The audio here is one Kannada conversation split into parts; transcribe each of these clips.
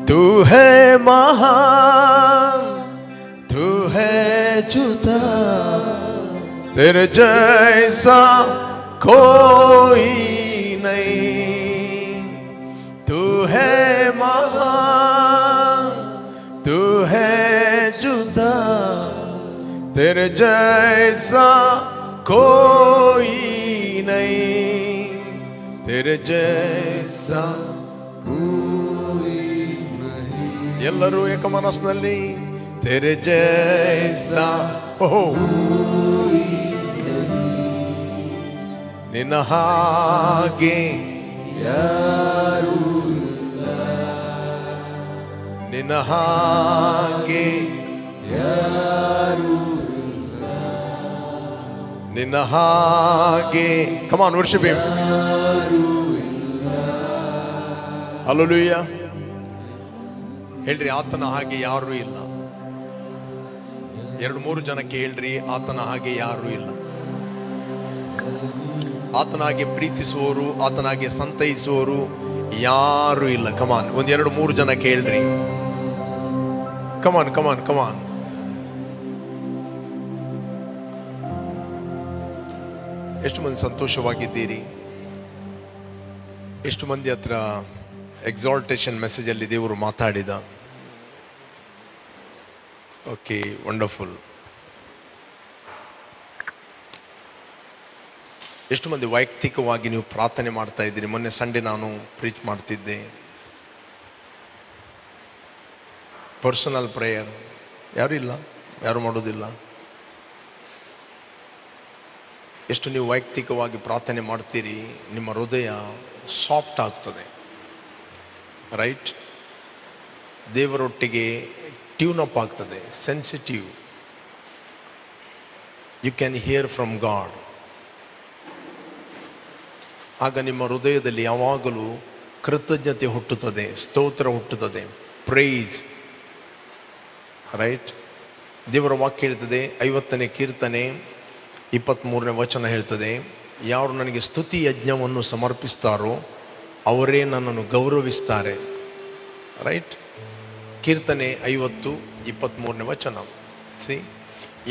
तू है महान, तू है जुदा, तेरे जैसा कोई नहीं। तू है महान, तू है जुदा, तेरे जैसा कोई नहीं, तेरे जैसा कोई नहीं। ಎಲ್ಲರೂ ಏಕ ಮನಸ್ಸಿನಲ್ಲಿ तेरे जैसा ನಿನ್ನ ಹಾಗೆ ಯಾರೂ ಇಲ್ಲ, ನಿನ್ನ ಹಾಗೆ ಯಾರೂ ಇಲ್ಲ, ನಿನ್ನ ಹಾಗೆ. Come on, worship him. Hallelujah. ಹೇಳ್ರಿ, ಆತನ ಹಾಗೆ ಯಾರೂ ಇಲ್ಲ. 2-3 ಜನಕ್ಕೆ ಹೇಳ್ರಿ, ಆತನ ಹಾಗೆ ಯಾರೂ ಇಲ್ಲ. ಆತನಾಗೆ ಪ್ರೀತಿಸುವವರು, ಆತನಾಗೆ ಸಂತೈಸುವವರು ಯಾರೂ ಇಲ್ಲ. ಕಮಾನ್, 1-2-3 ಜನ ಕೇಳ್ರಿ. ಕಮಾನ್ ಕಮಾನ್ ಕಮಾನ್. ಎಷ್ಟು ಮಂದಿ ಸಂತೋಷವಾಗಿದ್ದೀರಿ? ಎಷ್ಟು ಮಂದಿ ಹತ್ರ ಎಕ್ಸಾಲ್ಟೇಷನ್ ಮೆಸೇಜಲ್ಲಿ ದೇವರು ಮಾತಾಡಿದ? Okay, wonderful. ಎಷ್ಟು ಮಂದಿ ವೈಯಕ್ತಿಕವಾಗಿ ನೀವು ಪ್ರಾರ್ಥನೆ ಮಾಡ್ತಾ ಇದ್ದೀರಿ? ಮೊನ್ನೆ ಸಂಡೇ ನಾನು ಪ್ರೀಚ್ ಮಾಡ್ತಿದ್ದೆ, ಪರ್ಸನಲ್ ಪ್ರೇಯರ್. ಯಾರೂ ಇಲ್ಲ, ಯಾರು ಮಾಡೋದಿಲ್ಲ. ಎಷ್ಟು ನೀವು ವೈಯಕ್ತಿಕವಾಗಿ ಪ್ರಾರ್ಥನೆ ಮಾಡ್ತೀರಿ, ನಿಮ್ಮ ಹೃದಯ ಸಾಫ್ಟ್ ಆಗ್ತದೆ, ರೈಟ್? ದೇವರೊಟ್ಟಿಗೆ ಟ್ಯೂನ್ ಅಪ್ ಆಗ್ತದೆ, sensitive. You can hear from God. ಆಗ ನಿಮ್ಮ ಹೃದಯದಲ್ಲಿ ಯಾವಾಗಲೂ ಕೃತಜ್ಞತೆ ಹುಟ್ಟುತ್ತದೆ, ಸ್ತೋತ್ರ ಹುಟ್ಟುತ್ತದೆ, ಪ್ರೈಸ್, ರೈಟ್? ದೇವರ ವಾಕ್ಯ ಹೇಳ್ತದೆ, 50ನೇ ಕೀರ್ತನೆ 23ನೇ ವಚನ ಹೇಳ್ತದೆ, ಯಾರು ನನಗೆ ಸ್ತುತಿ ಯಜ್ಞವನ್ನು ಸಮರ್ಪಿಸ್ತಾರೋ ಅವರೇ ನನ್ನನ್ನು ಗೌರವಿಸ್ತಾರೆ, ರೈಟ್? ಕೀರ್ತನೆ 50:23ನೇ ವಚನ. ಸಿ,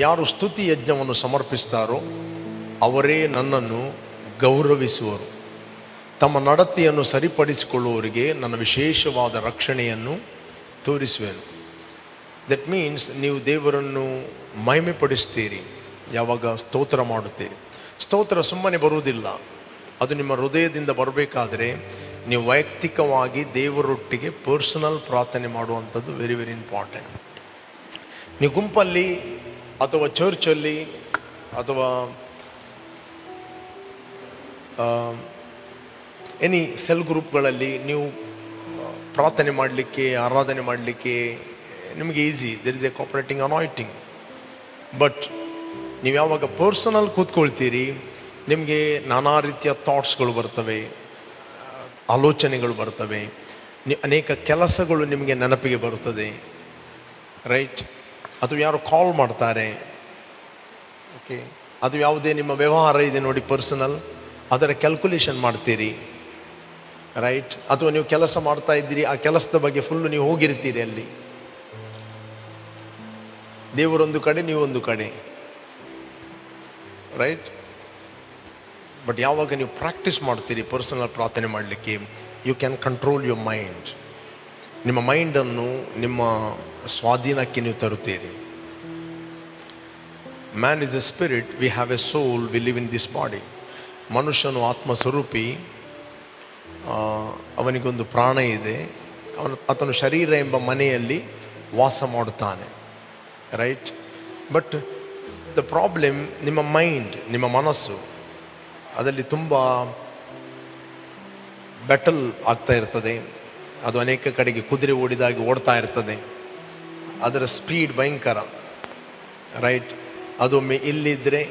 ಯಾರು ಸ್ತುತಿ ಯಜ್ಞವನ್ನು ಸಮರ್ಪಿಸ್ತಾರೋ ಅವರೇ ನನ್ನನ್ನು ಗೌರವಿಸುವರು. ತಮ್ಮ ನಡತೆಯನ್ನು ಸರಿಪಡಿಸಿಕೊಳ್ಳುವವರಿಗೆ ನನ್ನ ವಿಶೇಷವಾದ ರಕ್ಷಣೆಯನ್ನು ತೋರಿಸುವೆನು. ದಟ್ ಮೀನ್ಸ್ ನೀವು ದೇವರನ್ನು ಮಹಿಮೆಪಡಿಸ್ತೀರಿ ಯಾವಾಗ ಸ್ತೋತ್ರ ಮಾಡುತ್ತೀರಿ. ಸ್ತೋತ್ರ ಸುಮ್ಮನೆ ಬರುವುದಿಲ್ಲ, ಅದು ನಿಮ್ಮ ಹೃದಯದಿಂದ ಬರಬೇಕಾದರೆ ನೀವು ವೈಯಕ್ತಿಕವಾಗಿ ದೇವರೊಟ್ಟಿಗೆ ಪರ್ಸನಲ್ ಪ್ರಾರ್ಥನೆ ಮಾಡುವಂಥದ್ದು ವೆರಿ ವೆರಿ ಇಂಪಾರ್ಟೆಂಟ್. ನೀವು ಗುಂಪಲ್ಲಿ ಅಥವಾ ಚರ್ಚಲ್ಲಿ ಅಥವಾ ಎನಿ ಸೆಲ್ ಗ್ರೂಪ್ಗಳಲ್ಲಿ ನೀವು ಪ್ರಾರ್ಥನೆ ಮಾಡಲಿಕ್ಕೆ, ಆರಾಧನೆ ಮಾಡಲಿಕ್ಕೆ ನಿಮಗೆ easy, there is a cooperating anointing. But ನೀವು ಯಾವಾಗ ಪರ್ಸನಲ್ ಕೂತ್ಕೊಳ್ತೀರಿ, ನಿಮಗೆ ನಾನಾ ರೀತಿಯ ಥಾಟ್ಸ್ಗಳು ಬರ್ತವೆ, ಆಲೋಚನೆಗಳು ಬರ್ತವೆ, ಅನೇಕ ಕೆಲಸಗಳು ನಿಮಗೆ ನೆನಪಿಗೆ ಬರುತ್ತದೆ, ರೈಟ್? ಅದು ಯಾರು ಕಾಲ್ ಮಾಡ್ತಾರೆ, ಓಕೆ, ಅದು ಯಾವುದೇ ನಿಮ್ಮ ವ್ಯವಹಾರ ಇದೆ ನೋಡಿ ಪರ್ಸನಲ್, ಅದರ ಕ್ಯಾಲ್ಕುಲೇಷನ್ ಮಾಡ್ತೀರಿ, ರೈಟ್? ಅಥವಾ ನೀವು ಕೆಲಸ ಮಾಡ್ತಾ ಇದ್ದೀರಿ, ಆ ಕೆಲಸದ ಬಗ್ಗೆ ಫುಲ್ಲು ನೀವು ಹೋಗಿರ್ತೀರಿ ಅಲ್ಲಿ. ದೇವರೊಂದು ಕಡೆ, ನೀವೊಂದು ಕಡೆ, ರೈಟ್? ಬಟ್ ಯಾವಾಗ ನೀವು ಪ್ರಾಕ್ಟೀಸ್ ಮಾಡ್ತೀರಿ ಪರ್ಸನಲ್ ಪ್ರಾರ್ಥನೆ ಮಾಡಲಿಕ್ಕೆ, you can control your mind. ನಿಮ್ಮ ಮೈಂಡನ್ನು ನಿಮ್ಮ ಸ್ವಾಧೀನಕ್ಕೆ ನೀವು ತರುತ್ತೀರಿ. Man is a spirit, we have a soul, we live in this body. ಮನುಷ್ಯನು ಆತ್ಮಸ್ವರೂಪಿ, ಅವನಿಗೊಂದು ಪ್ರಾಣ ಇದೆ, ಆತನು ಶರೀರ ಎಂಬ ಮನೆಯಲ್ಲಿ ವಾಸ ಮಾಡುತ್ತಾನೆ, ರೈಟ್? ಬಟ್ ದ ಪ್ರಾಬ್ಲಮ್, ನಿಮ್ಮ ಮೈಂಡ್, ನಿಮ್ಮ ಮನಸ್ಸು, ಅದರಲ್ಲಿ ತುಂಬ ಬ್ಯಾಟಲ್ ಆಗ್ತಾ ಇರ್ತದೆ. ಅದು ಅನೇಕ ಕಡೆಗೆ ಕುದುರೆ ಓಡಿದಾಗಿ ಓಡ್ತಾ ಇರ್ತದೆ, ಅದರ ಸ್ಪೀಡ್ ಭಯಂಕರ, ರೈಟ್? ಅದೊಮ್ಮೆ ಇಲ್ಲಿದ್ದರೆ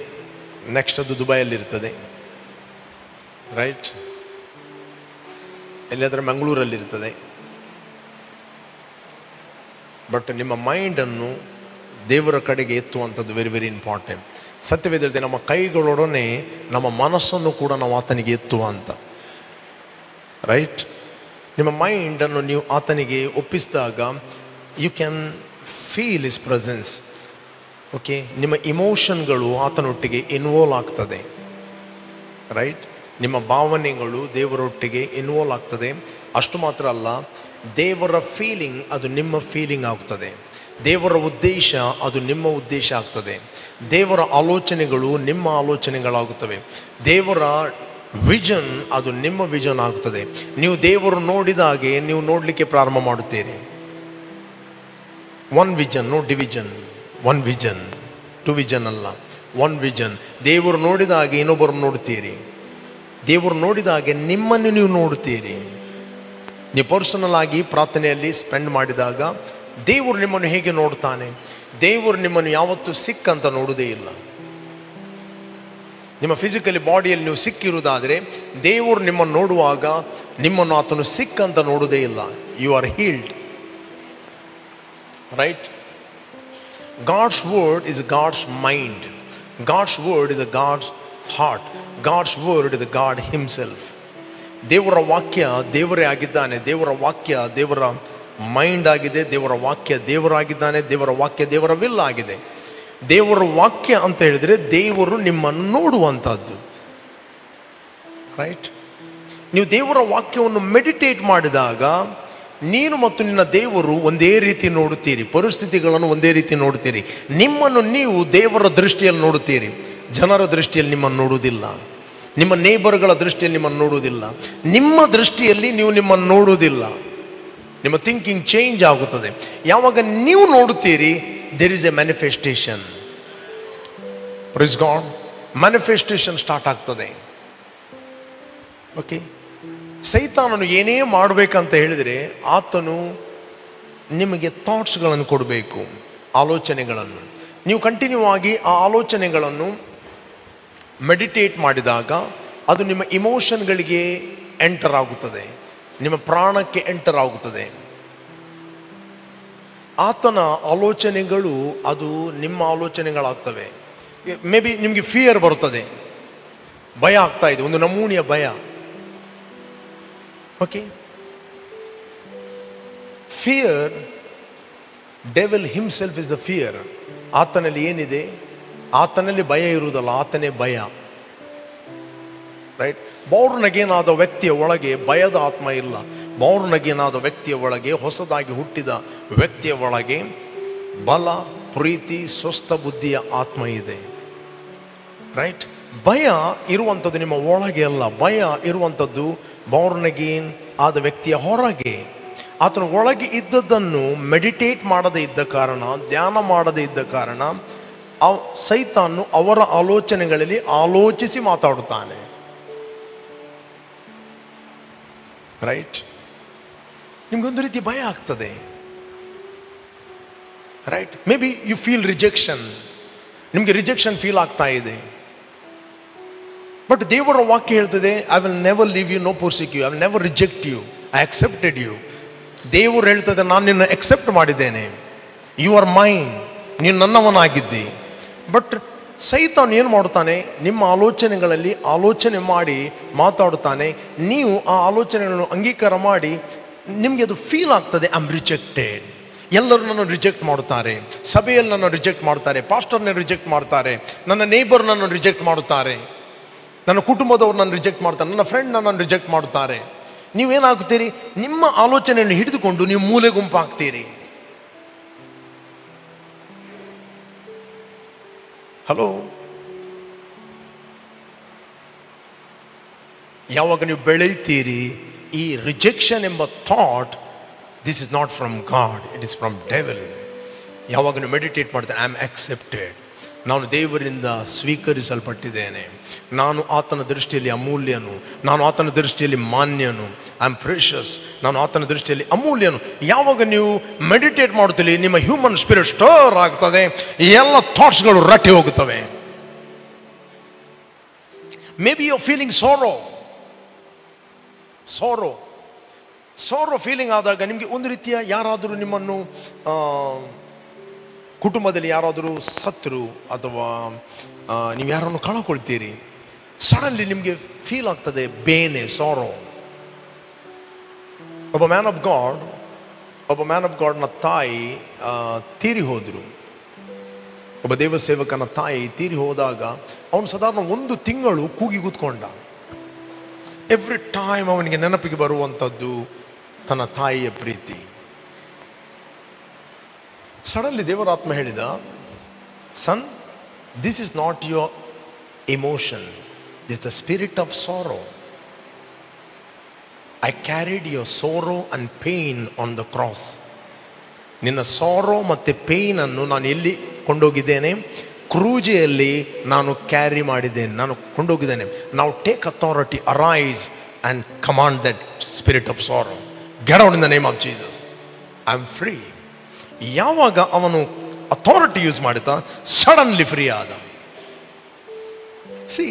ನೆಕ್ಸ್ಟ್ ಅದು ದುಬೈಯಲ್ಲಿರ್ತದೆ, ರೈಟ್? ಎಲ್ಲಿಯಾದರೆ ಮಂಗಳೂರಲ್ಲಿರ್ತದೆ. ಬಟ್ ನಿಮ್ಮ ಮೈಂಡನ್ನು ದೇವರ ಕಡೆಗೆ ಎತ್ತುವಂಥದ್ದು ವೆರಿ ವೆರಿ ಇಂಪಾರ್ಟೆಂಟ್. ಸತ್ಯವೇದ ನಮ್ಮ ಕೈಗಳೊಡನೆ ನಮ್ಮ ಮನಸ್ಸನ್ನು ಕೂಡ ನಾವು ಆತನಿಗೆ ಎತ್ತುವ ಅಂತ, ರೈಟ್? ನಿಮ್ಮ ಮೈಂಡನ್ನು ನೀವು ಆತನಿಗೆ ಒಪ್ಪಿಸಿದಾಗ you can feel his presence. Okay, ನಿಮ್ಮ ಇಮೋಷನ್ಗಳು ಆತನೊಟ್ಟಿಗೆ ಇನ್ವಾಲ್ವ್ ಆಗ್ತದೆ. ರೈಟ್, ನಿಮ್ಮ ಭಾವನೆಗಳು ದೇವರೊಟ್ಟಿಗೆ ಇನ್ವಾಲ್ವ್ ಆಗ್ತದೆ. ಅಷ್ಟು ಮಾತ್ರ ಅಲ್ಲ, ದೇವರ ಫೀಲಿಂಗ್ ಅದು ನಿಮ್ಮ ಫೀಲಿಂಗ್ ಆಗ್ತದೆ. ದೇವರ ಉದ್ದೇಶ ಅದು ನಿಮ್ಮ ಉದ್ದೇಶ ಆಗ್ತದೆ. ದೇವರ ಆಲೋಚನೆಗಳು ನಿಮ್ಮ ಆಲೋಚನೆಗಳಾಗುತ್ತವೆ. ದೇವರ ವಿಷನ್ ಅದು ನಿಮ್ಮ ವಿಷನ್ ಆಗುತ್ತದೆ. ನೀವು ದೇವರು ನೋಡಿದಾಗೆ ನೀವು ನೋಡಲಿಕ್ಕೆ ಪ್ರಾರಂಭ ಮಾಡುತ್ತೀರಿ. One vision, no division. One vision, two vision ಅಲ್ಲ, ಒನ್ ವಿಷನ್. ದೇವರು ನೋಡಿದಾಗೆ ಇನ್ನೊಬ್ಬರು ನೋಡ್ತೀರಿ. ದೇವರು ನೋಡಿದಾಗೆ ನಿಮ್ಮನ್ನು ನೀವು ನೋಡುತ್ತೀರಿ. ನೀವು ಪರ್ಸನಲ್ ಆಗಿ ಪ್ರಾರ್ಥನೆಯಲ್ಲಿ ಸ್ಪೆಂಡ್ ಮಾಡಿದಾಗ ದೇವರು ನಿಮ್ಮನ್ನು ಹೇಗೆ ನೋಡ್ತಾನೆ? ದೇವರು ನಿಮ್ಮನ್ನು ಯಾವತ್ತೂ ಸಿಕ್ ಅಂತ ನೋಡುವುದೇ ಇಲ್ಲ. ನಿಮ್ಮ ಫಿಸಿಕಲಿ ಬಾಡಿಯಲ್ಲಿ ನೀವು ಸಿಕ್ಕಿರುವುದಾದರೆ ದೇವರು ನಿಮ್ಮನ್ನು ನೋಡುವಾಗ ನಿಮ್ಮನ್ನು ಆತನು ಸಿಕ್ ಅಂತ ನೋಡುವುದೇ ಇಲ್ಲ. You are healed. Right? God's word is God's mind. God's word is God's heart. God's word is God himself. ದೇವರ ವಾಕ್ಯ ದೇವರೇ ಆಗಿದ್ದಾನೆ. ದೇವರ ವಾಕ್ಯ ದೇವರ ಮೈಂಡ್ ಆಗಿದೆ. ದೇವರ ವಾಕ್ಯ ದೇವರಾಗಿದ್ದಾನೆ. ದೇವರ ವಾಕ್ಯ ದೇವರ ವಿಲ್ ಆಗಿದೆ. ದೇವರ ವಾಕ್ಯ ಅಂತ ಹೇಳಿದರೆ ದೇವರು ನಿಮ್ಮನ್ನು ನೋಡುವಂಥದ್ದು. ರೈಟ್? ನೀವು ದೇವರ ವಾಕ್ಯವನ್ನು ಮೆಡಿಟೇಟ್ ಮಾಡಿದಾಗ ನೀನು ಮತ್ತು ನಿನ್ನ ದೇವರು ಒಂದೇ ರೀತಿ ನೋಡುತ್ತೀರಿ. ಪರಿಸ್ಥಿತಿಗಳನ್ನು ಒಂದೇ ರೀತಿ ನೋಡುತ್ತೀರಿ. ನಿಮ್ಮನ್ನು ನೀವು ದೇವರ ದೃಷ್ಟಿಯಲ್ಲಿ ನೋಡುತ್ತೀರಿ. ಜನರ ದೃಷ್ಟಿಯಲ್ಲಿ ನಿಮ್ಮನ್ನು ನೋಡುವುದಿಲ್ಲ. ನಿಮ್ಮ ನೇಬರ್ಗಳ ದೃಷ್ಟಿಯಲ್ಲಿ ನಿಮ್ಮನ್ನು ನೋಡುವುದಿಲ್ಲ. ನಿಮ್ಮ ದೃಷ್ಟಿಯಲ್ಲಿ ನೀವು ನಿಮ್ಮನ್ನು ನೋಡುವುದಿಲ್ಲ. ನಿಮ್ಮ ಥಿಂಕಿಂಗ್ ಚೇಂಜ್ ಆಗುತ್ತದೆ. ಯಾವಾಗ ನೀವು ನೋಡುತ್ತೀರಿ, there is a manifestation. Praise God. Manifestation start ಆಗ್ತದೆ. ಓಕೆ, ಸೈತಾನನು ಏನೇ ಮಾಡಬೇಕಂತ ಹೇಳಿದರೆ ಆತನು ನಿಮಗೆ ಥಾಟ್ಸ್ಗಳನ್ನು ಕೊಡಬೇಕು, ಆಲೋಚನೆಗಳನ್ನು. ನೀವು ಕಂಟಿನ್ಯೂ ಆಗಿ ಆ ಆಲೋಚನೆಗಳನ್ನು ಮೆಡಿಟೇಟ್ ಮಾಡಿದಾಗ ಅದು ನಿಮ್ಮ ಇಮೋಷನ್ಗಳಿಗೆ ಎಂಟರ್ ಆಗುತ್ತದೆ, ನಿಮ್ಮ ಪ್ರಾಣಕ್ಕೆ ಎಂಟರ್ ಆಗುತ್ತದೆ. ಆತನ ಆಲೋಚನೆಗಳು ಅದು ನಿಮ್ಮ ಆಲೋಚನೆಗಳಾಗ್ತವೆ. ಮೇ ಬಿ ನಿಮಗೆ ಫಿಯರ್ ಬರುತ್ತದೆ, ಭಯ ಆಗ್ತಾ ಇದೆ, ಒಂದು ನಮೂನೆಯ ಭಯ. Okay, fear, devil himself is the fear. ಆತನಲ್ಲಿ ಏನಿದೆ? ಆತನಲ್ಲಿ ಭಯ ಇರುವುದಲ್ಲ, ಆತನೇ ಭಯ. ರೈಟ್? ಬಾರ್ನ್ ಅಗೇನ್ ಆದ ವ್ಯಕ್ತಿಯ ಒಳಗೆ ಭಯದ ಆತ್ಮ ಇಲ್ಲ. ಬಾರ್ನ್ ಅಗೇನ್ ಆದ ವ್ಯಕ್ತಿಯ ಒಳಗೆ, ಹೊಸದಾಗಿ ಹುಟ್ಟಿದ ವ್ಯಕ್ತಿಯ ಒಳಗೆ ಬಲ, ಪ್ರೀತಿ, ಸ್ವಸ್ಥ ಬುದ್ಧಿಯ ಆತ್ಮ ಇದೆ. ರೈಟ್? ಭಯ ಇರುವಂಥದ್ದು ನಿಮ್ಮ ಒಳಗೆ ಅಲ್ಲ. ಭಯ ಇರುವಂಥದ್ದು ಬಾರ್ನ್ ಅಗೇನ್ ಆದ ವ್ಯಕ್ತಿಯ ಹೊರಗೆ. ಆತನ ಒಳಗೆ ಇದ್ದದ್ದನ್ನು ಮೆಡಿಟೇಟ್ ಮಾಡದೇ ಇದ್ದ ಕಾರಣ, ಧ್ಯಾನ ಮಾಡದೇ ಇದ್ದ ಕಾರಣ ಸೈತಾನು ಅವರ ಆಲೋಚನೆಗಳಲ್ಲಿ ಆಲೋಚಿಸಿ ಮಾತಾಡುತ್ತಾನೆ. ರೈಟ್? ನಿಮ್ಗೊಂದು ರೀತಿ ಭಯ ಆಗ್ತದೆ. Right? May be you feel rejection. ನಿಮಗೆ ರಿಜೆಕ್ಷನ್ ಫೀಲ್ ಆಗ್ತಾ ಇದೆ. ಬಟ್ ದೇವರ ವಾಕ್ಯ ಹೇಳ್ತದೆ, I will never leave you, no forsake you, I will never reject you, I accepted you. ದೇವರು ಹೇಳ್ತದೆ, ನಾನು ನಿನ್ನ ಅಕ್ಸೆಪ್ಟ್ ಮಾಡಿದ್ದೇನೆ, ಯು ಆರ್ ಮೈನ್, ನೀನು ನನ್ನವನಾಗಿದ್ದಿ. ಬಟ್ ಸೈತಾನ್ ಏನು ಮಾಡುತ್ತಾನೆ? ನಿಮ್ಮ ಆಲೋಚನೆಗಳಲ್ಲಿ ಆಲೋಚನೆ ಮಾಡಿ ಮಾತಾಡುತ್ತಾನೆ. ನೀವು ಆ ಆಲೋಚನೆಗಳನ್ನು ಅಂಗೀಕಾರ ಮಾಡಿ ನಿಮಗೆ ಅದು ಫೀಲ್ ಆಗ್ತದೆ, ಐ ಆಮ್ ರಿಜೆಕ್ಟೆಡ್. ಎಲ್ಲರೂ ನನ್ನ ರಿಜೆಕ್ಟ್ ಮಾಡುತ್ತಾರೆ, ಸಭೆಯಲ್ಲಿ ನನ್ನ ರಿಜೆಕ್ಟ್ ಮಾಡ್ತಾರೆ, ಪಾಸ್ಟರ್ನ ರಿಜೆಕ್ಟ್ ಮಾಡ್ತಾರೆ, ನನ್ನ ನೇಬರ್ ನನ್ನ ರಿಜೆಕ್ಟ್ ಮಾಡುತ್ತಾರೆ, ನನ್ನ ಕುಟುಂಬದವ್ರು ನನ್ನ ರಿಜೆಕ್ಟ್ ಮಾಡ್ತಾರೆ, ನನ್ನ ಫ್ರೆಂಡ್ ನನ್ನ ರಿಜೆಕ್ಟ್ ಮಾಡುತ್ತಾರೆ. ನೀವೇನಾಗುತ್ತೀರಿ? ನಿಮ್ಮ ಆಲೋಚನೆಯನ್ನು ಹಿಡಿದುಕೊಂಡು ನೀವು ಮೂಲೆ ಗುಂಪಾಗ್ತೀರಿ. ಹಲೋ? ಯಾವಾಗ ನೀವು ಬೆಳೆಯುತ್ತೀರಿ, ಈ ರಿಜೆಕ್ಷನ್ ಎಂಬ thought, this is not from god, it is from devil. ಯಾವಾಗ ನೀವು ಮೆಡಿಟೇಟ್ ಮಾಡ್ತೇನೆ, ಐ ಆಮ್ ಅಕ್ಸೆಪ್ಟೆಡ್, ನಾನು ದೇವರಿಂದ ಸ್ವೀಕರಿಸಲ್ಪಟ್ಟಿದ್ದೇನೆ, ನಾನು ಆತನ ದೃಷ್ಟಿಯಲ್ಲಿ ಅಮೂಲ್ಯನು, ನಾನು ಆತನ ದೃಷ್ಟಿಯಲ್ಲಿ ಮಾನ್ಯನು, ಐ ಆಮ್ ಪ್ರೆಷಸ್, ನಾನು ಆತನ ದೃಷ್ಟಿಯಲ್ಲಿ ಅಮೂಲ್ಯನು. ಯಾವಾಗ ನೀವು ಮೆಡಿಟೇಟ್ ಮಾಡುತ್ತೀರಿ, ನಿಮ್ಮ ಹ್ಯೂಮನ್ ಸ್ಪಿರಿಟ್ ಸ್ಟರ್ ಆಗ್ತದೆ, ಎಲ್ಲ ಥಾಟ್ಸ್ಗಳು ರಟ್ಟಿ ಹೋಗುತ್ತವೆ. May be you are feeling sorrow feeling ಆದಾಗ ನಿಮಗೆ ಒಂದು ರೀತಿಯ ಯಾರಾದರೂ ನಿಮ್ಮನ್ನು ಕುಟುಂಬದಲ್ಲಿ ಯಾರಾದರೂ ಸತ್ರು ಅಥವಾ ನೀವು ಯಾರನ್ನು ಕಳ್ಕೊಳ್ತೀರಿ, ಸಡನ್ಲಿ ನಿಮಗೆ ಫೀಲ್ ಆಗ್ತದೆ ಬೇನೆ, ಸಾರೋ. ಒಬ್ಬ ಮ್ಯಾನ್ ಆಫ್ ಗಾಡ್ನ ತಾಯಿ ತೀರಿ ಹೋದರು. ಒಬ್ಬ ದೇವಸೇವಕನ ತಾಯಿ ತೀರಿ ಹೋದಾಗ ಅವನು ಸಾಧಾರಣ 1 ತಿಂಗಳು ಕೂಗಿ ಕೂತ್ಕೊಂಡ. ಎವ್ರಿ ಟೈಮ್ ಅವನಿಗೆ ನೆನಪಿಗೆ ಬರುವಂಥದ್ದು ತನ್ನ ತಾಯಿಯ ಪ್ರೀತಿ. ಸಡನ್ಲಿ ದೇವರಾತ್ಮ ಹೇಳಿದ, son, this is not your emotion, this the spirit of sorrow. I carried your sorrow and pain on the cross. ನಿನ್ನ ಸಾರೋ ಮತ್ತು ಪೇಯ್ನನ್ನು ನಾನು ಎಲ್ಲಿ ಕೊಂಡೋಗಿದ್ದೇನೆ? ಕ್ರೂಜೆಯಲ್ಲಿ ನಾನು ಕ್ಯಾರಿ ಮಾಡಿದ್ದೇನೆ, ನಾನು ಕೊಂಡೋಗಿದ್ದೇನೆ. ನಾವು take authority, arise and command that spirit of sorrow, get out in the name of Jesus, I am free. ಯಾವಾಗ ಅವನು ಅಥಾರಿಟಿ ಯೂಸ್ ಮಾಡಿದ, ಸಡನ್ಲಿ ಫ್ರೀ ಆದ. ಸಿ,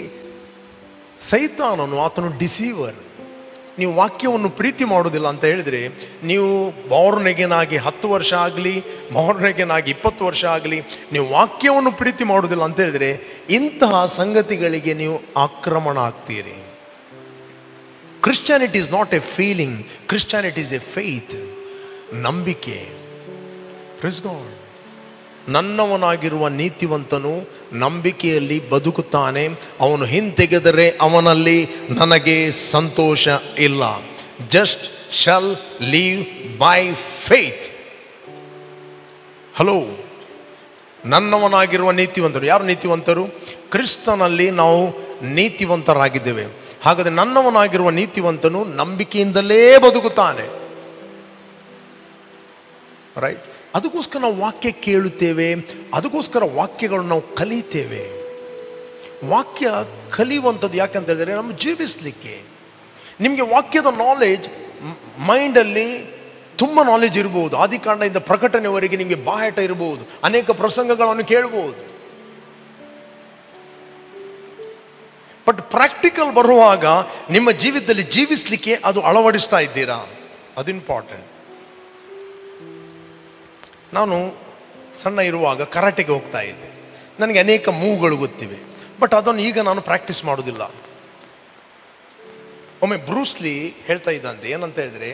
ಸೈತಾನನು ಆತನು ಡಿಸೀವರ್. ನೀವು ವಾಕ್ಯವನ್ನು ಪ್ರೀತಿ ಮಾಡೋದಿಲ್ಲ ಅಂತ ಹೇಳಿದರೆ, ನೀವು ಬಾರ್ನ್ ಅಗೇನ್ ಆಗಿ 10 ವರ್ಷ ಆಗಲಿ, ಬಾರ್ನ್ ಅಗೇನ್ ಆಗಿ 20 ವರ್ಷ ಆಗಲಿ, ನೀವು ವಾಕ್ಯವನ್ನು ಪ್ರೀತಿ ಮಾಡೋದಿಲ್ಲ ಅಂತ ಹೇಳಿದರೆ ಇಂತಹ ಸಂಗತಿಗಳಿಗೆ ನೀವು ಆಕ್ರಮಣ ಆಗ್ತೀರಿ. Christianity is not a feeling, Christianity is a faith, ನಂಬಿಕೆ. Praise God. ನನ್ನವನಾಗಿರುವ ನೀತಿವಂತನು ನಂಬಿಕೆಯಲ್ಲಿ ಬದುಕುತ್ತಾನೆ, ಅವನು ಹಿಂತೆಗೆದರೆ ಅವನಲ್ಲಿ ನನಗೆ ಸಂತೋಷ ಇಲ್ಲ. Just shall leave by faith. Hello, ನನ್ನವನಾಗಿರುವ ನೀತಿವಂತರು. ಯಾರು ನೀತಿವಂತರು? ಕ್ರಿಸ್ತನಲ್ಲಿ ನಾವು ನೀತಿವಂತರಾಗಿದ್ದೇವೆ. ಹಾಗಾದರೆ ನನ್ನವನಾಗಿರುವ ನೀತಿವಂತನು ನಂಬಿಕೆಯಿಂದಲೇ ಬದುಕುತ್ತಾನೆ. ರೈಟ್? ಅದಕ್ಕೋಸ್ಕರ ನಾವು ವಾಕ್ಯ ಕೇಳುತ್ತೇವೆ, ಅದಕ್ಕೋಸ್ಕರ ವಾಕ್ಯಗಳನ್ನು ನಾವು ಕಲಿತೇವೆ. ವಾಕ್ಯ ಕಲಿಯುವಂಥದ್ದು ಯಾಕೆಂತ ಹೇಳಿದರೆ ನಮ್ಮ ಜೀವಿಸಲಿಕ್ಕೆ. ನಿಮಗೆ ವಾಕ್ಯದ ನಾಲೆಜ್ ಮೈಂಡಲ್ಲಿ ತುಂಬ ನಾಲೆಜ್ ಇರ್ಬೋದು. ಆದಿಕಾಂಡದಿಂದ ಪ್ರಕಟಣೆವರೆಗೆ ನಿಮಗೆ ಬಾಹಟ ಇರ್ಬೋದು, ಅನೇಕ ಪ್ರಸಂಗಗಳನ್ನು ಕೇಳ್ಬೋದು. ಬಟ್ ಪ್ರಾಕ್ಟಿಕಲ್ ಬರುವಾಗ ನಿಮ್ಮ ಜೀವಿತದಲ್ಲಿ ಜೀವಿಸಲಿಕ್ಕೆ ಅದು ಅಳವಡಿಸ್ತಾ ಇದ್ದೀರಾ? ಅದು ಇಂಪಾರ್ಟೆಂಟ್. ನಾನು ಸಣ್ಣ ಇರುವಾಗ ಕರಾಟೆಗೆ ಹೋಗ್ತಾ ಇದ್ದೆ. ನನಗೆ ಅನೇಕ ಮೂವ್ಗಳು ಗೊತ್ತಿವೆ, ಬಟ್ ಅದನ್ನು ಈಗ ನಾನು ಪ್ರಾಕ್ಟೀಸ್ ಮಾಡೋದಿಲ್ಲ. ಒಮ್ಮೆ ಬ್ರೂಸ್ಲಿ ಹೇಳ್ತಾ ಇದ್ದಂತೆ, ಏನಂತ ಹೇಳಿದ್ರೆ,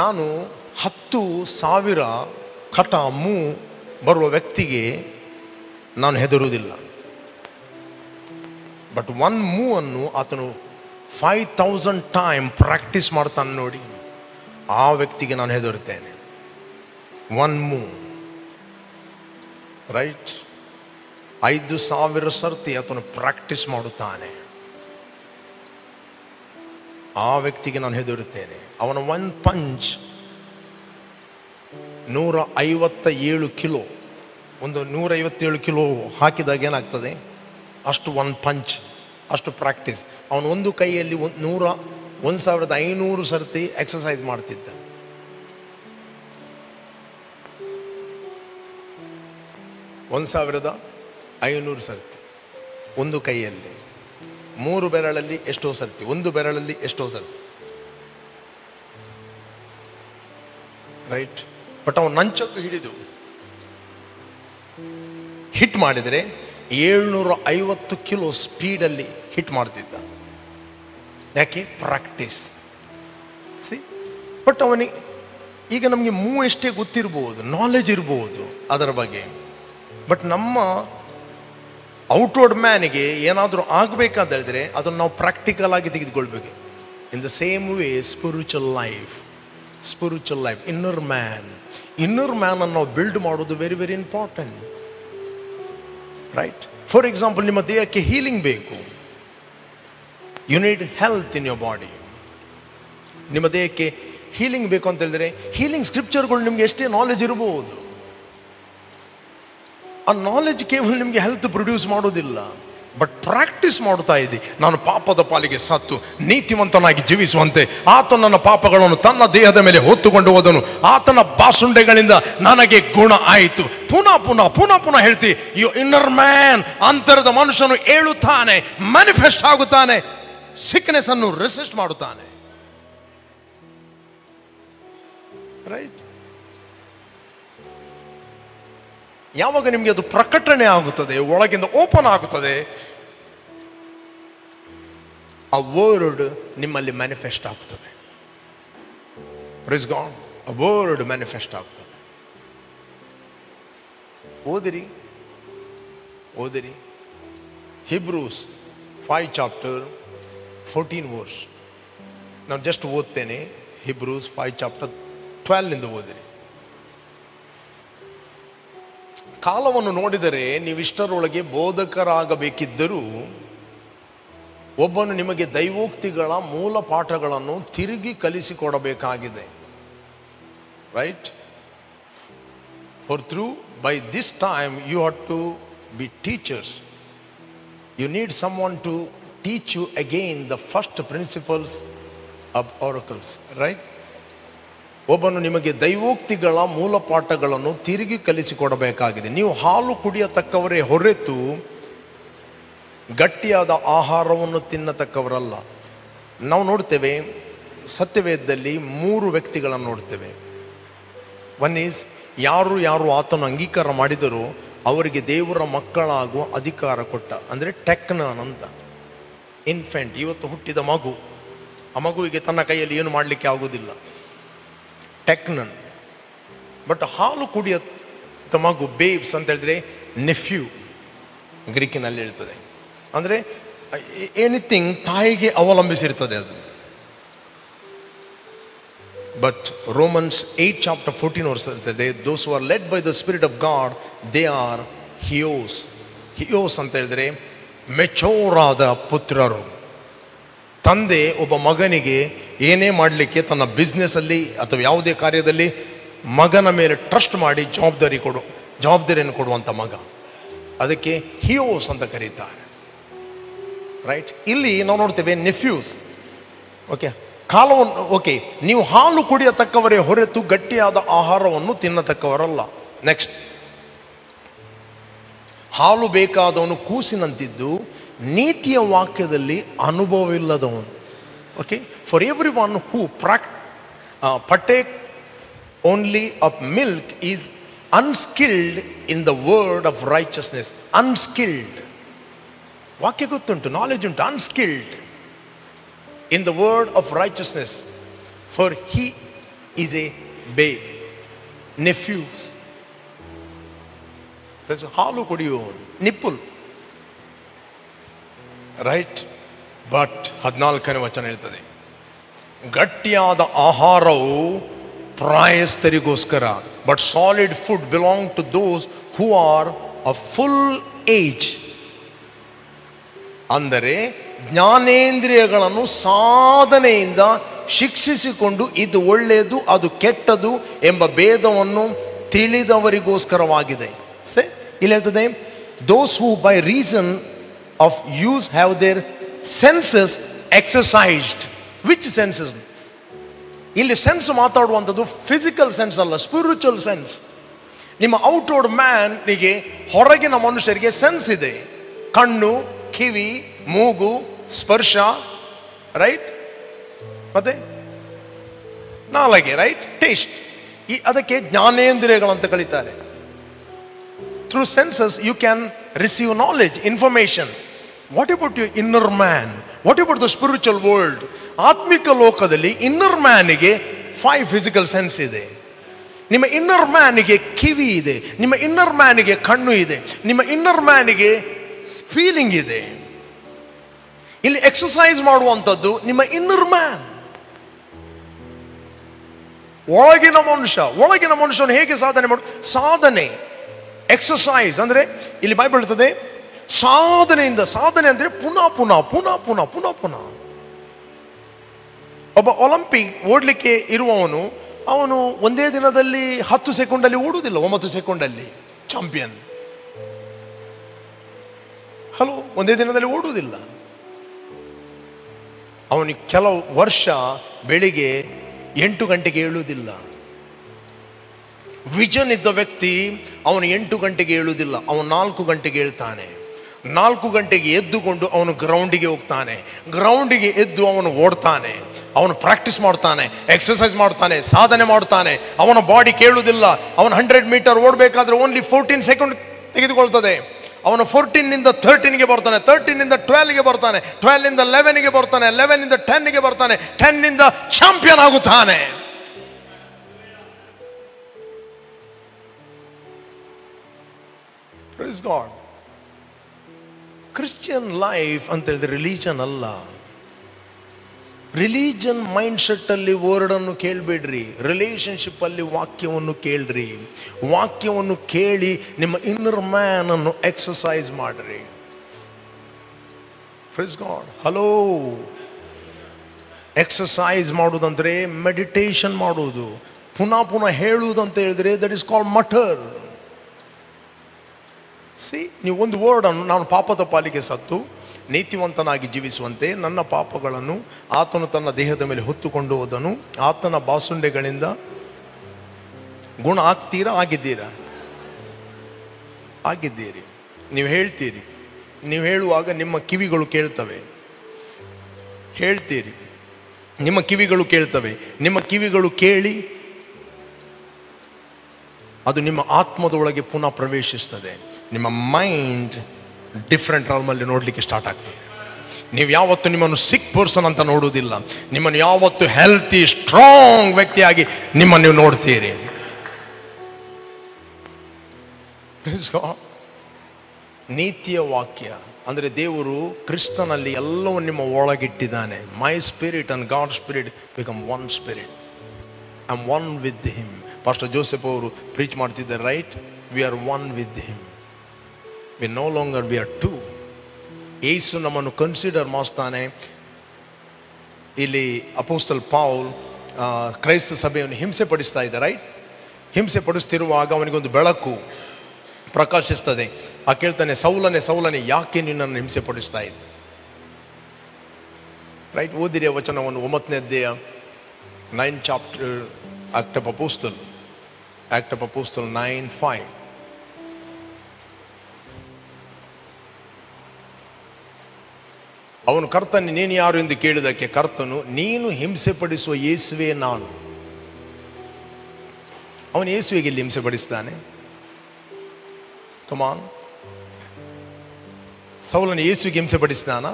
ನಾನು 10,000 ಕಟ ಮೂವ್ ಬರುವ ವ್ಯಕ್ತಿಗೆ ನಾನು ಹೆದರುವುದಿಲ್ಲ, ಬಟ್ 1 ಮೂವ್ ಅನ್ನು ಆತನು 5,000 ಟೈಮ್ ಪ್ರಾಕ್ಟೀಸ್ ಮಾಡ್ತಾನೆ ನೋಡಿ, ಆ ವ್ಯಕ್ತಿಗೆ ನಾನು ಹೆದರುತ್ತೇನೆ. 1 ಮೂವ್, ರೈಟ್? 5,000 ಸರ್ತಿ ಆತನು ಪ್ರಾಕ್ಟೀಸ್ ಮಾಡುತ್ತಾನೆ, ಆ ವ್ಯಕ್ತಿಗೆ ನಾನು ಹೆದರುತ್ತೇನೆ. ಅವನ 1 ಪಂಚ್ 157 ಕಿಲೋ, ಒಂದು 157 ಕಿಲೋ ಹಾಕಿದಾಗ ಏನಾಗ್ತದೆ, ಅಷ್ಟು 1 ಪಂಚ್, ಅಷ್ಟು ಪ್ರಾಕ್ಟೀಸ್. ಅವನು ಒಂದು ಕೈಯಲ್ಲಿ 1,500 ಸರ್ತಿ ಎಕ್ಸಸೈಸ್ ಮಾಡ್ತಿದ್ದ. ಸರ್ತಿ ಒಂದು ಕೈಯಲ್ಲಿ, 3 ಬೆರಳಲ್ಲಿ ಎಷ್ಟೋ ಸರ್ತಿ, 1 ಬೆರಳಲ್ಲಿ ಎಷ್ಟೋ ಸರ್ತಿ, ರೈಟ್? ಬಟ್ ಅವನು ನಂಚಕ್ಕೆ ಹಿಡಿದು ಹಿಟ್ ಮಾಡಿದರೆ 750 ಕಿಲೋ ಸ್ಪೀಡಲ್ಲಿ ಹಿಟ್ ಮಾಡ್ತಿದ್ದ. ಯಾಕೆ? ಪ್ರಾಕ್ಟೀಸ್. ಸಿ, ಬಟ್ ಅವನಿಗೆ ಈಗ ನಮಗೆ ಮೂವ್ ಎಷ್ಟೇ ಗೊತ್ತಿರ್ಬೋದು, ನಾಲೆಜ್ ಇರ್ಬೋದು ಅದರ ಬಗ್ಗೆ, ಬಟ್ ನಮ್ಮ ಔಟ್ವರ್ಡ್ ಮ್ಯಾನಿಗೆ ಏನಾದರೂ ಆಗಬೇಕಾದ ಹೇಳಿದ್ರೆ ಅದನ್ನು ನಾವು ಪ್ರಾಕ್ಟಿಕಲ್ ಆಗಿ ತೆಗೆದುಕೊಳ್ಬೇಕು. In the same way spiritual life, inner man ಅನ್ನು ನಾವು ಬಿಲ್ಡ್ ಮಾಡೋದು very very important, right? For example, ನಿಮ್ಮ ದೇಹಕ್ಕೆ ಹೀಲಿಂಗ್ ಬೇಕು. You need health in your body. ನಿಮ್ಮ ದೇಹಕ್ಕೆ ಹೀಲಿಂಗ್ ಬೇಕು ಅಂತ ಹೇಳಿದ್ರೆ ಹೀಲಿಂಗ್ ಸ್ಕ್ರಿಪ್ಚರ್ಗಳು ನಿಮಗೆ ಎಷ್ಟೇ ನಾಲೆಜ್ ಇರಬಹುದು, ಆ ನಾಲೆಜ್ ಕೇವಲ ನಿಮಗೆ ಹೆಲ್ತ್ ಪ್ರೊಡ್ಯೂಸ್ ಮಾಡೋದಿಲ್ಲ, ಬಟ್ ಪ್ರಾಕ್ಟೀಸ್ ಮಾಡ್ತಾ ಇದ್ದಿ. ನಾನು ಪಾಪದ ಪಾಲಿಗೆ ಸತ್ತು ನೀತಿವಂತನಾಗಿ ಜೀವಿಸುವಂತೆ ಆತ ನನ್ನ ಪಾಪಗಳನ್ನು ತನ್ನ ದೇಹದ ಮೇಲೆ ಹೊತ್ತುಕೊಂಡು ಹೋದನು, ಆತನ ಬಾಸುಂಡೆಗಳಿಂದ ನನಗೆ ಗುಣ ಆಯಿತು. ಪುನಃ ಹೇಳ್ತಿ, ಯು ಇನ್ನರ್ ಮ್ಯಾನ್, ಅಂತರದ ಮನುಷ್ಯನು ಏಳುತ್ತಾನೆ, ಮ್ಯಾನಿಫೆಸ್ಟ್ ಆಗುತ್ತಾನೆ, ಸಿಕ್ನೆಸ್ ಅನ್ನು ರೆಸಿಸ್ಟ್ ಮಾಡುತ್ತಾನೆ, ರೈಟ್? ಯಾವಾಗ ನಿಮಗೆ ಅದು ಪ್ರಕಟಣೆ ಆಗುತ್ತದೆ, ಒಳಗಿಂದ ಓಪನ್ ಆಗುತ್ತದೆ, ಆ ವರ್ಡ್ ನಿಮ್ಮಲ್ಲಿ ಮ್ಯಾನಿಫೆಸ್ಟ್ ಆಗ್ತದೆ. Praise God. ಆ ವರ್ಡ್ ಮ್ಯಾನಿಫೆಸ್ಟ್ ಆಗ್ತದೆ. ಓದಿರಿ Hebrews 5 chapter 14 verse. ನಾನು ಜಸ್ಟ್ ಓದ್ತೇನೆ. Hebrews 5 chapter 12 ಇಂದ ಓದಿರಿ. ಕಾಲವನ್ನು ನೋಡಿದರೆ ನೀವಿಷ್ಟರೊಳಗೆ ಬೋಧಕರಾಗಬೇಕಿದ್ದರೂ ಒಬ್ಬನು ನಿಮಗೆ ದೈವೋಕ್ತಿಗಳ ಮೂಲ ಪಾಠಗಳನ್ನು ತಿರುಗಿ ಕಲಿಸಿಕೊಡಬೇಕಾಗಿದೆ. Right? For through by this time you ought to be teachers. You need someone to teach you again the first principles of oracles. Right? ಒಬ್ಬನು ನಿಮಗೆ ದೈವೋಕ್ತಿಗಳ ಮೂಲ ಪಾಠಗಳನ್ನು ತಿರುಗಿ ಕಲಿಸಿಕೊಡಬೇಕಾಗಿದೆ. ನೀವು ಹಾಲು ಕುಡಿಯತಕ್ಕವರೇ ಹೊರತು ಗಟ್ಟಿಯಾದ ಆಹಾರವನ್ನು ತಿನ್ನತಕ್ಕವರಲ್ಲ. ನಾವು ನೋಡ್ತೇವೆ ಸತ್ಯವೇದದಲ್ಲಿ 3 ವ್ಯಕ್ತಿಗಳನ್ನು ನೋಡ್ತೇವೆ. ಒನ್ ಈಸ್ ಯಾರು ಆತನು ಅಂಗೀಕಾರ ಮಾಡಿದರೂ ಅವರಿಗೆ ದೇವರ ಮಕ್ಕಳಾಗುವ ಅಧಿಕಾರ ಕೊಟ್ಟ. ಅಂದರೆ ಟೆಕ್ನನ್ ಅಂತ. ಇನ್ಫೆಂಟ್, ಇವತ್ತು ಹುಟ್ಟಿದ ಮಗು, ಆ ಮಗುವಿಗೆ ತನ್ನ ಕೈಯಲ್ಲಿ ಏನು ಮಾಡಲಿಕ್ಕೆ ಆಗೋದಿಲ್ಲ. ಟೆಕ್ನನ್. ಬಟ್ ಹಾಲು ಕುಡಿಯ ಮಗು, ಬೇಬ್ಸ್ ಅಂತ ಹೇಳಿದ್ರೆ ನೆಫ್ಯೂ ಗ್ರೀಕಿನಲ್ಲಿ ಹೇಳ್ತದೆ. ಅಂದರೆ ಎನಿಥಿಂಗ್ ತಾಯಿಗೆ ಅವಲಂಬಿಸಿರ್ತದೆ ಅದು. But Romans 8 chapter 14 verse says, those who are led by the Spirit of God, they are hios. Hios ಅಂತ ಹೇಳಿದ್ರೆ ಮೆಚೋರಾದ ಪುತ್ರರು. ತಂದೆ ಒಬ್ಬ ಮಗನಿಗೆ ಏನೇ ಮಾಡಲಿಕ್ಕೆ ತನ್ನ ಬಿಸ್ನೆಸ್ಸಲ್ಲಿ ಅಥವಾ ಯಾವುದೇ ಕಾರ್ಯದಲ್ಲಿ ಮಗನ ಮೇಲೆ ಟ್ರಸ್ಟ್ ಮಾಡಿ ಜವಾಬ್ದಾರಿಯನ್ನು ಕೊಡುವಂಥ ಮಗ. ಅದಕ್ಕೆ ಹಿಯೋಸ್ ಅಂತ ಕರೀತಾರೆ. ರೈಟ್? ಇಲ್ಲಿ ನಾವು ನೋಡ್ತೇವೆ ನೆಫ್ಯೂಸ್. ಓಕೆ, ಕಾಲವನ್ನು ಓಕೆ, ನೀವು ಹಾಲು ಕುಡಿಯತಕ್ಕವರೇ ಹೊರತು ಗಟ್ಟಿಯಾದ ಆಹಾರವನ್ನು ತಿನ್ನತಕ್ಕವರಲ್ಲ. ನೆಕ್ಸ್ಟ್, ಹಾಲು ಬೇಕಾದವನು ಕೂಸಿನಂತಿದ್ದು ನೀತಿಯ ವಾಕ್ಯದಲ್ಲಿ ಅನುಭವವಿಲ್ಲದವನು. Okay, for every one who partake only of milk is unskilled in the word of righteousness. Unskilled. ವಾಕ್ಯ ಗೊತ್ತುಂಟು, ನಾಲೆಜ್ ಉಂಟು. Unskilled in the word of righteousness, for he is a babe. Nephews. ಹಾಲು ಕುಡಿಯುವವನು ನಿಪ್ಪುಲ್. ರೈಟ್? ಬಟ್ 14ನೇ ವಚನ ಹೇಳ್ತದೆ, ಗಟ್ಟಿಯಾದ ಆಹಾರವು ಪ್ರಾಯಸ್ಥರಿಗೋಸ್ಕರ, but solid food belong to those who are of full age. ಅಂದರೆ ಜ್ಞಾನೇಂದ್ರಿಯಗಳನ್ನು ಸಾಧನೆಯಿಂದ ಶಿಕ್ಷಿಸಿಕೊಂಡು ಇದು ಒಳ್ಳೆಯದು ಅದು ಕೆಟ್ಟದು ಎಂಬ ಭೇದವನ್ನು ತಿಳಿದವರಿಗೋಸ್ಕರವಾಗಿದೆ. ಇಲ್ಲಿ ಹೇಳ್ತದೆ, those who by reason of use have their senses exercised. Which senses? ಇಲ್ಲಿ ಸೆನ್ಸ್ ಮಾತಾಡುವಂಥದ್ದು ಫಿಸಿಕಲ್ ಸೆನ್ಸ್ ಅಲ್ಲ, ಸ್ಪಿರಿಚುವಲ್ ಸೆನ್ಸ್. ನಿಮ್ಮ ಔಟ್ವರ್ಡ್ ಮ್ಯಾನ್ಗೆ, ಹೊರಗಿನ ಮನುಷ್ಯರಿಗೆ ಸೆನ್ಸ್ ಇದೆ. ಕಣ್ಣು, ಕಿವಿ, ಮೂಗು, ಸ್ಪರ್ಶ, ರೈಟ್? ಮತ್ತೆ ನಾಲಿಗೆ, ರೈಟ್? ಟೇಸ್ಟ್. ಅದಕ್ಕೆ ಜ್ಞಾನೇಂದ್ರಿಯಗಳಂತ ಕರೀತಾರೆ. Through senses you can receive knowledge, information. What about your inner man? What about the spiritual world? ಆತ್ಮಿಕ ಲೋಕದಲ್ಲಿ ಇನ್ನರ್ ಮ್ಯಾನಿಗೆ 5 ಫಿಸಿಕಲ್ ಸೆನ್ಸ್ ಇದೆ. ನಿಮ್ಮ ಇನ್ನರ್ ಮ್ಯಾನಿಗೆ ಕಿವಿ ಇದೆ, ನಿಮ್ಮ ಇನ್ನರ್ ಮ್ಯಾನಿಗೆ ಕಣ್ಣು ಇದೆ, ನಿಮ್ಮ ಇನ್ನರ್ ಮ್ಯಾನಿಗೆ ಫೀಲಿಂಗ್ ಇದೆ. ಇಲ್ಲಿ ಎಕ್ಸಸೈಸ್ ಮಾಡುವಂಥದ್ದು ನಿಮ್ಮ ಇನ್ನರ್ ಮ್ಯಾನ್. ಒಳಗಿನ ಮನುಷ್ಯನು ಹೇಗೆ ಸಾಧನೆ ಸಾಧನೆ, ಎಕ್ಸಸೈಸ್ ಅಂದರೆ ಇಲ್ಲಿ ಬೈಬಲ್ ಹೇಳ್ತದೆ ಸಾಧನೆಯಿಂದ. ಸಾಧನೆ ಅಂದರೆ ಪುನಃ ಪುನಃ ಪುನಃ ಪುನಃ ಪುನಃ ಪುನಃ. ಒಬ್ಬ ಒಲಿಂಪಿಕ್ ಓಡಲಿಕ್ಕೆ ಇರುವವನು, ಅವನು ಒಂದೇ ದಿನದಲ್ಲಿ 10 ಸೆಕೆಂಡಲ್ಲಿ ಓಡುವುದಿಲ್ಲ, 9 ಸೆಕೆಂಡಲ್ಲಿ ಚಾಂಪಿಯನ್. ಹಲೋ, ಒಂದೇ ದಿನದಲ್ಲಿ ಓಡುವುದಿಲ್ಲ. ಅವನಿಗೆ ಕೆಲವು ವರ್ಷ ಬೆಳಿಗ್ಗೆ 8 ಗಂಟೆಗೆ ಏಳುವುದಿಲ್ಲ. ವಿಷನ್ ಇದ್ದ ವ್ಯಕ್ತಿ ಅವನು 8 ಗಂಟೆಗೆ ಏಳುವುದಿಲ್ಲ, ಅವನು 4 ಗಂಟೆಗೆ ಹೇಳ್ತಾನೆ. 4 ಗಂಟೆಗೆ ಎದ್ದುಕೊಂಡು ಅವನು ಗ್ರೌಂಡಿಗೆ ಹೋಗ್ತಾನೆ. ಗ್ರೌಂಡಿಗೆ ಎದ್ದು ಅವನು ಓಡ್ತಾನೆ, ಅವನು ಪ್ರಾಕ್ಟೀಸ್ ಮಾಡ್ತಾನೆ, ಎಕ್ಸಸೈಸ್ ಮಾಡ್ತಾನೆ, ಸಾಧನೆ ಮಾಡ್ತಾನೆ. ಅವನ ಬಾಡಿ ಕೇಳುವುದಿಲ್ಲ. ಅವನು 100 ಮೀಟರ್ ಓಡಬೇಕಾದ್ರೆ ಓನ್ಲಿ 14 ಸೆಕೆಂಡ್ ತೆಗೆದುಕೊಳ್ತದೆ. ಅವನು 14 13ಗೆ ಬರ್ತಾನೆ, 13 12ಗೆ ಬರ್ತಾನೆ, 12 11ಗೆ ಬರ್ತಾನೆ, 11 10ಗೆ ಬರ್ತಾನೆ, 10 ಚಾಂಪಿಯನ್ ಆಗುತ್ತಾನೆ. Praise God. ಕ್ರಿಶ್ಚಿಯನ್ ಲೈಫ್ ಅಂತ ಹೇಳಿದ್ರೆ ರಿಲಿಜನ್ ಅಲ್ಲ. ರಿಲಿಜನ್ ಮೈಂಡ್ ಸೆಟ್ ಅಲ್ಲಿ ವರ್ಡನ್ನು ಕೇಳಬೇಡ್ರಿ. ರಿಲೇಶನ್ಶಿಪ್ ಅಲ್ಲಿ ವಾಕ್ಯವನ್ನು ಕೇಳ್ರಿ. ವಾಕ್ಯವನ್ನು ಕೇಳಿ ನಿಮ್ಮ ಇನ್ನರ್ ಮ್ಯಾನ್ ಅನ್ನು ಎಕ್ಸಸೈಸ್ ಮಾಡ್ರಿ. Praise God. ಹಲೋ, ಎಕ್ಸಸೈಸ್ ಮಾಡುವುದಂದ್ರೆ ಮೆಡಿಟೇಷನ್ ಮಾಡುವುದು. ಪುನಃ ಪುನಃ ಹೇಳುವುದಂತ ಹೇಳಿದ್ರೆ ದಟ್ ಇಸ್ ಕಾಲ್ಡ್ ಮಟರ್. ನೀವು ಒಂದು ವರ್ಡನ್ನು, ನಾನು ಪಾಪದ ಪಾಲಿಗೆ ಸತ್ತು ನೀತಿವಂತನಾಗಿ ಜೀವಿಸುವಂತೆ ನನ್ನ ಪಾಪಗಳನ್ನು ಆತನು ತನ್ನ ದೇಹದ ಮೇಲೆ ಹೊತ್ತುಕೊಂಡು ಹೋದನು. ಆತನ ಬಾಸುಂಡೆಗಳಿಂದ ಗುಣ ಆಗ್ತೀರಾ? ಆಗಿದ್ದೀರಾ? ಆಗಿದ್ದೀರಿ. ನೀವು ಹೇಳ್ತೀರಿ. ನೀವು ಹೇಳುವಾಗ ನಿಮ್ಮ ಕಿವಿಗಳು ಕೇಳ್ತವೆ. ಹೇಳ್ತೀರಿ, ನಿಮ್ಮ ಕಿವಿಗಳು ಕೇಳ್ತವೆ. ನಿಮ್ಮ ಕಿವಿಗಳು ಕೇಳಿ ಅದು ನಿಮ್ಮ ಆತ್ಮದೊಳಗೆ ಪುನಃ ಪ್ರವೇಶಿಸ್ತದೆ. ನಿಮ್ಮ ಮೈಂಡ್ ಡಿಫ್ರೆಂಟ್ ರಾಲ್ಮಲ್ಲಿ ನೋಡಲಿಕ್ಕೆ ಸ್ಟಾರ್ಟ್ ಆಗ್ತದೆ. ನೀವು ಯಾವತ್ತು ನಿಮ್ಮನ್ನು ಸಿಕ್ ಪರ್ಸನ್ ಅಂತ ನೋಡುವುದಿಲ್ಲ. ನಿಮ್ಮನ್ನು ಯಾವತ್ತು ಹೆಲ್ತಿ ಸ್ಟ್ರಾಂಗ್ ವ್ಯಕ್ತಿಯಾಗಿ ನಿಮ್ಮನ್ನು ನೀವು ನೋಡ್ತೀರಿ. ನೀತಿಯ ವಾಕ್ಯ ಅಂದರೆ ದೇವರು ಕ್ರಿಸ್ತನಲ್ಲಿ ಎಲ್ಲವೂ ನಿಮ್ಮ ಒಳಗಿಟ್ಟಿದ್ದಾನೆ. My spirit and God spirit become one spirit. I am one with him. Pastor Joseph ಅವರು ಪ್ರೀಚ್ ಮಾಡ್ತಿದ್ದಾರೆ, right? We are one with him. We no longer we are two. ಯೇಸು ನಮ್ಮನ್ನು ಕನ್ಸಿಡರ್ ಮಾಡ್ತಾನೆ. ಇಲ್ಲಿ ಅಪೋಸ್ಟಲ್ ಪೌಲ್ ಕ್ರೈಸ್ತ ಸಭೆಯನ್ನು ಹಿಂಸೆ ಪಡಿಸ್ತಾ ಇದ್ದ, ರೈಟ್? ಹಿಂಸೆ ಪಡಿಸ್ತಿರುವಾಗ ಅವನಿಗೊಂದು ಬೆಳಕು ಪ್ರಕಾಶಿಸ್ತದೆ. ಕೇಳ್ತಾನೆ, ಸೌಲನೇ ಸೌಲನೇ ಯಾಕೆ ನಿನ್ನನ್ನು ಹಿಂಸೆ ಪಡಿಸ್ತಾ ಇದ್ದೆ? ರೈಟ್? ಓದಿರಿ ವಚನವನ್ನು, 9ನೇ ಅಧ್ಯಾಯ 9 ಚಾಪ್ಟರ್ ಆಕ್ಟ್ ಆಫ್ ಅಪೋಸ್ಟಲ್ 9:5. ಅವನು ಕರ್ತನು ನೀನು ಯಾರು ಎಂದು ಕೇಳಿದಕ್ಕೆ ಕರ್ತನು, ನೀನು ಹಿಂಸೆ ಪಡಿಸುವ ಯೇಸುವೆ ನಾನು. ಅವನು ಯೇಸುವಿಗೆ ಇಲ್ಲಿ ಹಿಂಸೆ ಪಡಿಸ್ತಾನೆ. ಕಮಾನ್, ಸೌಲನು ಯೇಸುವಿಗೆ ಹಿಂಸೆ ಪಡಿಸ್ತಾನ?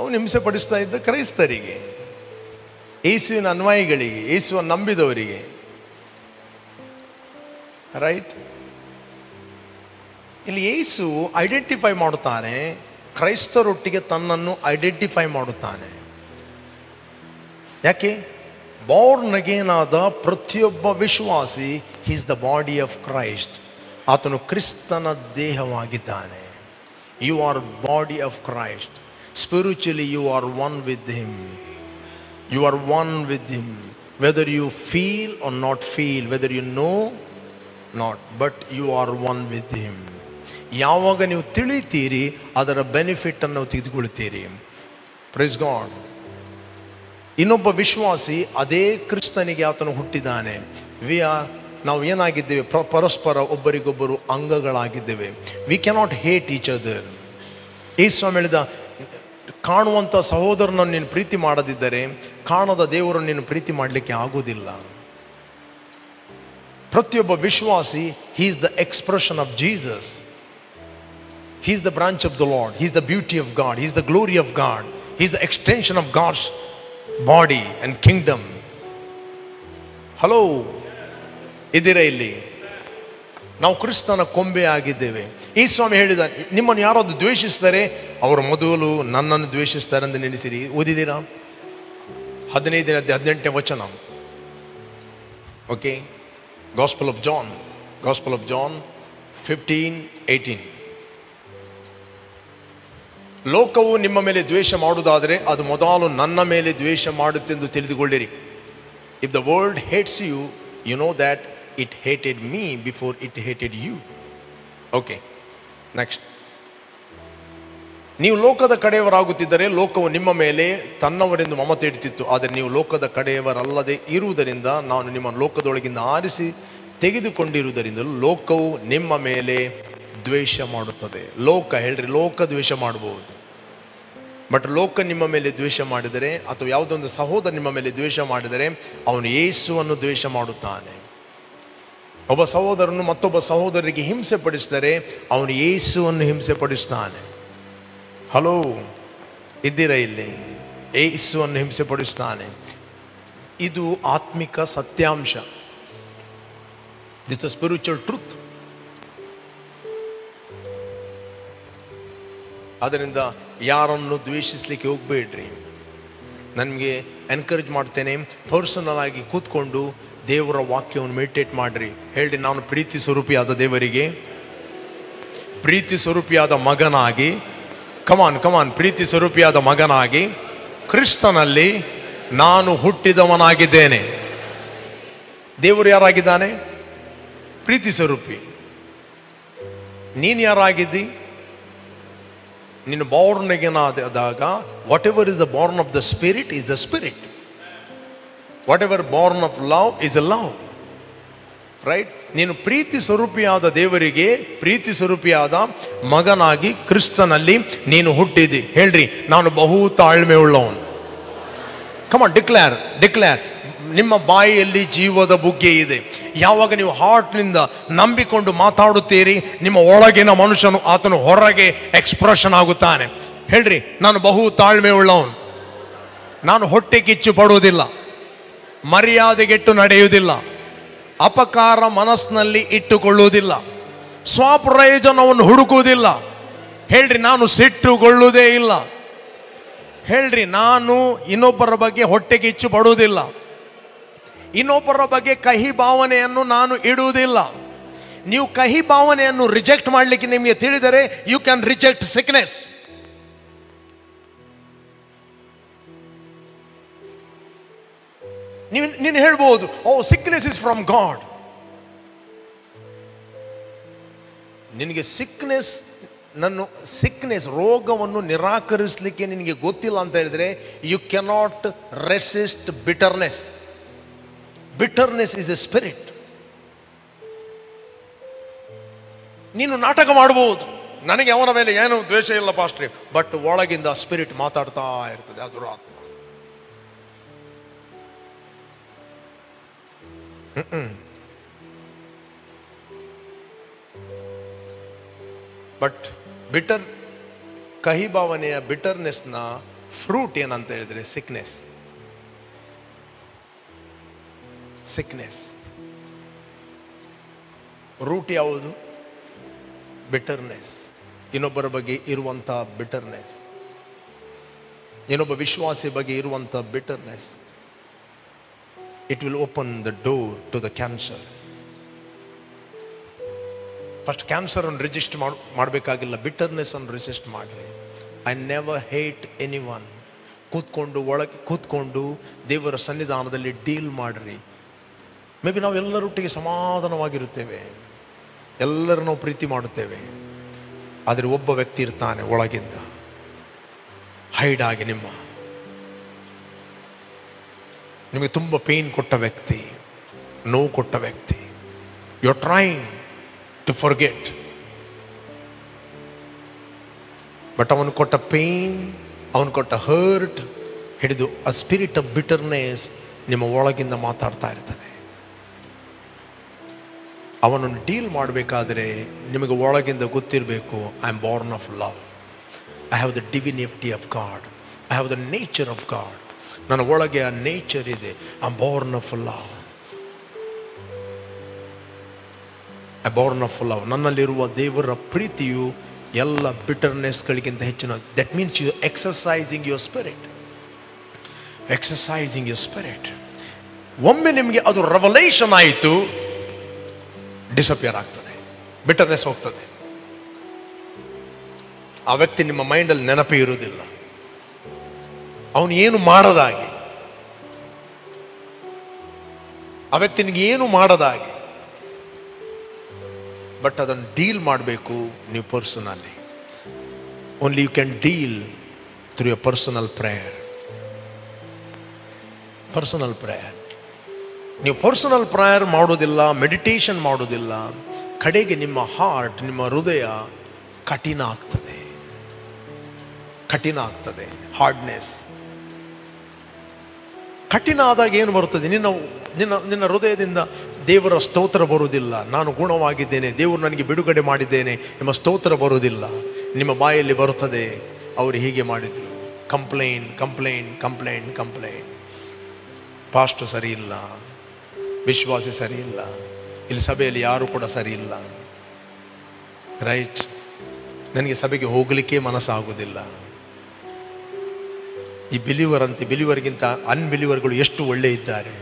ಅವನು ಹಿಂಸೆ ಪಡಿಸ್ತಾ ಇದ್ದ ಕ್ರೈಸ್ತರಿಗೆ, ಯೇಸುವಿನ ಅನ್ವಯಿಗಳಿಗೆ, ಯೇಸುವನ್ನು ನಂಬಿದವರಿಗೆ, ರೈಟ್? ಇಲ್ಲಿ ಯೇಸು ಐಡೆಂಟಿಫೈ ಮಾಡುತ್ತಾನೆ, ಕ್ರೈಸ್ತರೊಟ್ಟಿಗೆ ತನ್ನನ್ನು ಐಡೆಂಟಿಫೈ ಮಾಡುತ್ತಾನೆ. ಯಾಕೆ? ಬಾರ್ನ್ ಅಗೇನ್ ಆದ ಪ್ರತಿಯೊಬ್ಬ ವಿಶ್ವಾಸಿ is the body of Christ. ಆತನು ಕ್ರಿಸ್ತನ ದೇಹವಾಗಿದ್ದಾನೆ. You are body of Christ. Spiritually you are one with him. You are one with him. Whether you feel or not feel, whether you know not, but you are one with him. ಯಾವಾಗ ನೀವು ತಿಳಿತೀರಿ ಅದರ ಬೆನಿಫಿಟ್ ಅನ್ನು ತೆಗೆದುಕೊಳ್ತೀರಿ. Praise God. ಇನ್ನೊಬ್ಬ ವಿಶ್ವಾಸಿ ಅದೇ ಕ್ರಿಸ್ತನಿಗೆ ಆತನು ಹುಟ್ಟಿದ್ದಾನೆ. ನಾವು ಏನಾಗಿದ್ದೇವೆ? ಪರಸ್ಪರ ಒಬ್ಬರಿಗೊಬ್ಬರು ಅಂಗಗಳಾಗಿದ್ದೇವೆ. We cannot hate each other. ಯೇಸು ಹೇಳಿದ, ಕಾಣುವಂಥ ಸಹೋದರನನ್ನು ನೀನು ಪ್ರೀತಿ ಮಾಡದಿದ್ದರೆ ಕಾಣದ ದೇವರನ್ನು ನೀನು ಪ್ರೀತಿ ಮಾಡಲಿಕ್ಕೆ ಆಗುವುದಿಲ್ಲ. ಪ್ರತಿಯೊಬ್ಬ ವಿಶ್ವಾಸಿ, he is the expression of Jesus. He is the branch of the Lord. He is the beauty of God. He is the glory of God. He is the extension of God's body and kingdom. Hello, ಇದ್ದೀರಾ ಇಲ್ಲಿ? ನಾವು ಕ್ರಿಸ್ತನ ಕೊಂಬೆ ಆಗಿದ್ದೇವೆ. ಈ ಸ್ವಾಮಿ ಹೇಳಿದ, ನಿಮ್ಮನ್ನು ಯಾರಾದರೂ ದ್ವೇಷಿಸಿದರೆ ಅವರು ಮೊದಲು ನನ್ನನ್ನು ದ್ವೇಷಿಸ್ತಾರೆ ಎಂದು ನೆನೆಸಿರಿ. ಓದಿದ್ದೀರಾ? 15ನೇ 18ನೇ ವಚನ. Okay, gospel of John 15:18. ಲೋಕವು ನಿಮ್ಮ ಮೇಲೆ ದ್ವೇಷ ಮಾಡುವುದಾದರೆ ಅದು ಮೊದಲು ನನ್ನ ಮೇಲೆ ದ್ವೇಷ ಮಾಡುತ್ತೆಂದು ತಿಳಿದುಕೊಳ್ಳಿರಿ. If the world hates you, you know that it hated me before it hated you. Okay, next. ನೀವು ಲೋಕದ ಕಡೆಯವರಾಗುತ್ತಿದ್ದರೆ ಲೋಕವು ನಿಮ್ಮ ಮೇಲೆ ತನ್ನವರೆಂದು ಮಮತೆ ಇಡ್ತಿತ್ತು. ಆದರೆ ನೀವು ಲೋಕದ ಕಡೆಯವರಲ್ಲದೆ ಇರುವುದರಿಂದ ನಾನು ನಿಮ್ಮನ್ನು ಲೋಕದೊಳಗಿಂದ ಆರಿಸಿ ತೆಗೆದುಕೊಂಡಿರುವುದರಿಂದ ಲೋಕವು ನಿಮ್ಮ ಮೇಲೆ ದ್ವೇಷ ಮಾಡುತ್ತದೆ. ಲೋಕ ಹೇಳ್ರಿ, ಲೋಕ ದ್ವೇಷ ಮಾಡಬಹುದು. ಬಟ್ ಲೋಕ ನಿಮ್ಮ ಮೇಲೆ ದ್ವೇಷ ಮಾಡಿದರೆ, ಅಥವಾ ಯಾವುದೊಂದು ಸಹೋದರ ನಿಮ್ಮ ಮೇಲೆ ದ್ವೇಷ ಮಾಡಿದರೆ ಅವನು ಯೇಸುವನ್ನು ದ್ವೇಷ ಮಾಡುತ್ತಾನೆ. ಒಬ್ಬ ಸಹೋದರನು ಮತ್ತೊಬ್ಬ ಸಹೋದರಿಗೆ ಹಿಂಸೆ ಪಡಿಸಿದರೆ ಅವನು ಯೇಸುವನ್ನು ಹಿಂಸೆ ಪಡಿಸ್ತಾನೆ. ಹಲೋ, ಇದ್ದೀರಾ ಇಲ್ಲಿ? ಯೇಸುವನ್ನು ಹಿಂಸೆ ಪಡಿಸ್ತಾನೆ. ಇದು ಆತ್ಮಿಕ ಸತ್ಯಾಂಶ. This spiritual truth. ಆದ್ದರಿಂದ ಯಾರನ್ನು ದ್ವೇಷಿಸಲಿಕ್ಕೆ ಹೋಗಬೇಡ್ರಿ. ನನಗೆ ಎನ್ಕರೇಜ್ ಮಾಡ್ತೇನೆ, ಪರ್ಸನಲ್ ಆಗಿ ಕೂತ್ಕೊಂಡು ದೇವರ ವಾಕ್ಯವನ್ನು ಮೆಡಿಟೇಟ್ ಮಾಡಿರಿ. ಹೇಳ್ರಿ, ನಾನು ಪ್ರೀತಿ ಸ್ವರೂಪಿಯಾದ ದೇವರಿಗೆ ಪ್ರೀತಿ ಸ್ವರೂಪಿಯಾದ ಮಗನಾಗಿ, ಕಮಾನ್ ಪ್ರೀತಿ ಸ್ವರೂಪಿಯಾದ ಮಗನಾಗಿ ಕ್ರಿಸ್ತನಲ್ಲಿ ನಾನು ಹುಟ್ಟಿದವನಾಗಿದ್ದೇನೆ. ದೇವರು ಯಾರಾಗಿದ್ದಾನೆ? ಪ್ರೀತಿ ಸ್ವರೂಪಿ. ನೀನು ಯಾರಾಗಿದ್ದಿ? ನೀನು ಬಾರ್ನ್ ಅಗೇನ್ ಆದಾಗ, what ever is the Born of the spirit is the spirit. What ever Born of love is a love. Right? ನೀನು ಪ್ರೀತಿ ಸ್ವರೂಪಿಯಾದ ದೇವರಿಗೆ ಪ್ರೀತಿ ಸ್ವರೂಪಿಯಾದ ಮಗನಾಗಿ ಕ್ರಿಸ್ತನಲ್ಲಿ ನೀನು ಹುಟ್ಟಿದಿ. ಹೇಳ್ರಿ, ನಾನು ಬಹು ತಾಳ್ಮೆ ಉಳ್ಳವನು. ಕಮಾನ್, ಡಿಕ್ಲೇರ್. ನಿಮ್ಮ ಬಾಯಿಯಲ್ಲಿ ಜೀವದ ಬುಗ್ಗೆ ಇದೆ. ಯಾವಾಗ ನೀವು ಹಾರ್ಟ್ನಿಂದ ನಂಬಿಕೊಂಡು ಮಾತಾಡುತ್ತೀರಿ, ನಿಮ್ಮ ಒಳಗಿನ ಮನುಷ್ಯನು ಆತನು ಹೊರಗೆ ಎಕ್ಸ್ಪ್ರೆಷನ್ ಆಗುತ್ತಾನೆ. ಹೇಳ್ರಿ, ನಾನು ಬಹು ತಾಳ್ಮೆ ಉಳ್ಳವನು. ನಾನು ಹೊಟ್ಟೆ ಕಿಚ್ಚು ಪಡುವುದಿಲ್ಲ, ಮರ್ಯಾದೆಗೆಟ್ಟು ನಡೆಯುವುದಿಲ್ಲ, ಅಪಕಾರ ಮನಸ್ಸಿನಲ್ಲಿ ಇಟ್ಟುಕೊಳ್ಳುವುದಿಲ್ಲ, ಸ್ವಪ್ರಯೋಜನವನ್ನು ಹುಡುಕುವುದಿಲ್ಲ. ಹೇಳ್ರಿ, ನಾನು ಸಿಟ್ಟುಗೊಳ್ಳುವುದೇ ಇಲ್ಲ. ಹೇಳ್ರಿ, ನಾನು ಇನ್ನೊಬ್ಬರ ಬಗ್ಗೆ ಹೊಟ್ಟೆ ಕಿಚ್ಚು ಪಡುವುದಿಲ್ಲ, ಇನ್ನೊಬ್ಬರ ಬಗ್ಗೆ ಕಹಿ ಭಾವನೆಯನ್ನು ನಾನು ಇಡುವುದಿಲ್ಲ. ನೀವು ಕಹಿ ಭಾವನೆಯನ್ನು ರಿಜೆಕ್ಟ್ ಮಾಡಲಿಕ್ಕೆ ನಿಮಗೆ ತಿಳಿದರೆ, ಯು ಕ್ಯಾನ್ ರಿಜೆಕ್ಟ್ ಸಿಕ್ನೆಸ್. ನೀನು ಹೇಳ್ಬೋದು, oh sickness is from God. ನಿನಗೆ ಸಿಕ್ನೆಸ್ ರೋಗವನ್ನು ನಿರಾಕರಿಸಲಿಕ್ಕೆ ನಿನಗೆ ಗೊತ್ತಿಲ್ಲ ಅಂತ ಹೇಳಿದ್ರೆ, you cannot resist bitterness. Bitterness is a spirit. ನೀನು ನಾಟಕ ಮಾಡಬಹುದು, ನನಗೆ ಅವನ ಮೇಲೆ ಏನು ದ್ವೇಷ ಇಲ್ಲ ಪಾಸ್ಟ್ರಿ, ಬಟ್ ಒಳಗಿಂದ ಸ್ಪಿರಿಟ್ ಮಾತಾಡ್ತಾ ಇರ್ತದೆ, ಅದು ಆತ್ಮ. ಬಟ್ ಕಹಿ ಭಾವನೆಯ ಬಿಟರ್ನೆಸ್ನ ಫ್ರೂಟ್ ಏನಂತ ಹೇಳಿದ್ರೆ ಸಿಕ್ನೆಸ್. ರೂಟ್ ಯಾವುದು? ಬಿಟರ್ನೆಸ್. ಇನ್ನೊಬ್ಬರ ಬಗ್ಗೆ ಇರುವಂಥ ಬಿಟರ್ನೆಸ್, ಇನ್ನೊಬ್ಬ ವಿಶ್ವಾಸಿ ಬಗ್ಗೆ ಇರುವಂಥ bitterness. It will open the door to the cancer. First cancer ಅನ್ನು ರಿಜಿಸ್ಟ್ ಮಾಡಬೇಕಾಗಿಲ್ಲ, ಬಿಟರ್ನೆಸ್ ಅನ್ನು ರಿಜಿಸ್ಟ್ ಮಾಡಿರಿ. I never hate any one. ಒಳಗೆ ಕೂತ್ಕೊಂಡು ದೇವರ ಸನ್ನಿಧಾನದಲ್ಲಿ ಡೀಲ್ ಮಾಡಿರಿ. ಮೇ ಬಿ ನಾವು ಎಲ್ಲರೊಟ್ಟಿಗೆ ಸಮಾಧಾನವಾಗಿರುತ್ತೇವೆ, ಎಲ್ಲರೂ ನಾವು ಪ್ರೀತಿ ಮಾಡುತ್ತೇವೆ, ಆದರೆ ಒಬ್ಬ ವ್ಯಕ್ತಿ ಇರ್ತಾನೆ ಒಳಗಿಂದ ಹೈಡ್ ಆಗಿ ನಿಮಗೆ ತುಂಬ ಪೇನ್ ಕೊಟ್ಟ ವ್ಯಕ್ತಿ, ನೋವು ಕೊಟ್ಟ ವ್ಯಕ್ತಿ. You are trying to forget, but ಅವನು ಕೊಟ್ಟ ಪೇನ್, ಅವನು ಕೊಟ್ಟ ಹರ್ಟ್ ಹಿಡಿದು ಆ ಸ್ಪಿರಿಟ್ ಆಫ್ ಬಿಟರ್ನೆಸ್ ನಿಮ್ಮ ಒಳಗಿಂದ ಮಾತಾಡ್ತಾ ಇರ್ತದೆ. ಅವನನ್ನು ಡೀಲ್ ಮಾಡಬೇಕಾದ್ರೆ ನಿಮಗೆ ಒಳಗಿಂದ ಗೊತ್ತಿರಬೇಕು, I am born of love, I have the divinity of God, I have the nature of God. ನನ್ನ ಒಳಗೆ ಆ ನೇಚರ್ ಇದೆ. I am born of love, I born of love. ನನ್ನಲ್ಲಿರುವ ದೇವರ ಪ್ರೀತಿಯು ಎಲ್ಲ ಬಿಟರ್ನೆಸ್ಗಳಿಗಿಂತ ಹೆಚ್ಚಿನ. That means you exercising your spirit. ಒಮ್ಮೆ ನಿಮಗೆ ಅದು ರೆವಲೇಷನ್ ಆಯಿತು, ಡಿಸಪಿಯರ್ ಆಗ್ತದೆ, ಬಿಟರ್ನೆಸ್ ಹೋಗ್ತದೆ. ಆ ವ್ಯಕ್ತಿ ನಿಮ್ಮ ಮೈಂಡಲ್ಲಿ ನೆನಪೇ ಇರುವುದಿಲ್ಲ, ಅವನು ಏನು ಮಾಡದಾಗೆ, ಆ ವ್ಯಕ್ತಿ ನಿಮಗೆ ಏನು ಮಾಡದಾಗೆ. ಬಟ್ ಅದನ್ನು ಡೀಲ್ ಮಾಡಬೇಕು ನೀವು personally. Only you can deal through a personal prayer. ನೀವು ಪರ್ಸನಲ್ ಪ್ರೇಯರ್ ಮಾಡೋದಿಲ್ಲ, ಮೆಡಿಟೇಷನ್ ಮಾಡೋದಿಲ್ಲ, ಕಡೆಗೆ ನಿಮ್ಮ ಹಾರ್ಟ್, ನಿಮ್ಮ ಹೃದಯ ಕಠಿಣ ಆಗ್ತದೆ. ಹಾರ್ಡ್ನೆಸ್ ಕಠಿಣ ಆದಾಗ ಏನು ಬರ್ತದೆ? ನಿನ್ನ ಹೃದಯದಿಂದ ದೇವರ ಸ್ತೋತ್ರ ಬರುವುದಿಲ್ಲ. ನಾನು ಗುಣವಾಗಿದ್ದೇನೆ, ದೇವರು ನನಗೆ ಬಿಡುಗಡೆ ಮಾಡಿದ್ದೇನೆ ಎಂಬ ಸ್ತೋತ್ರ ಬರುವುದಿಲ್ಲ. ನಿಮ್ಮ ಬಾಯಲ್ಲಿ ಬರುತ್ತದೆ, ಅವರು ಹೀಗೆ ಮಾಡಿದರು, complaint complaint complaint complaint. Past ಸರಿ ಇಲ್ಲ, ವಿಶ್ವಾಸಿ ಸರಿ ಇಲ್ಲ, ಇಲ್ಲಿ ಸಭೆಯಲ್ಲಿ ಯಾರು ಕೂಡ ಸರಿ ಇಲ್ಲ, ರೈಟ್, ನನಗೆ ಸಭೆಗೆ ಹೋಗಲಿಕ್ಕೆ ಮನಸ್ಸಾಗುವುದಿಲ್ಲ. ಈ ಬಿಲಿವರ್ಗಿಂತ ಅನ್ಬಿಲಿವರ್ಗಳು ಎಷ್ಟು ಒಳ್ಳೆ ಇದ್ದಾರೆ.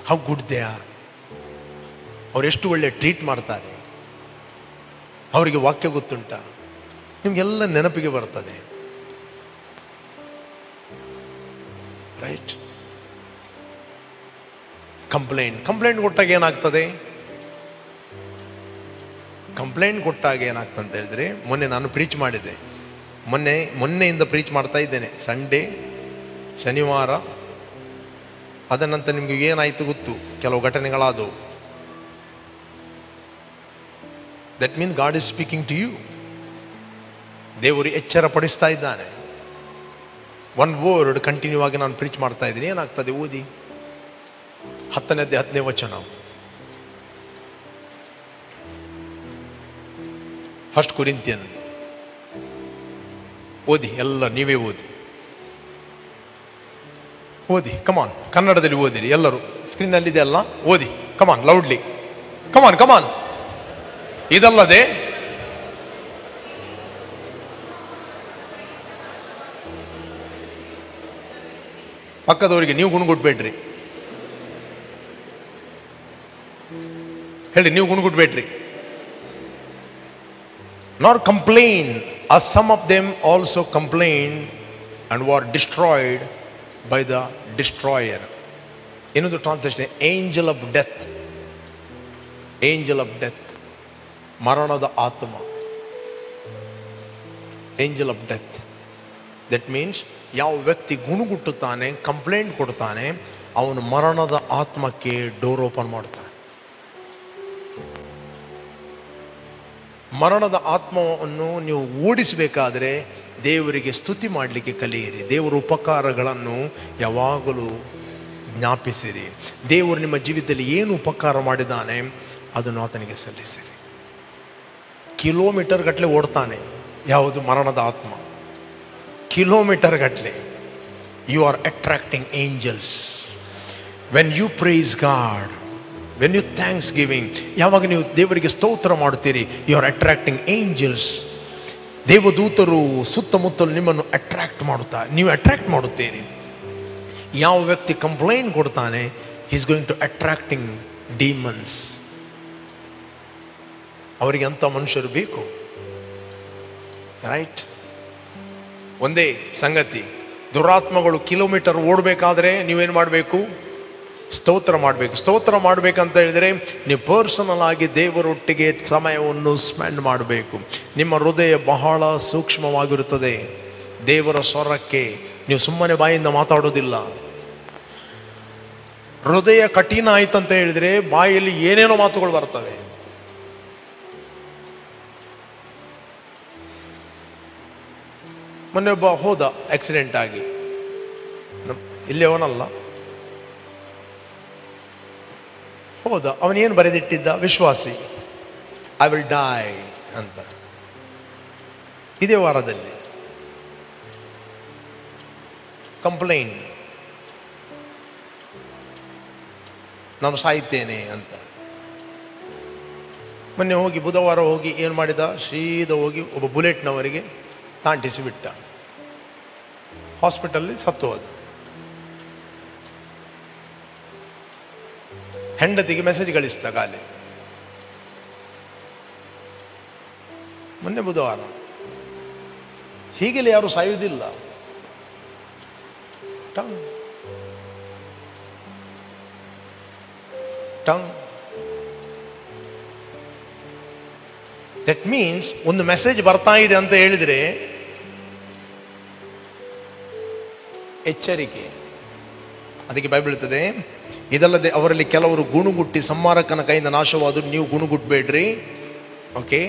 How good they are. ಅವ್ರು ಎಷ್ಟು ಒಳ್ಳೆ ಟ್ರೀಟ್ ಮಾಡ್ತಾರೆ, ಅವರಿಗೆ ವಾಕ್ಯ ಗೊತ್ತುಂಟ, ನಿಮಗೆಲ್ಲ ನೆನಪಿಗೆ ಬರ್ತದೆ, ರೈಟ್. ಕಂಪ್ಲೇಂಟ್ ಕೊಟ್ಟಾಗ ಏನಾಗ್ತದೆ? ಕಂಪ್ಲೇಂಟ್ ಕೊಟ್ಟಾಗ ಏನಾಗ್ತದೆ ಅಂತ ಹೇಳಿದ್ರೆ, ಮೊನ್ನೆ ನಾನು ಪ್ರೀಚ್ ಮಾಡಿದ್ದೆ, ಮೊನ್ನೆಯಿಂದ ಪ್ರೀಚ್ ಮಾಡ್ತಾ ಇದ್ದೇನೆ. ಸಂಡೇ, ಶನಿವಾರ, ಅದ ನಂತರ ನಿಮ್ಗೆ ಏನಾಯಿತು ಗೊತ್ತು, ಕೆಲವು ಘಟನೆಗಳಾದವು. That mean God is speaking to you. ದೇವರು ಎಚ್ಚರ ಪಡಿಸ್ತಾ ಇದ್ದಾನೆ. ಒನ್ ವರ್ಡ್ ಕಂಟಿನ್ಯೂ ಆಗಿ ನಾನು ಪ್ರೀಚ್ ಮಾಡ್ತಾ ಇದ್ದೀನಿ. ಏನಾಗ್ತದೆ ಓದಿ, 10ನೇ ವಚನ, 1 ಕೊರಿಂಥಿಯನ್ ಓದಿ, ಎಲ್ಲ ನೀವೇ ಓದಿ ಕಮಾನ್. ಕನ್ನಡದಲ್ಲಿ ಓದಿರಿ ಎಲ್ಲರೂ, ಸ್ಕ್ರೀನಲ್ಲಿದೆ ಅಲ್ಲ, ಓದಿ ಕಮಾನ್, ಲೌಡ್ಲಿ, ಕಮಾನ್. ಇದಲ್ಲದೆ ಪಕ್ಕದವರಿಗೆ ನೀವು ಗುಣಗುಟ್ಬೇಡ್ರಿ, ಹೇಳಿ, ನೀವು ಗುಣಗುಟ್ಬೇಡ್ರಿ. Nor complain, as some of them also complained and were destroyed by the destroyer. Another translation, angel of death. Angel of death. Maranada Atma. Angel of death. That means, ಯಾವ ವ್ಯಕ್ತಿ ಗುಣಗುಟ್ಟುತ್ತಾನೆ, ಕಂಪ್ಲೇಂಟ್ ಕೊಡ್ತಾನೆ, ಅವನು ಮರಣದ ಆತ್ಮಕ್ಕೆ ಡೋರ್ ಓಪನ್ ಮಾಡ್ತಾನೆ. ಮರಣದ ಆತ್ಮವನ್ನು ನೀವು ಓಡಿಸಬೇಕಾದ್ರೆ ದೇವರಿಗೆ ಸ್ತುತಿ ಮಾಡಲಿಕ್ಕೆ ಕಲಿಯಿರಿ. ದೇವರ ಉಪಕಾರಗಳನ್ನು ಯಾವಾಗಲೂ ಜ್ಞಾಪಿಸಿರಿ. ದೇವರು ನಿಮ್ಮ ಜೀವಿತದಲ್ಲಿ ಏನು ಉಪಕಾರ ಮಾಡಿದ್ದಾನೆ ಅದನ್ನು ಆತನಿಗೆ ಸಲ್ಲಿಸಿರಿ. ಕಿಲೋಮೀಟರ್ ಗಟ್ಟಲೆ ಓಡ್ತಾನೆ ಯಾವುದು? ಮರಣದ ಆತ್ಮ. ಕಿಲೋಮೀಟರ್ ಗಟ್ಟಲೆ. You are attracting angels when you praise God, when you thanks giving. ಯಾವಾಗ ನೀವು ದೇವರಿಗೆ ಸ್ತೋತ್ರ ಮಾಡುತ್ತೀರಿ, ಯು ಆರ್ ಅಟ್ರಾಕ್ಟಿಂಗ್ ಏಂಜಲ್ಸ್. ದೇವದೂತರು ಸುತ್ತಮುತ್ತಲು ನಿಮ್ಮನ್ನು ನೀವು ಅಟ್ರಾಕ್ಟ್ ಮಾಡುತ್ತೀರಿ. ಯಾವ ವ್ಯಕ್ತಿ ಕಂಪ್ಲೇಂಟ್ ಕೊಡ್ತಾನೆ, he is going to attracting demons. ಅವರಿಗೆ ಅಂಥ ಮನುಷ್ಯರು ಬೇಕು, ರೈಟ್. ಒಂದೇ ಸಂಗತಿ, ದುರಾತ್ಮಗಳು ಕಿಲೋಮೀಟರ್ ಓಡಬೇಕಾದ್ರೆ ನೀವೇನು ಮಾಡಬೇಕು? ಸ್ತೋತ್ರ ಮಾಡಬೇಕು. ಸ್ತೋತ್ರ ಮಾಡಬೇಕಂತ ಹೇಳಿದರೆ ನೀವು ಪರ್ಸನಲ್ ಆಗಿ ದೇವರೊಟ್ಟಿಗೆ ಸಮಯವನ್ನು ಸ್ಪೆಂಡ್ ಮಾಡಬೇಕು. ನಿಮ್ಮ ಹೃದಯ ಬಹಳ ಸೂಕ್ಷ್ಮವಾಗಿರುತ್ತದೆ. ದೇವರ ಸ್ವರಕ್ಕೆ ನೀವು ಸುಮ್ಮನೆ ಬಾಯಿಂದ ಮಾತಾಡೋದಿಲ್ಲ. ಹೃದಯ ಕಠಿಣ ಆಯ್ತಂತ ಹೇಳಿದರೆ ಬಾಯಲ್ಲಿ ಏನೇನೋ ಮಾತುಗಳು ಬರ್ತವೆ. ಮೊನ್ನೆ ಒಬ್ಬ ಹೋದ ಆಕ್ಸಿಡೆಂಟ್ ಆಗಿ, ಇಲ್ಲಿ ಅವನಲ್ಲ, ಹೋದ. ಅವನೇನು ಬರೆದಿಟ್ಟಿದ್ದ? ವಿಶ್ವಾಸಿ, ಐ ವಿಲ್ ಡೈ ಅಂತ. ಇದೇ ವಾರದಲ್ಲಿ ಕಂಪ್ಲೇಂಟ್, ನಾನು ಸಾಯ್ತೇನೆ ಅಂತ. ಮೊನ್ನೆ ಹೋಗಿ ಬುಧವಾರ ಹೋಗಿ ಏನು ಮಾಡಿದ? ಸೀದಾ ಹೋಗಿ ಒಬ್ಬ ಬುಲೆಟ್ನವರಿಗೆ ತಾಂಟಿಸಿ ಬಿಟ್ಟ. ಹಾಸ್ಪಿಟಲ್ಲಿ ಸತ್ತು ಹೋದ. ಹೆಂಡತಿಗೆ ಮೆಸೇಜ್ ಕಳಿಸ್ತಾ ಗಾಲಿ. ಮೊನ್ನೆ ಬುಧವಾರ. ಹೀಗೆಲ್ಲ ಯಾರು ಸಾಯುವುದಿಲ್ಲ. ಟಂಗ್ ದಟ್ ಮೀನ್ಸ್ ಒಂದು ಮೆಸೇಜ್ ಬರ್ತಾ ಇದೆ ಅಂತ ಹೇಳಿದರೆ ಎಚ್ಚರಿಕೆ. ಅದಕ್ಕೆ ಬೈಬಲ್ ಹೇಳ್ತದೆ, ಇದಲ್ಲದೆ ಅವರಲ್ಲಿ ಕೆಲವರು ಗುಣಗುಟ್ಟಿ ಸಂಹಾರಕನ ಕೈಯಿಂದ ನಾಶವಾದರೂ ನೀವು ಗುಣಗುಟ್ಟಬೇಡ್ರಿ. ಓಕೆ,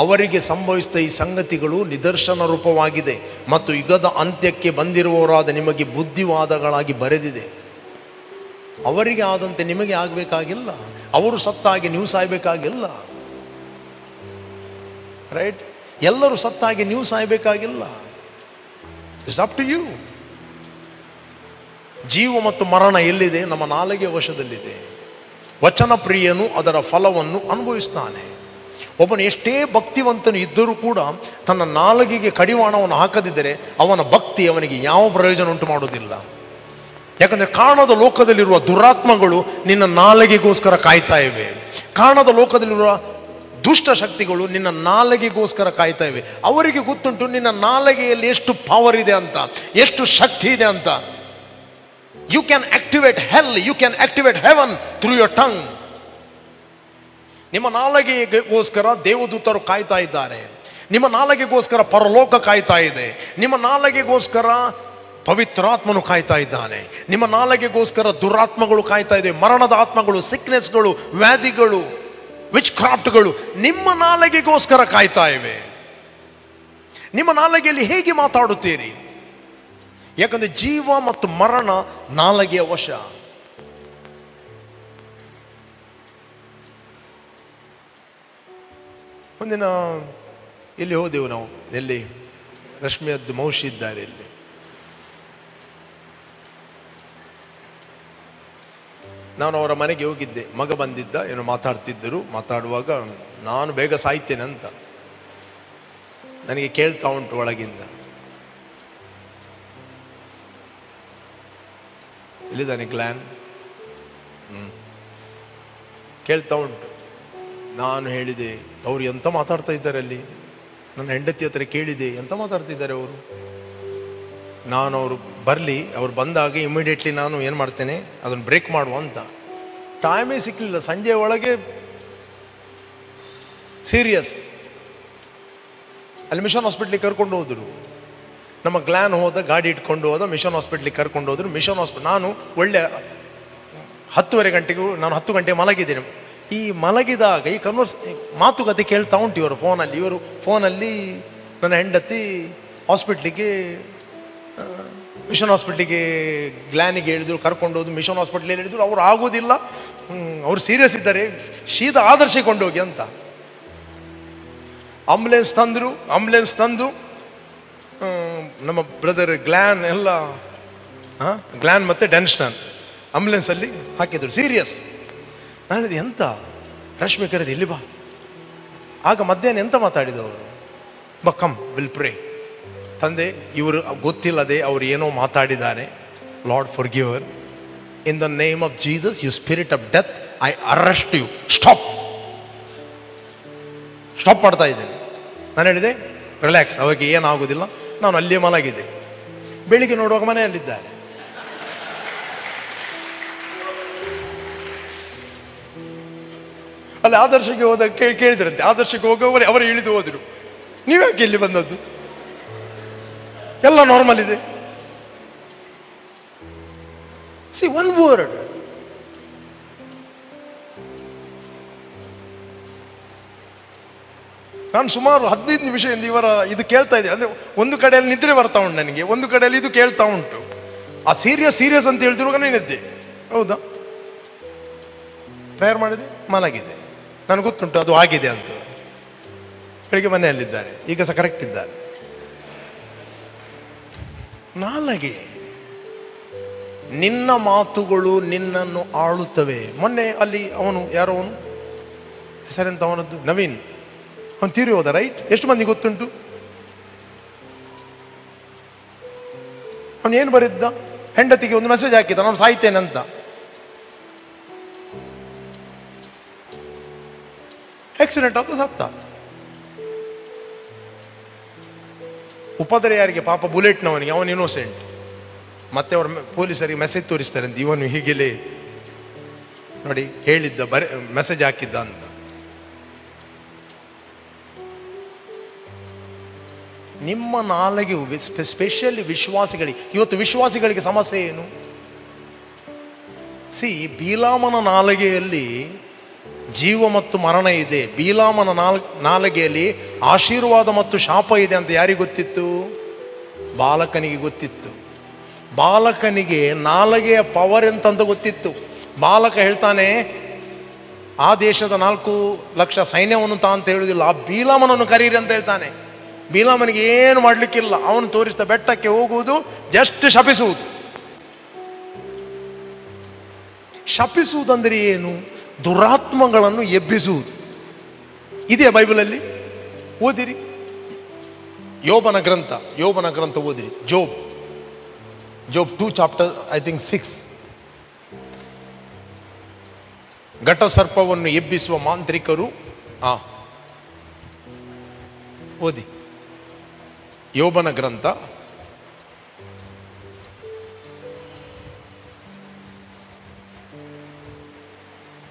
ಅವರಿಗೆ ಸಂಭವಿಸಿದ ಈ ಸಂಗತಿಗಳು ನಿದರ್ಶನ ರೂಪವಾಗಿದೆ ಮತ್ತು ಯುಗದ ಅಂತ್ಯಕ್ಕೆ ಬಂದಿರುವವರಾದ ನಿಮಗೆ ಬುದ್ಧಿವಾದಗಳಾಗಿ ಬರೆದಿದೆ. ಅವರಿಗೆ ಆದಂತೆ ನಿಮಗೆ ಆಗಬೇಕಾಗಿಲ್ಲ. ಅವರು ಸತ್ತಾಗಿ ನೀವು ಸಾಯಬೇಕಾಗಿಲ್ಲ. ರೈಟ್? ಎಲ್ಲರೂ ಸತ್ತಾಗಿ ನೀವು ಸಾಯಬೇಕಾಗಿಲ್ಲ. It's up to you. ಜೀವ ಮತ್ತು ಮರಣ ಎಲ್ಲಿದೆ? ನಮ್ಮ ನಾಲಿಗೆಯ ವಶದಲ್ಲಿದೆ. ವಚನ ಪ್ರಿಯನು ಅದರ ಫಲವನ್ನು ಅನುಭವಿಸ್ತಾನೆ. ಒಬ್ಬನು ಎಷ್ಟೇ ಭಕ್ತಿವಂತನು ಇದ್ದರೂ ಕೂಡ ತನ್ನ ನಾಲಿಗೆಗೆ ಕಡಿವಾಣವನ್ನು ಹಾಕದಿದ್ದರೆ ಅವನ ಭಕ್ತಿ ಅವನಿಗೆ ಯಾವ ಪ್ರಯೋಜನ ಉಂಟು ಮಾಡುವುದಿಲ್ಲ. ಯಾಕಂದರೆ ಕಾಣದ ಲೋಕದಲ್ಲಿರುವ ದುರಾತ್ಮಗಳು ನಿನ್ನ ನಾಲಿಗೆಗೋಸ್ಕರ ಕಾಯ್ತಾ ಇವೆ. ಕಾಣದ ಲೋಕದಲ್ಲಿರುವ ದುಷ್ಟ ಶಕ್ತಿಗಳು ನಿನ್ನ ನಾಲಿಗೆಗೋಸ್ಕರ ಕಾಯ್ತಾ ಇವೆ. ಅವರಿಗೆ ಗೊತ್ತುಂಟು ನಿನ್ನ ನಾಲಿಗೆಯಲ್ಲಿ ಎಷ್ಟು ಪವರ್ ಇದೆ ಅಂತ, ಎಷ್ಟು ಶಕ್ತಿ ಇದೆ ಅಂತ. You can activate hell, you can activate heaven through your tongue. ನಿಮ್ಮ ನಾಲಿಗೆಗೋಸ್ಕರ ದೇವದೂತರು ಕಾಯ್ತಾ ಇದ್ದಾರೆ. ನಿಮ್ಮ ನಾಲಿಗೆಗೋಸ್ಕರ ಪರಲೋಕ ಕಾಯ್ತಾ ಇದೆ. ನಿಮ್ಮ ನಾಲಿಗೆಗೋಸ್ಕರ ಪವಿತ್ರಾತ್ಮನು ಕಾಯ್ತಾ ಇದ್ದಾನೆ. ನಿಮ್ಮ ನಾಲಿಗೆಗೋಸ್ಕರ ದುರಾತ್ಮಗಳು ಕಾಯ್ತಾ ಇದೆ. ಮರಣದ ಆತ್ಮಗಳು, ಸಿಕ್ನೆಸ್ಗಳು, ವ್ಯಾಧಿಗಳು, ವಿಚ್ ಕ್ರಾಫ್ಟ್ಗಳು ನಿಮ್ಮ ನಾಲಿಗೆಗೋಸ್ಕರ ಕಾಯ್ತಾ ಇವೆ. ನಿಮ್ಮ ನಾಲಿಗೆಯಲ್ಲಿ ಹೇಗೆ ಮಾತಾಡುತ್ತೀರಿ? ಯಾಕಂದರೆ ಜೀವ ಮತ್ತು ಮರಣ ನಾಲಿಗೆಯ ವಶ. ಒಂದಿನ ಇಲ್ಲಿ ಹೋದೆವು ನಾವು, ಎಲ್ಲಿ ರಶ್ಮಿಯದ್ದು ಮೌಶಿ ಇದ್ದಾರೆ ಇಲ್ಲಿ. ನಾನು ಅವರ ಮನೆಗೆ ಹೋಗಿದ್ದೆ. ಮಗ ಬಂದಿದ್ದ, ಏನೋ ಮಾತಾಡ್ತಿದ್ದರು. ಮಾತಾಡುವಾಗ ನಾನು ಬೇಗ ಸಾಯ್ತೇನೆ ಅಂತ ನನಗೆ ಕೇಳ್ತಾ ಉಂಟು ಒಳಗಿಂದ. ಇಲ್ಲಿದ್ದಾನೆ ಗ್ಲ್ಯಾನ್. ಕೇಳ್ತಾ ಉಂಟು. ನಾನು ಹೇಳಿದೆ, ಅವರು ಎಂತ ಮಾತಾಡ್ತಾ ಇದ್ದಾರೆ ಅಲ್ಲಿ. ನನ್ನ ಹೆಂಡತಿ ಹತ್ರ ಕೇಳಿದೆ, ಎಂತ ಮಾತಾಡ್ತಿದ್ದಾರೆ ಅವರು. ನಾನು ಅವರು ಬರಲಿ, ಅವ್ರು ಬಂದಾಗ ಇಮಿಡಿಯೇಟ್ಲಿ ನಾನು ಏನು ಮಾಡ್ತೇನೆ, ಅದನ್ನು ಬ್ರೇಕ್ ಮಾಡುವ ಅಂತ. ಟೈಮೇ ಸಿಕ್ಕಲಿಲ್ಲ. ಸಂಜೆ ಒಳಗೆ ಸೀರಿಯಸ್. ಅಲ್ಲಿ ಮಿಷನ್ ಹಾಸ್ಪಿಟ್ಲಿಗೆ ಕರ್ಕೊಂಡು ಹೋದರು. ನಮ್ಮ ಗ್ಲ್ಯಾನ್ ಹೋದ, ಗಾಡಿ ಇಟ್ಕೊಂಡು ಹೋದ, ಮಿಷನ್ ಹಾಸ್ಪಿಟ್ಲಿಗೆ ಕರ್ಕೊಂಡು ಹೋದರು. ಮಿಷನ್ ಹಾಸ್ಪಿಟ್ಲ್ ನಾನು ಒಳ್ಳೆ 10:30 ಗಂಟೆಗೂ, ನಾನು 10 ಗಂಟೆ ಮಲಗಿದ್ದೇನೆ. ಈ ಮಲಗಿದಾಗ ಈ ಮಾತುಕತೆ ಕೇಳ್ತಾ ಉಂಟು ಇವರು ಫೋನಲ್ಲಿ. ಇವರು ಫೋನಲ್ಲಿ ನನ್ನ ಹೆಂಡತಿ ಹಾಸ್ಪಿಟ್ಲಿಗೆ, ಮಿಷನ್ ಹಾಸ್ಪಿಟ್ಲಿಗೆ ಗ್ಲ್ಯಾನಿಗೆ ಹೇಳಿದ್ರು, ಕರ್ಕೊಂಡು ಹೋದ್ರು. ಮಿಷನ್ ಹಾಸ್ಪಿಟ್ಲಿಗೆ ಹೇಳಿದ್ರು, ಅವ್ರು ಆಗೋದಿಲ್ಲ, ಅವ್ರು ಸೀರಿಯಸ್ ಇದ್ದಾರೆ, ಶೀತ ಆದರ್ಶಕ್ಕೆ ಕೊಂಡೋಗಿ ಅಂತ. ಆಂಬುಲೆನ್ಸ್ ತಂದು ನಮ್ಮ ಬ್ರದರ್ ಗ್ಲ್ಯಾನ್ ಎಲ್ಲ ಗ್ಲ್ಯಾನ್ ಮತ್ತು ಡೆನ್ಸ್ಟನ್ ಆಂಬುಲೆನ್ಸಲ್ಲಿ ಹಾಕಿದ್ರು. ಸೀರಿಯಸ್. ನಾನು ಹೇಳಿದೆ, ಎಂತ? ರಶ್ಮಿ ಕರೆದು, ಇಲ್ಲಿ ಬಾ. ಆಗ ಮಧ್ಯಾಹ್ನ ಎಂತ ಮಾತಾಡಿದವರು? ಬಾ, ಕಮ್ ವಿಲ್ ಪ್ರೇ. ತಂದೆ, ಇವರು ಗೊತ್ತಿಲ್ಲದೆ ಅವರು ಏನೋ ಮಾತಾಡಿದ್ದಾರೆ. Lord forgiver, in the name of Jesus, you spirit of death, I arrest you. Stop ಮಾಡ್ತಾ ಇದ್ದೇನೆ. ನಾನು ಹೇಳಿದೆ, ರಿಲ್ಯಾಕ್ಸ್, ಅವರಿಗೆ ಏನಾಗೋದಿಲ್ಲ. ನಾನು ಅಲ್ಲೇ ಮಲಗಿದೆ. ಬೆಳಿಗ್ಗೆ ನೋಡುವಾಗ ಮನೆಯಲ್ಲಿದ್ದಾರೆ. ಅಲ್ಲಿ ಆದರ್ಶಕ್ಕೆ ಹೋದ ಕೇಳಿದ್ರಂತೆ. ಆದರ್ಶಕ್ಕೆ ಹೋಗೋವರೆ ಅವರು ಇಳಿದು ಹೋದರು. ನೀವ್ಯಾಕೆ ಇಲ್ಲಿ ಬಂದದ್ದು? ಎಲ್ಲ ನಾರ್ಮಲ್ ಇದೆ. C one word. ನಾನು ಸುಮಾರು 15 ನಿಮಿಷದಿಂದ ಇವರ ಇದು ಕೇಳ್ತಾ ಇದ್ದೆ. ಅಂದರೆ ಒಂದು ಕಡೆಯಲ್ಲಿ ನಿದ್ರೆ ಬರ್ತಾ ಉಂಟು ನನಗೆ, ಒಂದು ಕಡೆಯಲ್ಲಿ ಇದು ಕೇಳ್ತಾ ಉಂಟು. ಆ ಸೀರಿಯಸ್ ಅಂತ ಹೇಳ್ತಿರುವಾಗ ನಾನಿದ್ದೆ. ಹೌದಾ? ಪ್ರೇಯರ್ ಮಾಡಿದೆ, ಮಲಗಿದೆ. ನನಗೆ ಗೊತ್ತುಂಟು ಅದು ಆಗಿದೆ ಅಂತ. ಬೆಳಿಗ್ಗೆ ಮನೆಯಲ್ಲಿದ್ದಾರೆ, ಈಗ ಸಹ ಕರೆಕ್ಟ್ ಇದ್ದಾರೆ. ನಾಲಿಗೆ, ನಿನ್ನ ಮಾತುಗಳು ನಿನ್ನನ್ನು ಆಳುತ್ತವೆ. ಮೊನ್ನೆ ಅಲ್ಲಿ ಯಾರೋ ಅವನು ಹೆಸರೆಂತ ಅವನದ್ದು, ನವೀನ್, ಅವನು ತೀರಿ ಹೋದ. ರೈಟ್? ಎಷ್ಟು ಮಂದಿ ಗೊತ್ತುಂಟು? ಅವನು ಏನು ಬರೆದಿದ್ದ? ಹೆಂಡತಿಗೆ ಒಂದು ಮೆಸೇಜ್ ಹಾಕಿದ್ದ, ನಾನು ಸಾಯ್ತೇನೆ ಅಂತ. ಆಕ್ಸಿಡೆಂಟ್ ಅಂತ ಸತ್ತ. ಉಪದ್ರ ಯಾರಿಗೆ? ಪಾಪ ಬುಲೆಟ್ನವನಿಗೆ. ಅವನು ಇನ್ನೋಸೆಂಟ್. ಮತ್ತೆ ಅವ್ರ ಪೊಲೀಸರಿಗೆ ಮೆಸೇಜ್ ತೋರಿಸ್ತಾರೆ ಅಂತ, ಇವನು ಹೀಗೆಲೇ ನೋಡಿ ಹೇಳಿದ್ದ, ಮೆಸೇಜ್ ಹಾಕಿದ್ದ ಅಂತ. ನಿಮ್ಮ ನಾಲಿಗೆ, ಸ್ಪೆಷಲಿ ವಿಶ್ವಾಸಿಗಳಿಗೆ, ಇವತ್ತು ವಿಶ್ವಾಸಿಗಳಿಗೆ ಸಮಸ್ಯೆ ಏನು? ಬೀಲಾಮನ ನಾಲಿಗೆಯಲ್ಲಿ ಜೀವ ಮತ್ತು ಮರಣ ಇದೆ. ಬೀಲಾಮನ ನಾಲಿಗೆಯಲ್ಲಿ ಆಶೀರ್ವಾದ ಮತ್ತು ಶಾಪ ಇದೆ ಅಂತ ಯಾರಿಗೆ ಗೊತ್ತಿತ್ತು? ಬಾಲಕನಿಗೆ ಗೊತ್ತಿತ್ತು. ಬಾಲಕನಿಗೆ ನಾಲಗೆಯ ಪವರ್ ಎಂತಂತ ಗೊತ್ತಿತ್ತು. ಬಾಲಕ ಹೇಳ್ತಾನೆ, ಆ ದೇಶದ 4,00,000 ಸೈನ್ಯವನ್ನು ತಾ ಅಂತ ಹೇಳುವುದಿಲ್ಲ, ಆ ಬೀಲಾಮನನ್ನು ಕರೀರಿ ಅಂತ ಹೇಳ್ತಾನೆ. ಬೀಲಾಮನಿಗೆ ಏನು ಮಾಡಲಿಕ್ಕಿಲ್ಲ, ಅವನು ತೋರಿಸಿದ ಬೆಟ್ಟಕ್ಕೆ ಹೋಗುವುದು, ಜಸ್ಟ್ ಶಪಿಸುವುದು. ಶಪಿಸುವುದಂದರೆ ಏನು? ದುರಾತ್ಮಗಳನ್ನು ಎಬ್ಬಿಸುವುದು. ಇದೆಯಾ ಬೈಬಲಲ್ಲಿ? ಓದಿರಿ, ಯೋಬನ ಗ್ರಂಥ ಓದಿರಿ. ಜೋಬ್ 2 ಚಾಪ್ಟರ್ ಐ ಥಿಂಕ್ 6. ಘಟ ಸರ್ಪವನ್ನು ಎಬ್ಬಿಸುವ ಮಾಂತ್ರಿಕರು. ಓದಿ ಯೋಬನ ಗ್ರಂಥ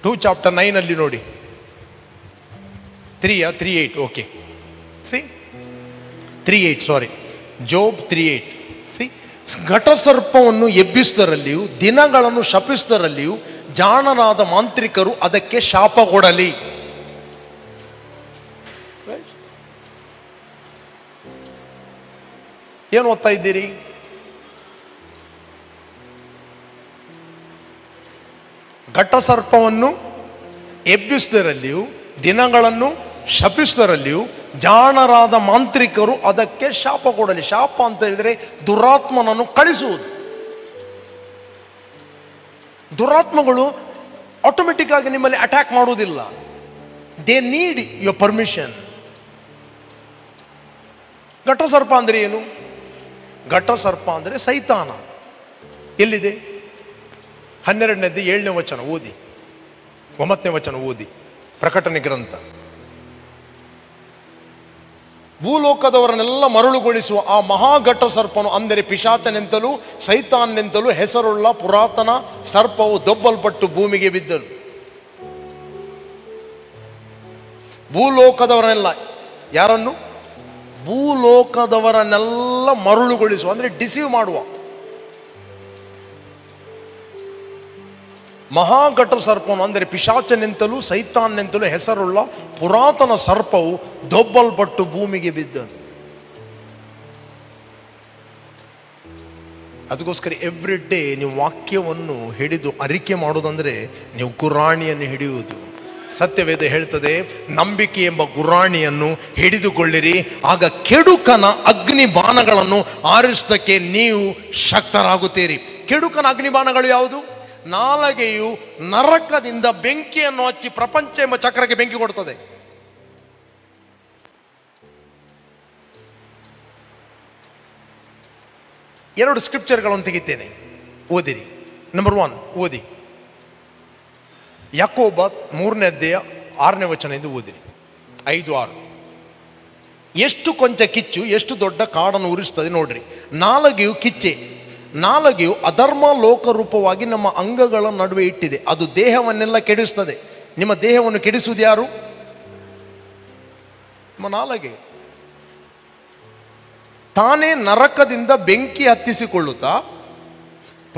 2 ಚಾಪ್ಟರ್ 9 ಅಲ್ಲಿ ನೋಡಿ. 3:8. ಓಕೆ, ಸಿ 3:8, ಸಾರಿ, ಜೋಬ್ 3:8. ಸಿ, ಘಟ ಸರ್ಪವನ್ನು ಎಬ್ಬಿಸುವುದರಲ್ಲಿಯೂ ದಿನಗಳನ್ನು ಶಪಿಸುವುದರಲ್ಲಿಯೂ ಜಾಣರಾದ ಮಾಂತ್ರಿಕರು ಅದಕ್ಕೆ ಶಾಪ ಕೊಡಲಿ. ಏನು ಓದ್ತಾ ಇದ್ದೀರಿ? ಘಟ ಸರ್ಪವನ್ನು ಎಬ್ಬಿಸುವುದರಲ್ಲಿಯೂ ದಿನಗಳನ್ನು ಶಪಿಸುವುದರಲ್ಲಿಯೂ ಜಾಣರಾದ ಮಾಂತ್ರಿಕರು ಅದಕ್ಕೆ ಶಾಪ ಕೊಡಲಿ. ಶಾಪ ಅಂತ ಹೇಳಿದರೆ ದುರಾತ್ಮನನ್ನು ಕಳಿಸುವುದು. ದುರಾತ್ಮಗಳು ಆಟೋಮೆಟಿಕ್ ಆಗಿ ನಿಮ್ಮಲ್ಲಿ ಅಟ್ಯಾಕ್ ಮಾಡುವುದಿಲ್ಲ. They need your permission. ಘಟ ಸರ್ಪ ಅಂದರೆ ಏನು? ಘಟ ಸರ್ಪ ಅಂದರೆ ಸೈತಾನ. ಎಲ್ಲಿದೆ? 12ನೇದು 7ನೇ ವಚನ ಓದಿ, 9ನೇ ವಚನ ಓದಿ, ಪ್ರಕಟಣೆ ಗ್ರಂಥ. ಭೂಲೋಕದವರನ್ನೆಲ್ಲ ಮರಳುಗೊಳಿಸುವ ಆ ಮಹಾಘಟ ಸರ್ಪನು, ಅಂದರೆ ಪಿಶಾಚನೆಂತಲೂ ಸೈತಾನ್ನೆಂತಲೂ ಹೆಸರುಳ್ಳ ಪುರಾತನ ಸರ್ಪವು ದೊಬ್ಬಲ್ಪಟ್ಟು ಭೂಮಿಗೆ ಬಿದ್ದನು. ಭೂಲೋಕದವರನ್ನೆಲ್ಲ, ಯಾರನ್ನು? ಭೂಲೋಕದವರನ್ನೆಲ್ಲ ಮರಳುಗೊಳಿಸುವ, ಅಂದರೆ ಡಿಸೀವ್ ಮಾಡುವ ಮಹಾಘಟ ಸರ್ಪನು, ಅಂದರೆ ಪಿಶಾಚನೆಂತಲೂ ಸೈತಾನ್ನೆಂತಲೂ ಹೆಸರುಳ್ಳ ಪುರಾತನ ಸರ್ಪವು ದೊಬ್ಬಲ್ಪಟ್ಟು ಭೂಮಿಗೆ ಬಿದ್ದನು. ಅದಕ್ಕೋಸ್ಕರ ಎವ್ರಿ ಡೇ ನೀವು ವಾಕ್ಯವನ್ನು ಹಿಡಿದು ಅರಿಕೆ ಮಾಡುವುದಂದರೆ ನೀವು ಗುರಾಣಿಯನ್ನು ಹಿಡಿಯುವುದು. ಸತ್ಯವೇದ ಹೇಳ್ತದೆ, ನಂಬಿಕೆ ಎಂಬ ಗುರಾಣಿಯನ್ನು ಹಿಡಿದುಕೊಳ್ಳಿರಿ, ಆಗ ಕೆಡುಕನ ಅಗ್ನಿ ಬಾಣಗಳನ್ನು ಆರಿಸುವುದಕ್ಕೆ ನೀವು ಶಕ್ತರಾಗುತ್ತೀರಿ. ಕೆಡುಕನ ಅಗ್ನಿಬಾಣಗಳು ಯಾವುದು? ನಾಲಗೆಯು ನರಕದಿಂದ ಬೆಂಕಿಯನ್ನು ಹಚ್ಚಿ ಪ್ರಪಂಚ ಎಂಬ ಚಕ್ರಕ್ಕೆ ಬೆಂಕಿ ಕೊಡ್ತದೆ. ಎರಡು ಸ್ಕ್ರಿಪ್ಚರ್ಗಳನ್ನು ತೆಗಿತೇನೆ, ಓದಿರಿ. ನಂಬರ್ 1 ಓದಿ, ಯಾಕೋಬ 3ನೇ ಅಧ್ಯಾಯ 6ನೇ ವಚನದಿಂದ ಓದಿರಿ. 5-6. ಎಷ್ಟು ಕೊಂಚ ಕಿಚ್ಚು ಎಷ್ಟು ದೊಡ್ಡ ಕಾಡನ್ನು ಉರಿಸ್ತದೆ ನೋಡ್ರಿ. ನಾಲಗೆಯು ಕಿಚ್ಚೆ, ನಾಲಗೆಯು ಅಧರ್ಮ ಲೋಕರೂಪವಾಗಿ ನಮ್ಮ ಅಂಗಗಳ ನಡುವೆ ಇಟ್ಟಿದೆ. ಅದು ದೇಹವನ್ನೆಲ್ಲ ಕೆಡಿಸ್ತದೆ. ನಿಮ್ಮ ದೇಹವನ್ನು ಕೆಡಿಸುವುದು ಯಾರು? ನಿಮ್ಮ ನಾಲಗೆ. ತಾನೇ ನರಕದಿಂದ ಬೆಂಕಿ ಹತ್ತಿಸಿಕೊಳ್ಳುತ್ತಾ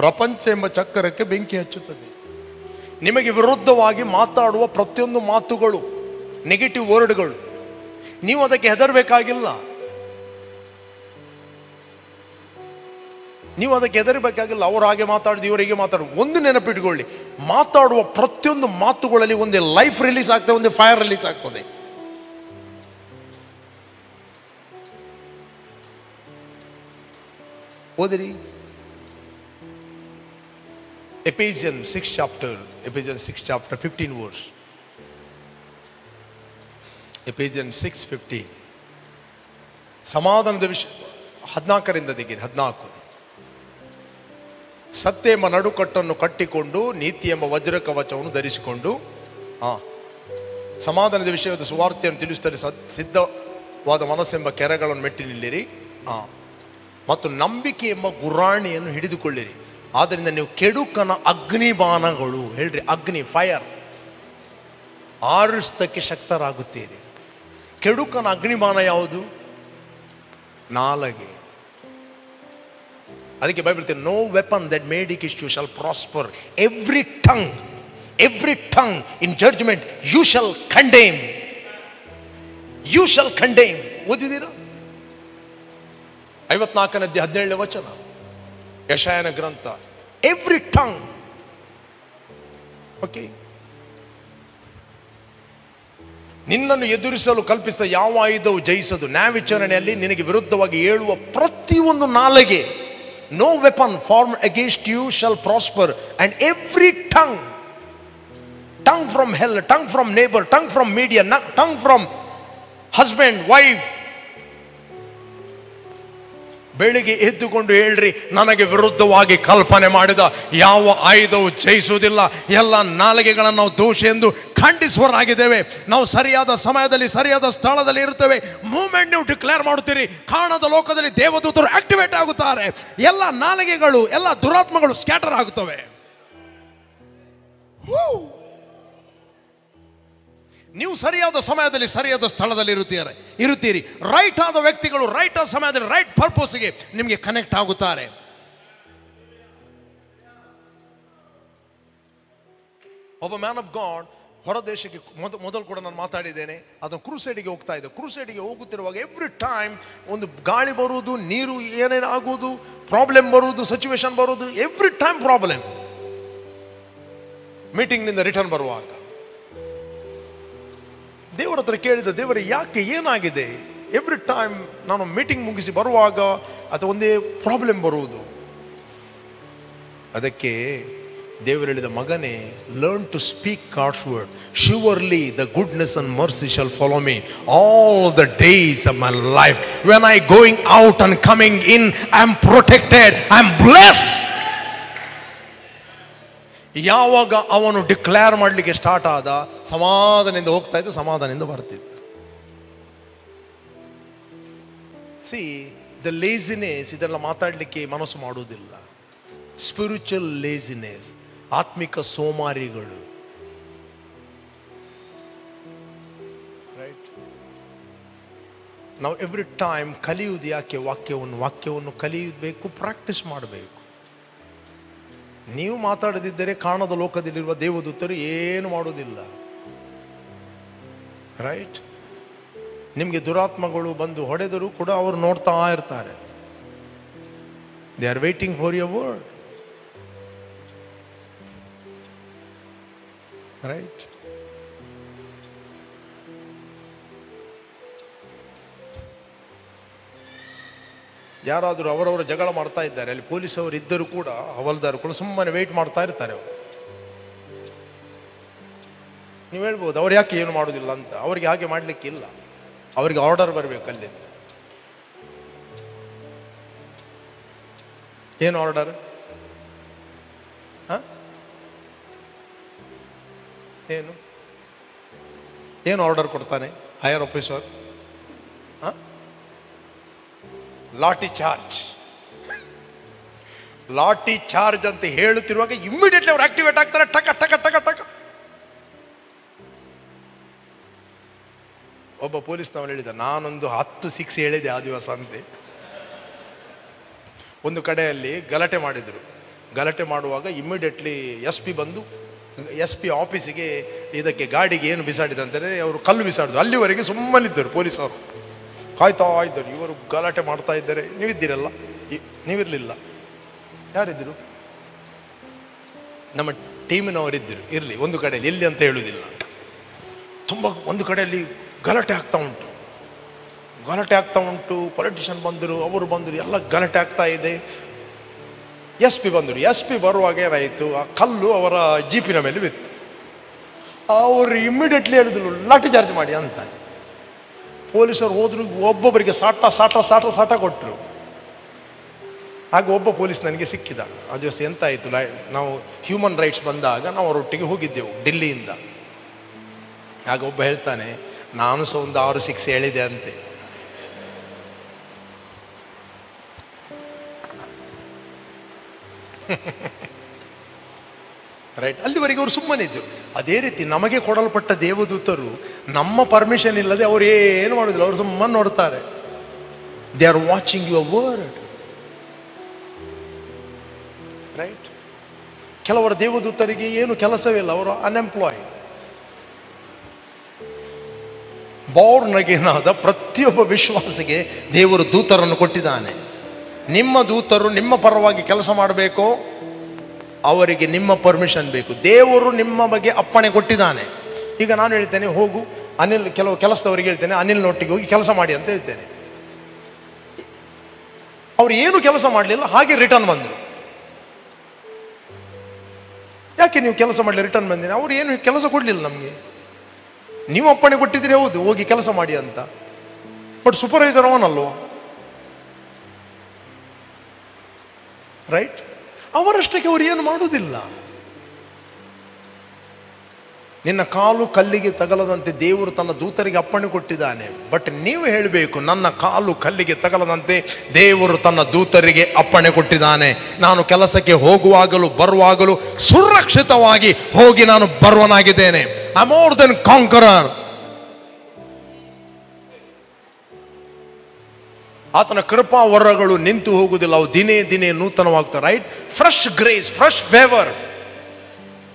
ಪ್ರಪಂಚ ಎಂಬ ಚಕ್ರಕ್ಕೆ ಬೆಂಕಿ ಹಚ್ಚುತ್ತದೆ. ನಿಮಗೆ ವಿರುದ್ಧವಾಗಿ ಮಾತಾಡುವ ಪ್ರತಿಯೊಂದು ಮಾತುಗಳು, ನೆಗೆಟಿವ್ ವರ್ಡ್ಗಳು, ನೀವು ಅದಕ್ಕೆ ಹೆದರಬೇಕಾಗಿಲ್ಲ. ನೀವು ಅದಕ್ಕೆ ಹೆದರಬೇಕಾಗಿಲ್ಲ. ಅವರು ಹಾಗೆ ಮಾತಾಡಿದ, ಇವರಿಗೆ ಮಾತಾಡೋದು. ಒಂದು ನೆನಪಿಟ್ಕೊಳ್ಳಿ, ಮಾತಾಡುವ ಪ್ರತಿಯೊಂದು ಮಾತುಗಳಲ್ಲಿ ಒಂದೇ ಲೈಫ್ ರಿಲೀಸ್ ಆಗ್ತದೆ, ಒಂದೇ ಫೈರ್ ರಿಲೀಸ್ ಆಗ್ತದೆ. ಓದಿರಿ, Ephesians 6 chapter 15 verse. Ephesians 6:15. ಸಮಾಧಾನದ ವಿಷಯ 14ರಿಂದ ತೆಗೀರಿ. 14. ಸತ್ಯ ಎಂಬ ನಡುಕಟ್ಟನ್ನು ಕಟ್ಟಿಕೊಂಡು ನೀತಿ ಎಂಬ ವಜ್ರ ಕವಚವನ್ನು ಧರಿಸಿಕೊಂಡು ಸಮಾಧಾನದ ವಿಷಯದ ಸುವಾರ್ತೆಯನ್ನು ತಿಳಿಸುತ್ತಾರೆ. ಸಿದ್ಧವಾದ ಮನಸ್ಸೆಂಬ ಕೆರೆಗಳನ್ನು ಮೆಟ್ಟಿ ನಿಲ್ಲಿರಿ. ಮತ್ತು ನಂಬಿಕೆ ಎಂಬ ಗುರಾಣಿಯನ್ನು ಹಿಡಿದುಕೊಳ್ಳಿರಿ. ಆದ್ದರಿಂದ ನೀವು ಕೆಡುಕನ ಅಗ್ನಿಬಾಣಗಳು, ಹೇಳ್ರಿ ಅಗ್ನಿ, ಫೈರ್, ಆರಿಸುವುದಕ್ಕೆ ಶಕ್ತರಾಗುತ್ತೀರಿ. ಕೆಡುಕನ ಅಗ್ನಿಬಾಣ ಯಾವುದು? ನಾಲಗೆ. ಅದಕ್ಕೆ ಬೈಬಲ್ ಹೇಳ್ತದೆ, no weapon that made against you shall prosper. Every tongue in judgment you shall condemn. You shall condemn. ಓದಿದ್ದೀರಾ? 54ನೇ ಅಧ್ಯಾಯ 17ನೇ ವಚನ. ಯೆಶಾಯನ ಗ್ರಂಥ. Every tongue. ಓಕೆ, ನಿನ್ನನ್ನು ಎದುರಿಸಲು ಕಲ್ಪಿಸಿದ ಯಾವ ಆಯುಧವು ಜಯಿಸದು. ನ್ಯಾಯವಿಚಾರಣೆಯಲ್ಲಿ ನಿನಗೆ ವಿರುದ್ಧವಾಗಿ ಏಳುವ ಪ್ರತಿಯೊಂದು ನಾಲಿಗೆ, no weapon form against you shall prosper, and every tongue, tongue from hell, tongue from neighbour, tongue from media, tongue from husband, wife. ಬೆಳಿಗ್ಗೆ ಎದ್ದುಕೊಂಡು ಹೇಳ್ರಿ, ನನಗೆ ವಿರುದ್ಧವಾಗಿ ಕಲ್ಪನೆ ಮಾಡಿದ ಯಾವ ಆಯುಧವು ಜಯಿಸುವುದಿಲ್ಲ. ಎಲ್ಲ ನಾಲಿಗೆಗಳನ್ನು ನಾವು ದೋಷಿ ಎಂದು ಖಂಡಿಸುವರಾಗಿದ್ದೇವೆ. ನಾವು ಸರಿಯಾದ ಸಮಯದಲ್ಲಿ ಸರಿಯಾದ ಸ್ಥಳದಲ್ಲಿ ಇರುತ್ತೇವೆ. ಮೂವ್ಮೆಂಟ್ ನೀವು ಡಿಕ್ಲೇರ್ ಮಾಡುತ್ತೀರಿ. ಕಾಣದ ಲೋಕದಲ್ಲಿ ದೇವದೂತರು ಆಕ್ಟಿವೇಟ್ ಆಗುತ್ತಾರೆ. ಎಲ್ಲ ನಾಲಿಗೆಗಳು, ಎಲ್ಲ ದುರಾತ್ಮಗಳು ಸ್ಕ್ಯಾಟರ್ ಆಗುತ್ತವೆ. ನೀವು ಸರಿಯಾದ ಸಮಯದಲ್ಲಿ ಸರಿಯಾದ ಸ್ಥಳದಲ್ಲಿ ಇರುತ್ತೀರಿ. ರೈಟ್ ಆದ ವ್ಯಕ್ತಿಗಳು ರೈಟ್ ಆದ ಸಮಯದಲ್ಲಿ ರೈಟ್ ಪರ್ಪಸ್ಗೆ ನಿಮಗೆ ಕನೆಕ್ಟ್ ಆಗುತ್ತಾರೆ. ಒಬ್ಬ ಮ್ಯಾನ್ ಆಫ್ ಗಾಡ್ ಹೊರ ದೇಶಕ್ಕೆ ಮೊದಲು ಕೂಡ ನಾನು ಮಾತಾಡಿದ್ದೇನೆ. ಅದನ್ನು ಕ್ರೂಸೈಡಿಗೆ ಹೋಗ್ತಾ ಇದ್ದೆ. ಕ್ರೂಸೈಡಿಗೆ ಹೋಗುತ್ತಿರುವಾಗ ಎವ್ರಿ ಟೈಮ್ ಒಂದು ಗಾಳಿ ಬರುವುದು, ನೀರು ಏನೇನು ಆಗುವುದು, ಪ್ರಾಬ್ಲಮ್ ಬರುವುದು, ಸಿಚುವೇಶನ್ ಬರುವುದು, ಎವ್ರಿ ಟೈಮ್ ಪ್ರಾಬ್ಲಮ್. ಮೀಟಿಂಗ್ನಿಂದ ರಿಟರ್ನ್ ಬರುವಾಗ ದೇವರ ಹತ್ರ ಕೇಳಿದ, ದೇವರೇ ಯಾಕೆ, ಏನಾಗಿದೆ? ಎವ್ರಿ ಟೈಮ್ ನಾನು ಮೀಟಿಂಗ್ ಮುಗಿಸಿ ಬರುವಾಗ ಅಥವಾ ಒಂದೇ ಪ್ರಾಬ್ಲಮ್ ಬರುವುದು. ಅದಕ್ಕೆ ದೇವರು ಹೇಳಿದ, ಮಗನೇ, learn to speak God's word. Surely the goodness and mercy shall follow me all the days of my life. When I going out and coming in, I am protected, I am blessed. ಯಾವಾಗ ಅವನು ಡಿಕ್ಲೇರ್ ಮಾಡಲಿಕ್ಕೆ ಸ್ಟಾರ್ಟ್ ಆದ, ಸಮಾಧಾನದಿಂದ ಹೋಗ್ತಾ ಇದ್ದ, ಸಮಾಧಾನದಿಂದ ಬರ್ತಿದ್ದ. ಸಿ, ದ ಲೇಜಿನೆಸ್, ಇದೆಲ್ಲ ಮಾತಾಡಲಿಕ್ಕೆ ಮನಸ್ಸು ಮಾಡುವುದಿಲ್ಲ. ಸ್ಪಿರಿಚುವಲ್ ಲೇಜಿನೆಸ್, ಆತ್ಮಿಕ ಸೋಮಾರಿಗಳು. ರೈಟ್? ನಾವು ಎವ್ರಿ ಟೈಮ್ ಕಲಿಯುವುದು ಯಾಕೆ? ವಾಕ್ಯವನ್ನು ಕಲಿಯಬೇಕು, ಪ್ರಾಕ್ಟೀಸ್ ಮಾಡಬೇಕು. ನೀವು ಮಾತಾಡದಿದ್ದರೆ ಕಾಣದ ಲೋಕದಲ್ಲಿರುವ ದೇವದೂತರು ಏನು ಮಾಡುವುದಿಲ್ಲ. ರೈಟ್? ನಿಮಗೆ ದುರಾತ್ಮಗಳು ಬಂದು ಹೊಡೆದರೂ ಕೂಡ ಅವರು ನೋಡ್ತಾ ಇರ್ತಾರೆ. They are waiting for your word. Right? ಯಾರಾದರೂ ಅವರವರ ಜಗಳ ಮಾಡ್ತಾ ಇದ್ದಾರೆ, ಅಲ್ಲಿ ಪೊಲೀಸವರು ಇದ್ದರೂ ಕೂಡ ಹವಲ್ದಾರು ಕೂಡ ಸುಮ್ಮನೆ ವೆಯ್ಟ್ ಮಾಡ್ತಾ ಇರ್ತಾರೆ. ಅವರು, ನೀವು ಹೇಳ್ಬೋದು ಅವ್ರು ಯಾಕೆ ಏನು ಮಾಡೋದಿಲ್ಲ ಅಂತ. ಅವರಿಗೆ ಹಾಗೆ ಮಾಡಲಿಕ್ಕಿಲ್ಲ, ಅವರಿಗೆ ಆರ್ಡರ್ ಬರಬೇಕು ಅಲ್ಲಿಂದ. ಏನು ಆರ್ಡರ್? ಏನು ಆರ್ಡರ್ ಕೊಡ್ತಾನೆ ಹೈಯರ್ ಆಫೀಸರ್? ಲಾಠಿ ಚಾರ್ಜ್. ಲಾಠಿ ಚಾರ್ಜ್ ಅಂತ ಹೇಳುತ್ತಿರುವಾಗ ಇಮ್ಮಿಡಿಯೇಟ್ಲಿ ಅವ್ರು ಆಕ್ಟಿವೇಟ್ ಆಗ್ತಾರೆ. ಟಕ ಟಕ ಟಕ ಟಕ. ಒಬ್ಬ ಪೊಲೀಸ್ನವನು ಹೇಳಿದ, ನಾನೊಂದು 10 6 ಹೇಳಿದೆ ಆ ದಿವಸ ಅಂತೆ. ಒಂದು ಕಡೆಯಲ್ಲಿ ಗಲಾಟೆ ಮಾಡಿದರು. ಗಲಾಟೆ ಮಾಡುವಾಗ ಇಮ್ಮಿಡಿಯೇಟ್ಲಿ SP ಬಂದು SP ಆಫೀಸಿಗೆ ಇದಕ್ಕೆ ಗಾಡಿಗೆ ಏನು ಬಿಸಾಡಿದಂದರೆ ಅವರು ಕಲ್ಲು ಬಿಸಾಡಿದ್ರು. ಅಲ್ಲಿವರೆಗೆ ಸುಮ್ಮನಿದ್ದರು ಪೊಲೀಸವರು, ಕಾಯ್ತಾ ಇದ್ದರು. ಇವರು ಗಲಾಟೆ ಮಾಡ್ತಾ ಇದ್ದಾರೆ. ನೀವಿದ್ದೀರಲ್ಲ? ನೀವಿರಲಿಲ್ಲ. ಯಾರಿದ್ದರು? ನಮ್ಮ ಟೀಮಿನವರಿದ್ದರು. ಇರಲಿ, ಒಂದು ಕಡೆಯಲ್ಲಿ, ಎಲ್ಲಿ ಅಂತ ಹೇಳುವುದಿಲ್ಲ. ತುಂಬ ಒಂದು ಕಡೆಯಲ್ಲಿ ಗಲಾಟೆ ಆಗ್ತಾ ಉಂಟು. ಪೊಲಿಟಿಷಿಯನ್ ಬಂದರು, ಅವರು ಬಂದರು, ಎಲ್ಲ ಗಲಾಟೆ ಆಗ್ತಾ ಇದೆ. SP ಬಂದರು. SP ಬರುವಾಗ ಏನಾಯಿತು, ಆ ಕಲ್ಲು ಅವರ ಜೀಪಿನ ಮೇಲೆ ಬಿತ್ತು. ಅವರು ಇಮ್ಮಿಡಿಯೇಟ್ಲಿ ಹೇಳಿದ್ರು, ಲಾಠಿ ಚಾರ್ಜ್ ಮಾಡಿ ಅಂತ. ಪೊಲೀಸರು ಹೋದ್ರು, ಒಬ್ಬೊಬ್ಬರಿಗೆ ಸಾಟ ಕೊಟ್ಟರು. ಆಗ ಒಬ್ಬ ಪೊಲೀಸ್ ನನಗೆ ಸಿಕ್ಕಿದ. ಆ ದಿವಸ ಎಂತ ಆಯಿತು, ನಾವು ಹ್ಯೂಮನ್ ರೈಟ್ಸ್ ಬಂದಾಗ ನಾವು ಅವರೊಟ್ಟಿಗೆ ಹೋಗಿದ್ದೆವು ಡೆಲ್ಲಿಯಿಂದ. ಆಗ ಒಬ್ಬ ಹೇಳ್ತಾನೆ, ನಾನು ಸಹ ಒಂದು 6 6 ಹೇಳಿದೆ ಅಂತೆ. ರೈಟ್? ಅಲ್ಲಿವರೆಗೆ ಅವರು ಸುಮ್ಮನೆ ಇದ್ದರು. ಅದೇ ರೀತಿ ನಮಗೆ ಕೊಡಲ್ಪಟ್ಟ ದೇವದೂತರು ನಮ್ಮ ಪರ್ಮಿಷನ್ ಇಲ್ಲದೆ ಅವರು ಏನು ಮಾಡೋದಿಲ್ಲ. ಅವರು ಸುಮ್ಮನೆ ನೋಡ್ತಾರೆ. They are watching your word. Right? ಕೆಲವರ ದೇವದೂತರಿಗೆ ಏನು ಕೆಲಸವೇ ಇಲ್ಲ, ಅವರು ಅನ್ಎಂಪ್ಲಾಯ್. ಬಾರ್ನ್ ಅಗೇನ್ ಆದ ಪ್ರತಿಯೊಬ್ಬ ವಿಶ್ವಾಸಿಗೆ ದೇವರು ದೂತರನ್ನು ಕೊಟ್ಟಿದ್ದಾನೆ. ನಿಮ್ಮ ದೂತರು ನಿಮ್ಮ ಪರವಾಗಿ ಕೆಲಸ ಮಾಡಬೇಕು, ಅವರಿಗೆ ನಿಮ್ಮ ಪರ್ಮಿಷನ್ ಬೇಕು. ದೇವರು ನಿಮ್ಮ ಬಗ್ಗೆ ಅಪ್ಪಣೆ ಕೊಟ್ಟಿದ್ದಾನೆ. ಈಗ ನಾನು ಹೇಳ್ತೇನೆ ಹೋಗು ಅನಿಲ್, ಕೆಲವು ಕೆಲಸದವರಿಗೆ ಹೇಳ್ತೇನೆ ಅನಿಲ್ನೊಟ್ಟಿಗೆ ಹೋಗಿ ಕೆಲಸ ಮಾಡಿ ಅಂತ ಹೇಳ್ತೇನೆ. ಅವ್ರು ಏನು ಕೆಲಸ ಮಾಡಲಿಲ್ಲ, ಹಾಗೆ ರಿಟರ್ನ್ ಬಂದರು. ಯಾಕೆ ನೀವು ಕೆಲಸ ಮಾಡಲಿ ರಿಟರ್ನ್ ಬಂದಿರಿ? ಅವ್ರು ಏನು ಕೆಲಸ ಕೊಡಲಿಲ್ಲ ನಮಗೆ. ನೀವು ಅಪ್ಪಣೆ ಕೊಟ್ಟಿದ್ದೀರಿ ಹೌದು ಹೋಗಿ ಕೆಲಸ ಮಾಡಿ ಅಂತ, ಬಟ್ ಸೂಪರ್ವೈಸರ್ ಅವನಲ್ವ, ರೈಟ್? ಅವರಷ್ಟಕ್ಕೆ ಅವ್ರು ಏನು ಮಾಡುವುದಿಲ್ಲ. ನಿನ್ನ ಕಾಲು ಕಲ್ಲಿಗೆ ತಗಲದಂತೆ ದೇವರು ತನ್ನ ದೂತರಿಗೆ ಅಪ್ಪಣೆ ಕೊಟ್ಟಿದ್ದಾನೆ. ಬಟ್ ನೀವು ಹೇಳಬೇಕು, ನನ್ನ ಕಾಲು ಕಲ್ಲಿಗೆ ತಗಲದಂತೆ ದೇವರು ತನ್ನ ದೂತರಿಗೆ ಅಪ್ಪಣೆ ಕೊಟ್ಟಿದ್ದಾನೆ. ನಾನು ಕೆಲಸಕ್ಕೆ ಹೋಗುವಾಗಲೂ ಬರುವಾಗಲೂ ಸುರಕ್ಷಿತವಾಗಿ ಹೋಗಿ ನಾನು ಬರುವನಾಗಿದ್ದೇನೆ. I more than conqueror. ಆತನ ಕೃಪಾ ವರಗಳು ನಿಂತು ಹೋಗುವುದಿಲ್ಲ, ಅವು ದಿನೇ ದಿನೇ ನೂತನವಾಗ್ತವೆ. Right? Fresh grace, fresh favour.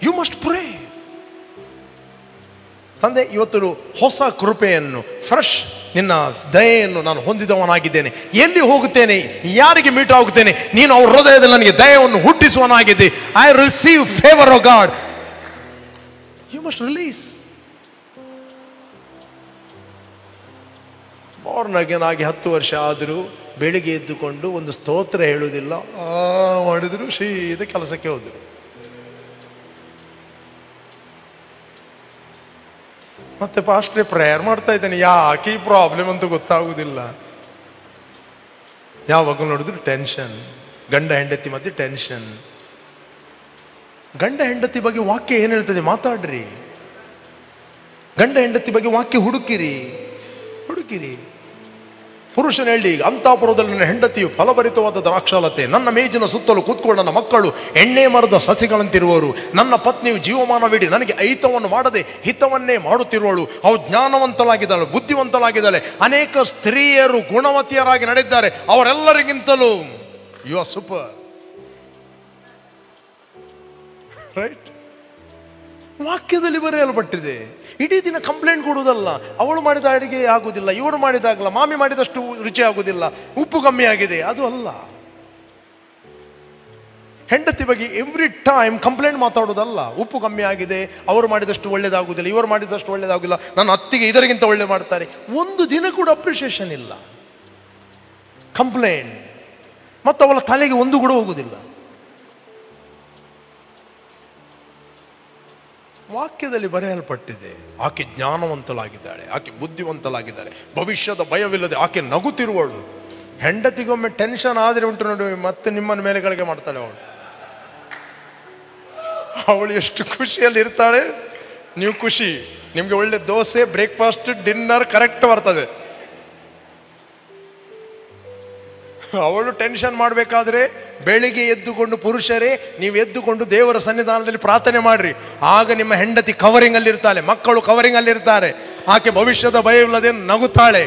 You must pray. ತಂದೆ, ಇವತ್ತು ಹೊಸ ಕೃಪೆಯನ್ನು, ಫ್ರೆಶ್ ನಿನ್ನ ದಯೆಯನ್ನು ನಾನು ಹೊಂದಿದವನಾಗಿದ್ದೇನೆ. ಎಲ್ಲಿ ಹೋಗುತ್ತೇನೆ, ಯಾರಿಗೆ ಮೀಟ್ ಆಗುತ್ತೇನೆ, ನೀನು ಅವ್ರ ಹೃದಯದಲ್ಲಿ ನನಗೆ ದಯೆಯನ್ನು ಹುಟ್ಟಿಸುವನಾಗಿದ್ದೆ. I receive favour of God. You must release. Born again ಆಗಿ 10 ವರ್ಷ ಆದರೂ ಬೆಳಿಗ್ಗೆ ಎದ್ದುಕೊಂಡು ಒಂದು ಸ್ತೋತ್ರ ಹೇಳುವುದಿಲ್ಲ, ಮಾಡಿದ್ರು ಸೀದಾ ಕೆಲಸಕ್ಕೆ ಹೋದರು. ಮತ್ತೆ ಪಾಸ್ಟ್ರೆ ಪ್ರೇಯರ್ ಮಾಡ್ತಾ ಇದ್ದಾನೆ, ಯಾಕೆ ಈ ಪ್ರಾಬ್ಲಮ್ ಅಂತ ಗೊತ್ತಾಗುವುದಿಲ್ಲ. ಯಾವಾಗ ನೋಡಿದ್ರು ಟೆನ್ಷನ್, ಗಂಡ ಹೆಂಡತಿ ಮಧ್ಯೆ ಟೆನ್ಷನ್. ಗಂಡ ಹೆಂಡತಿ ಬಗ್ಗೆ ವಾಕ್ಯ ಏನು ಹೇಳ್ತದೆ ಮಾತಾಡ್ರಿ. ಗಂಡ ಹೆಂಡತಿ ಬಗ್ಗೆ ವಾಕ್ಯ ಹುಡುಕಿರಿ. ಪುರುಷನ ಹೇಳಿ, ಅಂತಾಪುರದಲ್ಲಿ ನನ್ನ ಹೆಂಡತಿಯು ಫಲಭರಿತವಾದ ದ್ರಾಕ್ಷಾಲತೆ, ನನ್ನ ಮೇಜಿನ ಸುತ್ತಲೂ ಕೂತ್ಕೊಂಡು ನನ್ನ ಮಕ್ಕಳು ಎಣ್ಣೆ ಮರದ ಸಸಿಗಳಂತಿರುವರು. ನನ್ನ ಪತ್ನಿಯು ಜೀವಮಾನವಿಡಿ ನನಗೆ ಐತವನ್ನು ಮಾಡದೆ ಹಿತವನ್ನೇ ಮಾಡುತ್ತಿರುವಳು. ಅವಳು ಜ್ಞಾನವಂತಳಾಗಿದ್ದಾಳೆ, ಬುದ್ಧಿವಂತಳಾಗಿದ್ದಾಳೆ. ಅನೇಕ ಸ್ತ್ರೀಯರು ಗುಣವತಿಯರಾಗಿ ನಡೆದಿದ್ದಾರೆ, ಅವರೆಲ್ಲರಿಗಿಂತಲೂ ಯು ಆರ್ ಸೂಪರ್. ರೈಟ್? ವಾಕ್ಯದಲ್ಲಿ ಬರೆಯಲ್ಪಟ್ಟಿದೆ. ಇಡೀ ದಿನ ಕಂಪ್ಲೇಂಟ್ ಕೊಡುವುದಲ್ಲ. ಅವಳು ಮಾಡಿದ ಅಡಿಗೆ ಆಗುವುದಿಲ್ಲ, ಇವರು ಮಾಡಿದಾಗಲ್ಲ, ಮಾಮಿ ಮಾಡಿದಷ್ಟು ರುಚಿ ಆಗುವುದಿಲ್ಲ, ಉಪ್ಪು ಕಮ್ಮಿ ಆಗಿದೆ, ಅದು ಅಲ್ಲ. ಹೆಂಡತಿ ಬಗ್ಗೆ ಎವ್ರಿ ಟೈಮ್ ಕಂಪ್ಲೇಂಟ್ ಮಾತಾಡೋದಲ್ಲ. ಉಪ್ಪು ಕಮ್ಮಿ ಆಗಿದೆ, ಅವರು ಮಾಡಿದಷ್ಟು ಒಳ್ಳೇದಾಗುವುದಿಲ್ಲ, ಇವರು ಮಾಡಿದಷ್ಟು ಒಳ್ಳೇದಾಗಿಲ್ಲ, ನನ್ನ ಅತ್ತಿಗೆ ಇದರಿಗಿಂತ ಒಳ್ಳೆ ಮಾಡ್ತಾರೆ. ಒಂದು ದಿನ ಕೂಡ ಅಪ್ರಿಷಿಯೇಷನ್ ಇಲ್ಲ, ಕಂಪ್ಲೇಂಟ್. ಮತ್ತು ಅವಳ ತಲೆಗೆ ಒಂದು ಕೂಡ ಹೋಗುವುದಿಲ್ಲ. ವಾಕ್ಯದಲ್ಲಿ ಬರೆಯಲ್ಪಟ್ಟಿದೆ, ಆಕೆ ಜ್ಞಾನವಂತಳಾಗಿದ್ದಾಳೆ, ಆಕೆ ಬುದ್ಧಿವಂತಳಾಗಿದ್ದಾಳೆ, ಭವಿಷ್ಯದ ಭಯವಿಲ್ಲದೆ ಆಕೆ ನಗುತ್ತಿರುವಳು. ಹೆಂಡತಿಗೊಮ್ಮೆ ಟೆನ್ಷನ್ ಆದರೆ ಉಂಟು ನೋಡಿ, ಮತ್ತೆ ನಿಮ್ಮನ್ನು ಮೇಲೆಗಳಿಗೆ ಮಾಡ್ತಾಳೆ ಅವಳು ಎಷ್ಟು ಖುಷಿಯಲ್ಲಿ ಇರ್ತಾಳೆ. ನೀವು ಖುಷಿ, ನಿಮಗೆ ಒಳ್ಳೆ ದೋಸೆ, ಬ್ರೇಕ್ಫಾಸ್ಟ್, ಡಿನ್ನರ್ ಕರೆಕ್ಟ್ ಬರ್ತದೆ. ಅವಳು ಟೆನ್ಷನ್ ಮಾಡಬೇಕಾದ್ರೆ ಬೆಳಿಗ್ಗೆ ಎದ್ದುಕೊಂಡು, ಪುರುಷರೇ ನೀವು ಎದ್ದುಕೊಂಡು ದೇವರ ಸನ್ನಿಧಾನದಲ್ಲಿ ಪ್ರಾರ್ಥನೆ ಮಾಡ್ರಿ. ಆಗ ನಿಮ್ಮ ಹೆಂಡತಿ ಕವರಿಂಗ್ ಅಲ್ಲಿ ಇರ್ತಾಳೆ, ಮಕ್ಕಳು ಕವರಿಂಗ್ ಅಲ್ಲಿ ಇರ್ತಾರೆ, ಆಕೆ ಭವಿಷ್ಯದ ಭಯವಿಲ್ಲದೆ ನಗುತ್ತಾಳೆ.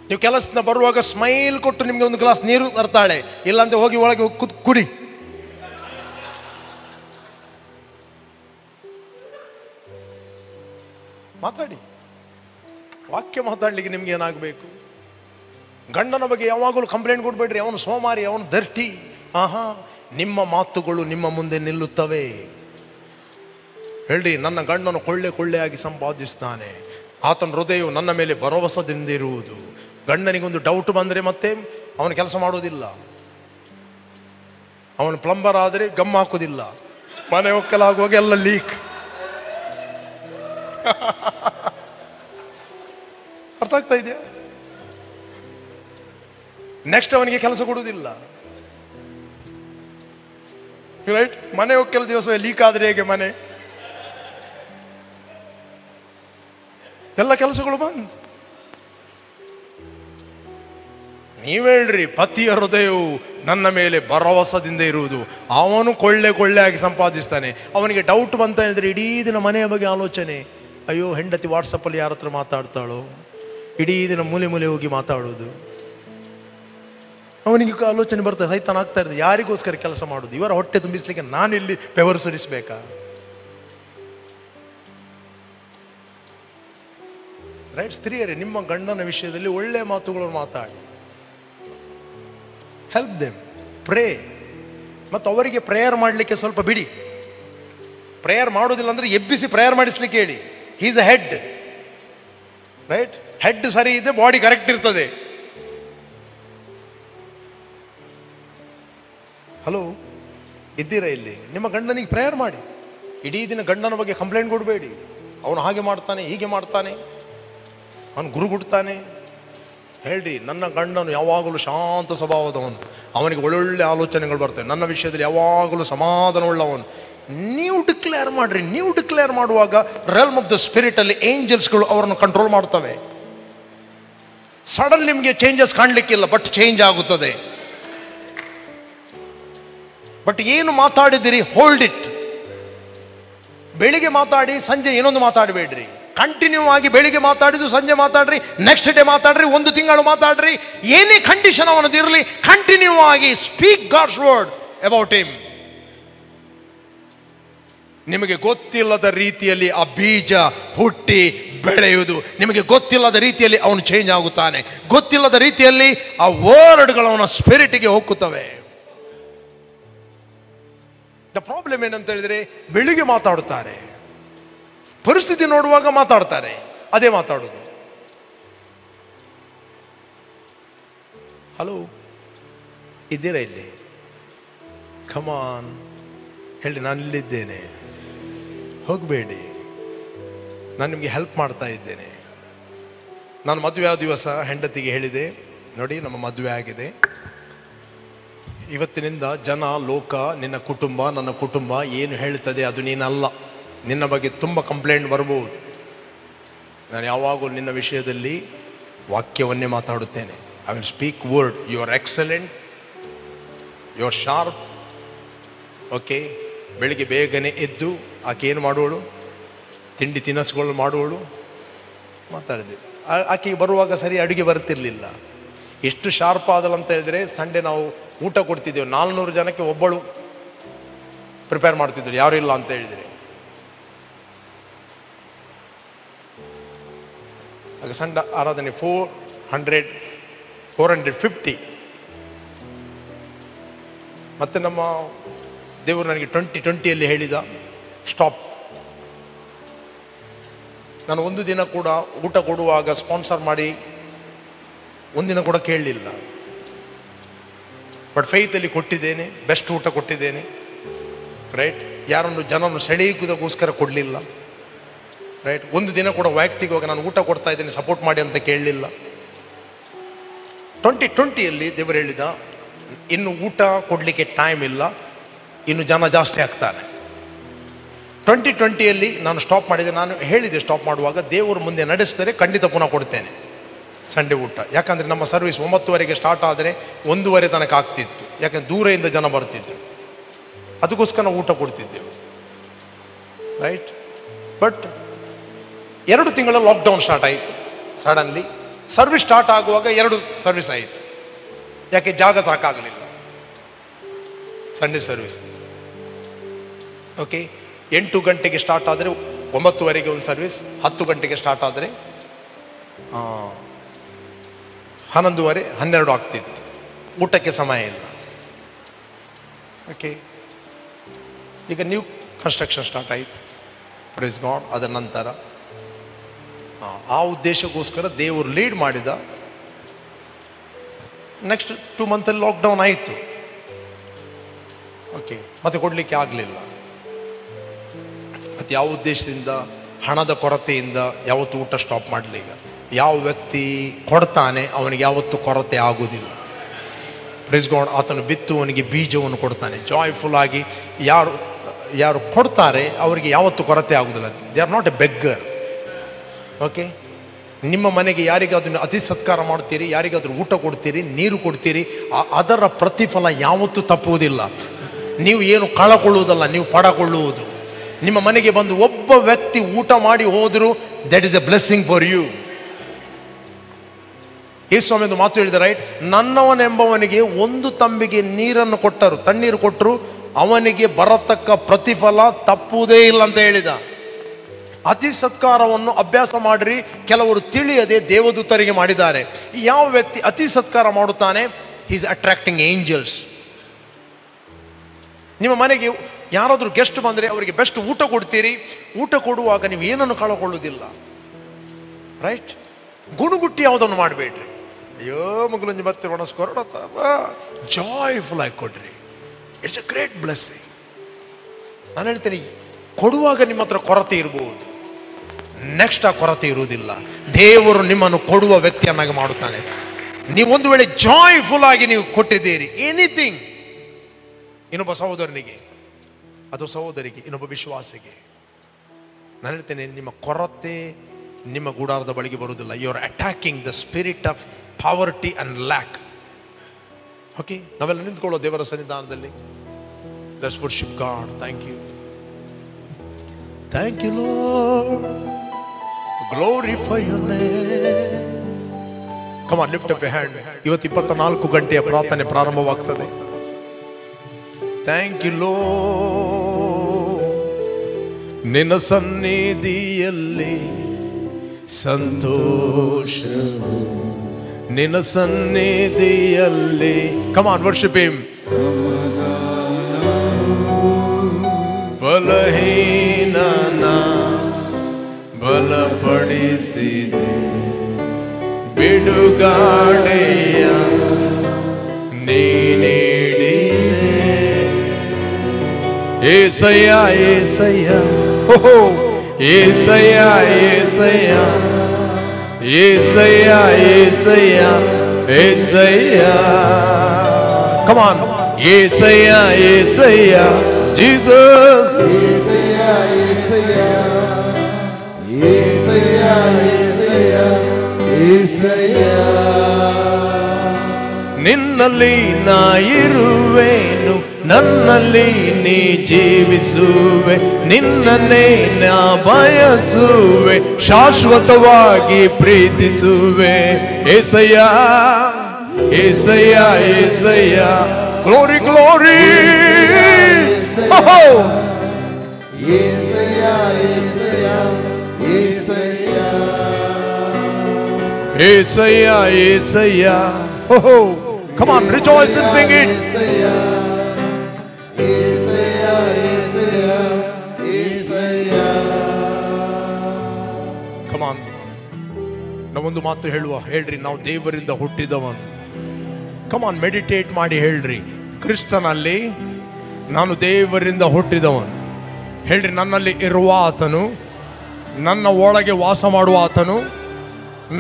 ನೀವು ಕೆಲಸದಿಂದ ಬರುವಾಗ ಸ್ಮೈಲ್ ಕೊಟ್ಟು ನಿಮ್ಗೆ ಒಂದು ಗ್ಲಾಸ್ ನೀರು ತರ್ತಾಳೆ, ಇಲ್ಲಾಂದ್ರೆ ಹೋಗಿ ಒಳಗೆ ಕುಡಿ. ಮಾತಾಡಿ, ವಾಕ್ಯ ಮಾತಾಡ್ಲಿಕ್ಕೆ ನಿಮ್ಗೆ ಏನಾಗಬೇಕು? ಗಂಡನ ಬಗ್ಗೆ ಯಾವಾಗಲೂ ಕಂಪ್ಲೇಂಟ್ ಕೊಡ್ಬೇಡ್ರಿ, ಅವನು ಸೋಮಾರಿ, ಅವನು ದರ್ಟಿ. ನಿಮ್ಮ ಮಾತುಗಳು ನಿಮ್ಮ ಮುಂದೆ ನಿಲ್ಲುತ್ತವೆ. ಹೇಳ್ರಿ, ನನ್ನ ಗಂಡನು ಕೊಳ್ಳೆಯಾಗಿ ಸಂಪಾದಿಸ್ತಾನೆ, ಆತನ ಹೃದಯವು ನನ್ನ ಮೇಲೆ ಭರವಸೆದಿಂದಿರುವುದು. ಗಂಡನಿಗೊಂದು ಡೌಟ್ ಬಂದರೆ ಮತ್ತೆ ಅವನು ಕೆಲಸ ಮಾಡೋದಿಲ್ಲ. ಅವನು ಪ್ಲಂಬರ್ ಆದರೆ ಗಮ್ ಹಾಕೋದಿಲ್ಲ, ಮನೆ ಒಕ್ಕಲಾಗುವಾಗ ಎಲ್ಲ ಲೀಕ್. ಅರ್ಥ ಆಗ್ತಾ ಇದೆಯಾ? ನೆಕ್ಸ್ಟ್ ಅವನಿಗೆ ಕೆಲಸ ಕೊಡುವುದಿಲ್ಲ. ರೈಟ್? ಮನೆ ಒಕ್ಕಲ ದಿವಸ ಲೀಕ್ ಆದ್ರೆ ಹೇಗೆ ಮನೆ, ಎಲ್ಲ ಕೆಲಸಗಳು ಬಂದ್. ನೀವೇಳ್ರಿ, ಪತಿಯ ಹೃದಯವು ನನ್ನ ಮೇಲೆ ಭರವಸದಿಂದ ಇರುವುದು, ಅವನು ಕೊಳ್ಳೆಯಾಗಿ ಸಂಪಾದಿಸ್ತಾನೆ. ಅವನಿಗೆ ಡೌಟ್ ಬಂತ ಹೇಳಿದ್ರೆ ಇಡೀ ದಿನ ಮನೆಯ ಬಗ್ಗೆ ಆಲೋಚನೆ. ಅಯ್ಯೋ, ಹೆಂಡತಿ ವಾಟ್ಸಪ್ಪಲ್ಲಿ ಯಾರ ಹತ್ರ ಮಾತಾಡ್ತಾಳೋ, ಇಡೀ ದಿನ ಮೂಲೆ ಹೋಗಿ ಮಾತಾಡೋದು. ಅವನಿಗೆ ಆಲೋಚನೆ ಬರ್ತದೆ, ಸೈತಾನ ಆಗ್ತಾ ಇರ್ತದೆ, ಯಾರಿಗೋಸ್ಕರ ಕೆಲಸ ಮಾಡೋದು? ಇವರ ಹೊಟ್ಟೆ ತುಂಬಿಸ್ಲಿಕ್ಕೆ ನಾನಿಲ್ಲಿ ಬೆವರು ಸುರಿಸ್ಬೇಕಾ? ರೈಟ್? ಸ್ತ್ರೀಯರೇ, ನಿಮ್ಮ ಗಂಡನ ವಿಷಯದಲ್ಲಿ ಒಳ್ಳೆಯ ಮಾತುಗಳನ್ನು ಮಾತಾಡಿ. Help them, pray. ಮತ್ತು ಅವರಿಗೆ ಪ್ರೇಯರ್ ಮಾಡಲಿಕ್ಕೆ ಸ್ವಲ್ಪ ಬಿಡಿ. ಪ್ರೇಯರ್ ಮಾಡೋದಿಲ್ಲ ಅಂದರೆ ಎಬ್ಬಿಸಿ ಪ್ರೇಯರ್ ಮಾಡಿಸ್ಲಿಕ್ಕೆ ಹೇಳಿ. He is a head, right? Head ಸರಿ ಇದೆ, ಬಾಡಿ ಕರೆಕ್ಟ್ ಇರ್ತದೆ. ಹಲೋ, ಇದ್ದೀರಾ ಇಲ್ಲಿ? ನಿಮ್ಮ ಗಂಡನಿಗೆ ಪ್ರೇಯರ್ ಮಾಡಿ. ಇಡೀ ದಿನ ಗಂಡನ ಬಗ್ಗೆ ಕಂಪ್ಲೇಂಟ್ ಕೊಡಬೇಡಿ. ಅವನು ಹಾಗೆ ಮಾಡ್ತಾನೆ, ಹೀಗೆ ಮಾಡ್ತಾನೆ, ಅವನು ಗುರುಗುಡ್ತಾನೆ. ಹೇಳ್ರಿ, ನನ್ನ ಗಂಡನು ಯಾವಾಗಲೂ ಶಾಂತ ಸ್ವಭಾವದವನು, ಅವನಿಗೆ ಒಳ್ಳೊಳ್ಳೆ ಆಲೋಚನೆಗಳು ಬರ್ತವೆ, ನನ್ನ ವಿಷಯದಲ್ಲಿ ಯಾವಾಗಲೂ ಸಮಾಧಾನವುಳ್ಳವನು. ನೀವು ಡಿಕ್ಲೇರ್ ಮಾಡ್ರಿ. ನೀವು ಡಿಕ್ಲೇರ್ ಮಾಡುವಾಗ ರೆಲ್ಮ್ ಆಫ್ ದ ಸ್ಪಿರಿಟ್ ಅಲ್ಲಿ ಏಂಜಲ್ಸ್ಗಳು ಅವರನ್ನು ಕಂಟ್ರೋಲ್ ಮಾಡ್ತವೆ. ಸಡನ್ ನಿಮಗೆ ಚೇಂಜಸ್ ಕಾಣಲಿಕ್ಕಿಲ್ಲ, ಬಟ್ ಚೇಂಜ್ ಆಗುತ್ತದೆ. ಬಟ್ ಏನು ಮಾತಾಡಿದಿರಿ, ಹೋಲ್ಡ್ ಇಟ್. ಬೆಳಿಗ್ಗೆ ಮಾತಾಡಿ, ಸಂಜೆ ಏನೊಂದು ಮಾತಾಡಬೇಡ್ರಿ. ಕಂಟಿನ್ಯೂ ಆಗಿ ಬೆಳಿಗ್ಗೆ ಮಾತಾಡಿದ್ದು ಸಂಜೆ ಮಾತಾಡ್ರಿ, ನೆಕ್ಸ್ಟ್ ಡೇ ಮಾತಾಡ್ರಿ, ಒಂದು ತಿಂಗಳು ಮಾತಾಡ್ರಿ. ಏನೇ ಕಂಡೀಷನ್ ಅವನದಿರಲಿ, ಕಂಟಿನ್ಯೂ ಆಗಿ speak God's word about him. ನಿಮಗೆ ಗೊತ್ತಿಲ್ಲದ ರೀತಿಯಲ್ಲಿ ಆ ಬೀಜ ಹುಟ್ಟಿ ಬೆಳೆಯುವುದು, ನಿಮಗೆ ಗೊತ್ತಿಲ್ಲದ ರೀತಿಯಲ್ಲಿ ಅವನು ಚೇಂಜ್ ಆಗುತ್ತಾನೆ. ಗೊತ್ತಿಲ್ಲದ ರೀತಿಯಲ್ಲಿ ಆ ವರ್ಡ್ಗಳು ಅವನ ಸ್ಪಿರಿಟ್ಗೆ ಹೋಗುತ್ತವೆ. ದ ಪ್ರಾಬ್ಲಮ್ ಏನಂತ ಹೇಳಿದ್ರೆ, ಬೆಳಿಗ್ಗೆ ಮಾತಾಡುತ್ತಾರೆ, ಪರಿಸ್ಥಿತಿ ನೋಡುವಾಗ ಮಾತಾಡ್ತಾರೆ, ಅದೇ ಮಾತಾಡೋದು. ಹಲೋ, ಇದ್ದೀರಾ ಇಲ್ಲಿ? ಕಮಾನ್, ಹೇಳಿ, ನಾನು ಇಲ್ಲಿದ್ದೇನೆ, ಹೋಗಬೇಡಿ, ನಾನು ನಿಮಗೆ ಹೆಲ್ಪ್ ಮಾಡ್ತಾ ಇದ್ದೇನೆ. ನಾನು ಮದುವೆ ಆದ ದಿವಸ ಹೆಂಡತಿಗೆ ಹೇಳಿದೆ, ನೋಡಿ ನಮ್ಮ ಮದುವೆ ಆಗಿದೆ, ಇವತ್ತಿನಿಂದ ಜನ, ಲೋಕ, ನಿನ್ನ ಕುಟುಂಬ, ನನ್ನ ಕುಟುಂಬ ಏನು ಹೇಳ್ತದೆ ಅದು ನೀನಲ್ಲ. ನಿನ್ನ ಬಗ್ಗೆ ತುಂಬ ಕಂಪ್ಲೇಂಟ್ ಬರ್ಬೋದು. ನಾನು ಯಾವಾಗಲೂ ನಿನ್ನ ವಿಷಯದಲ್ಲಿ ವಾಕ್ಯವನ್ನೇ ಮಾತಾಡುತ್ತೇನೆ. I will speak word. You are excellent, you are sharp. Okay, ಬೆಳಿಗ್ಗೆ ಬೇಗನೆ ಎದ್ದು ಆಕೆ ಏನು ಮಾಡುವಳು, ತಿಂಡಿ ತಿನಿಸುಗಳು ಮಾಡುವಳು. ಮಾತಾಡಿದೆ. ಆಕೆಗೆ ಬರುವಾಗ ಸರಿ ಅಡುಗೆ ಬರ್ತಿರ್ಲಿಲ್ಲ. ಎಷ್ಟು ಶಾರ್ಪ್ ಆದಳು ಅಂತ ಹೇಳಿದ್ರೆ, ಸಂಡೇ ನಾವು ಊಟ ಕೊಡ್ತಿದ್ದೆವು, 400 ಜನಕ್ಕೆ ಒಬ್ಬಳು ಪ್ರಿಪೇರ್ ಮಾಡ್ತಿದ್ರು, ಯಾರು ಇಲ್ಲ ಅಂತ ಹೇಳಿದರೆ. ಆಗ ಸಂಡ ಆರಾಧನೆ 450. ಮತ್ತು ನಮ್ಮ ದೇವರು ನನಗೆ 2020 ಹೇಳಿದ, ಸ್ಟಾಪ್. ನಾನು ಒಂದು ದಿನ ಕೂಡ ಊಟ ಕೊಡುವಾಗ ಸ್ಪಾನ್ಸರ್ ಮಾಡಿ ಒಂದಿನ ಕೂಡ ಕೇಳಲಿಲ್ಲ. ಬಟ್ ಫೇತಲ್ಲಿ ಕೊಟ್ಟಿದ್ದೇನೆ, ಬೆಸ್ಟ್ ಊಟ ಕೊಟ್ಟಿದ್ದೇನೆ, ರೈಟ್? ಯಾರನ್ನು ಜನನ್ನು ಸೆಳೆಯುವುದಕ್ಕೋಸ್ಕರ ಕೊಡಲಿಲ್ಲ, ರೈಟ್? ಒಂದು ದಿನ ಕೂಡ ವೈಯಕ್ತಿಕವಾಗಿ ನಾನು ಊಟ ಕೊಡ್ತಾ ಇದ್ದೇನೆ, ಸಪೋರ್ಟ್ ಮಾಡಿ ಅಂತ ಕೇಳಲಿಲ್ಲ. 2020 ದೇವರು ಹೇಳಿದ, ಇನ್ನು ಊಟ ಕೊಡಲಿಕ್ಕೆ ಟೈಮ್ ಇಲ್ಲ, ಇನ್ನು ಜನ ಜಾಸ್ತಿ ಆಗ್ತಾನೆ. 2020 ನಾನು ಸ್ಟಾಪ್ ಮಾಡಿದೆ. ನಾನು ಹೇಳಿದೆ ಸ್ಟಾಪ್ ಮಾಡುವಾಗ, ದೇವರು ಮುಂದೆ ನಡೆಸಿದರೆ ಖಂಡಿತ ಪುನಃ ಕೊಡ್ತೇನೆ ಸಂಡೇ ಊಟ. ಯಾಕಂದರೆ ನಮ್ಮ ಸರ್ವಿಸ್ 9:00 ಸ್ಟಾರ್ಟ್ ಆದರೆ 1:30 ತನಕ ಆಗ್ತಿತ್ತು. ಯಾಕಂದರೆ ದೂರದಿಂದ ಜನ ಬರ್ತಿದ್ರು, ಅದಕ್ಕೋಸ್ಕರ ನಾವು ಊಟ ಕೊಡ್ತಿದ್ದೆವು, ರೈಟ್? ಬಟ್ 2 ತಿಂಗಳ ಲಾಕ್ಡೌನ್ ಸ್ಟಾರ್ಟ್ ಆಯಿತು. ಸಡನ್ಲಿ ಸರ್ವಿಸ್ ಸ್ಟಾರ್ಟ್ ಆಗುವಾಗ 2 ಸರ್ವಿಸ್ ಆಯಿತು. ಯಾಕೆ? ಜಾಗ ಸಾಕಾಗಲಿಲ್ಲ ಸಂಡೇ ಸರ್ವಿಸ್. ಓಕೆ, 8 ಗಂಟೆಗೆ ಸ್ಟಾರ್ಟ್ ಆದರೆ 9:30 ಒಂದು ಸರ್ವಿಸ್, 10 ಗಂಟೆಗೆ ಸ್ಟಾರ್ಟ್ ಆದರೆ 11:30, 12 ಆಗ್ತಿತ್ತು. ಊಟಕ್ಕೆ ಸಮಯ ಇಲ್ಲ. ಓಕೆ, ಈಗ ನ್ಯೂ ಕನ್ಸ್ಟ್ರಕ್ಷನ್ ಸ್ಟಾರ್ಟ್ ಆಯಿತು, ಪ್ರೈಸ್ ಗಾಡ್. ಅದರ ನಂತರ ಆ ಉದ್ದೇಶಕ್ಕೋಸ್ಕರ ದೇವರು ಲೀಡ್ ಮಾಡಿದ. ನೆಕ್ಸ್ಟ್ 2 ಮಂತಲ್ಲಿ ಲಾಕ್ಡೌನ್ ಆಯಿತು. ಓಕೆ, ಮತ್ತೆ ಕೊಡಲಿಕ್ಕೆ ಆಗಲಿಲ್ಲ. ಮತ್ತು ಯಾವ ಉದ್ದೇಶದಿಂದ? ಹಣದ ಕೊರತೆಯಿಂದ ಯಾವತ್ತೂ ಊಟ ಸ್ಟಾಪ್ ಮಾಡಲಿ. ಈಗ ಯಾವ ವ್ಯಕ್ತಿ ಕೊಡ್ತಾನೆ ಅವನಿಗೆ ಯಾವತ್ತೂ ಕೊರತೆ ಆಗೋದಿಲ್ಲ, ಪ್ರೈಸ್ ಗಾಡ್. ಆತನು ಬಿತ್ತುವವನಿಗೆ ಬೀಜವನ್ನು ಕೊಡ್ತಾನೆ. ಜಾಯ್ಫುಲ್ ಆಗಿ ಯಾರು ಕೊಡ್ತಾರೆ ಅವರಿಗೆ ಯಾವತ್ತೂ ಕೊರತೆ ಆಗೋದಿಲ್ಲ. They are not A beggar. Okay, ನಿಮ್ಮ ಮನೆಗೆ ಯಾರಿಗಾದ್ರೂ ಅತಿ ಸತ್ಕಾರ ಮಾಡ್ತೀರಿ, ಯಾರಿಗಾದ್ರೂ ಊಟ ಕೊಡ್ತೀರಿ, ನೀರು ಕೊಡ್ತೀರಿ, ಅದರ ಪ್ರತಿಫಲ ಯಾವತ್ತೂ ತಪ್ಪುವುದಿಲ್ಲ. ನೀವು ಏನು ಕಳಕೊಳ್ಳುವುದಲ್ಲ, ನೀವು ಪಡಕೊಳ್ಳುವುದು. ನಿಮ್ಮ ಮನೆಗೆ ಬಂದು ಒಬ್ಬ ವ್ಯಕ್ತಿ ಊಟ ಮಾಡಿ ಹೋದರೂ that is a blessing for you. ಯೇಸು ಒಂದು ಮಾತು ಹೇಳಿದ, ರೈಟ್? ನನ್ನವನೆಂಬವನಿಗೆ 1 ತಂಬಿಗೆ ನೀರನ್ನು ಕೊಟ್ಟರು, ತಣ್ಣೀರು ಕೊಟ್ಟರು, ಅವನಿಗೆ ಬರತಕ್ಕ ಪ್ರತಿಫಲ ತಪ್ಪುವುದೇ ಇಲ್ಲ ಅಂತ ಹೇಳಿದ. ಅತಿ ಸತ್ಕಾರವನ್ನು ಅಭ್ಯಾಸ ಮಾಡಿರಿ, ಕೆಲವರು ತಿಳಿಯದೆ ದೇವದೂತರಿಗೆ ಮಾಡಿದ್ದಾರೆ. ಯಾವ ವ್ಯಕ್ತಿ ಅತಿ ಸತ್ಕಾರ ಮಾಡುತ್ತಾನೆ, ಹಿ ಈಸ್ ಅಟ್ರಾಕ್ಟಿಂಗ್ ಏಂಜಲ್ಸ್. ನಿಮ್ಮ ಮನೆಗೆ ಯಾರಾದರೂ ಗೆಸ್ಟ್ ಬಂದರೆ ಅವರಿಗೆ ಬೆಸ್ಟ್ ಊಟ ಕೊಡ್ತೀರಿ. ಊಟ ಕೊಡುವಾಗ ನೀವು ಏನನ್ನು ಕಳ್ಕೊಳ್ಳೋದಿಲ್ಲ, ರೈಟ್? ಗುಣಗುಟ್ಟಿ ಯಾವುದನ್ನು ಮಾಡಬೇಡ್ರಿ. ಅಯ್ಯೋ ಮಗುಲಂಜಿ ಮತ್ತೆ ಒಣಸ್ಕೊರಡ ಜಾಯ್ಫುಲ್ ಆಗಿ ಕೊಡ್ರಿ. It's a great blessing. ನಾನು ಹೇಳ್ತೇನೆ, ಕೊಡುವಾಗ ನಿಮ್ಮ ಹತ್ರ ಕೊರತೆ ಇರಬಹುದು, ನೆಕ್ಸ್ಟ್ ಆ ಕೊರತೆ ಇರುವುದಿಲ್ಲ. ದೇವರು ನಿಮ್ಮನ್ನು ಕೊಡುವ ವ್ಯಕ್ತಿಯನ್ನಾಗಿ ಮಾಡುತ್ತಾನೆ. ನೀವು ಒಂದು ವೇಳೆ ಜಾಯ್ಫುಲ್ ಆಗಿ ನೀವು ಕೊಟ್ಟಿದ್ದೀರಿ ಎನಿಥಿಂಗ್, ಇನ್ನೊಬ್ಬ ಸಹೋದರನಿಗೆ ಅಥವಾ ಸಹೋದರಿಗೆ, ಇನ್ನೊಬ್ಬ ವಿಶ್ವಾಸಿಗೆ, ನಾನು ಹೇಳ್ತೇನೆ, ನಿಮ್ಮ ಕೊರತೆ ನಿಮ್ಮ ಗುಡಾರದ ಬಳಿಗೆ ಬರುವುದಿಲ್ಲ. You are attacking the spirit of poverty and lack. Okay, ನಾವೆಲ್ಲ ನಿಂತ್ಕೊಳ್ಳೋ ದೇವರ ಸನ್ನಿಧಾನದಲ್ಲಿ. Let's worship God. Thank you, thank you Lord, glorify your name. Come on, lift up your hand. ಇವತ್ತು 24 ಗಂಟೆಯ ಪ್ರಾರ್ಥನೆ ಪ್ರಾರಂಭವಾಗ್ತದೆ. Thank you lord. ನಿನ್ನ ಸನ್ನಿಧಿಯಲ್ಲಿ ಸಂತೋಷವು, ನಿನ್ನ ಸನ್ನಿಧಿಯಲ್ಲಿ. Come on, worship him. ಬಲಹೀನನ ಬಲಪಡಿಸಿದೆ, ಬಿಡುಗಾಡೆಯ ನೀಡಿದೆ. ಏಸಯ್ಯ ಏಸಯ್ಯ, ಓಹೋ ಏಸಯ್ಯ ಏಸಯ್ಯ ಏಸಯ್ಯ ಏಸಯ್ಯ ಏಸಯ್ಯ. ಕಮ್ ಆನ್, ಏಸಯ್ಯ ಏಸಯ್ಯ ಜೀಸಸ್. ಏಸಯ್ಯ ಏಸಯ್ಯ ಏಸಯ್ಯ ಏಸಯ್ಯ ಏಸಯ್ಯ. ನಿನ್ನಲ್ಲಿ ನಾ ಇರುವೆನು, ನನ್ನಲ್ಲಿ ನೀ ಜೀವಿಸುವೆ, ನಿನ್ನನ್ನೇ ನಾ ಬಯಸುವೆ, ಶಾಶ್ವತವಾಗಿ ಪ್ರೀತಿಸುವೆ. ಏಸಯ್ಯ ಏಸಯ್ಯ ಏಸಯ್ಯ, ಗ್ಲೋರಿ ಗ್ಲೋರಿ. ಏಸಯ್ಯ ಏಸಯ್ಯ ಏಸಯ್ಯ ಏಸಯ್ಯ ಏಸಯ್ಯ. ಓಹೋ, come on, rejoice and sing it. ಏಸಯ್ಯ ಏಸಯ್ಯ ಏಸಯ್ಯ ಏಸಯ್ಯ. Come on, ನಾವೊಂದು ಮಾತು ಹೇಳ್ರಿ, ನಾವು ದೇವರಿಂದ ಹುಟ್ಟಿದವನು. ಕಮ್ ಆನ್, ಮೆಡಿಟೇಟ್ ಮಾಡಿ ಹೇಳ್ರಿ, ಕ್ರಿಸ್ತನಲ್ಲಿ ನಾನು ದೇವರಿಂದ ಹುಟ್ಟಿದವನು. ಹೇಳ್ರಿ, ನನ್ನಲ್ಲಿ ಇರುವ ಆತನು, ನನ್ನ ಒಳಗೆ ವಾಸ ಮಾಡುವ ಆತನು,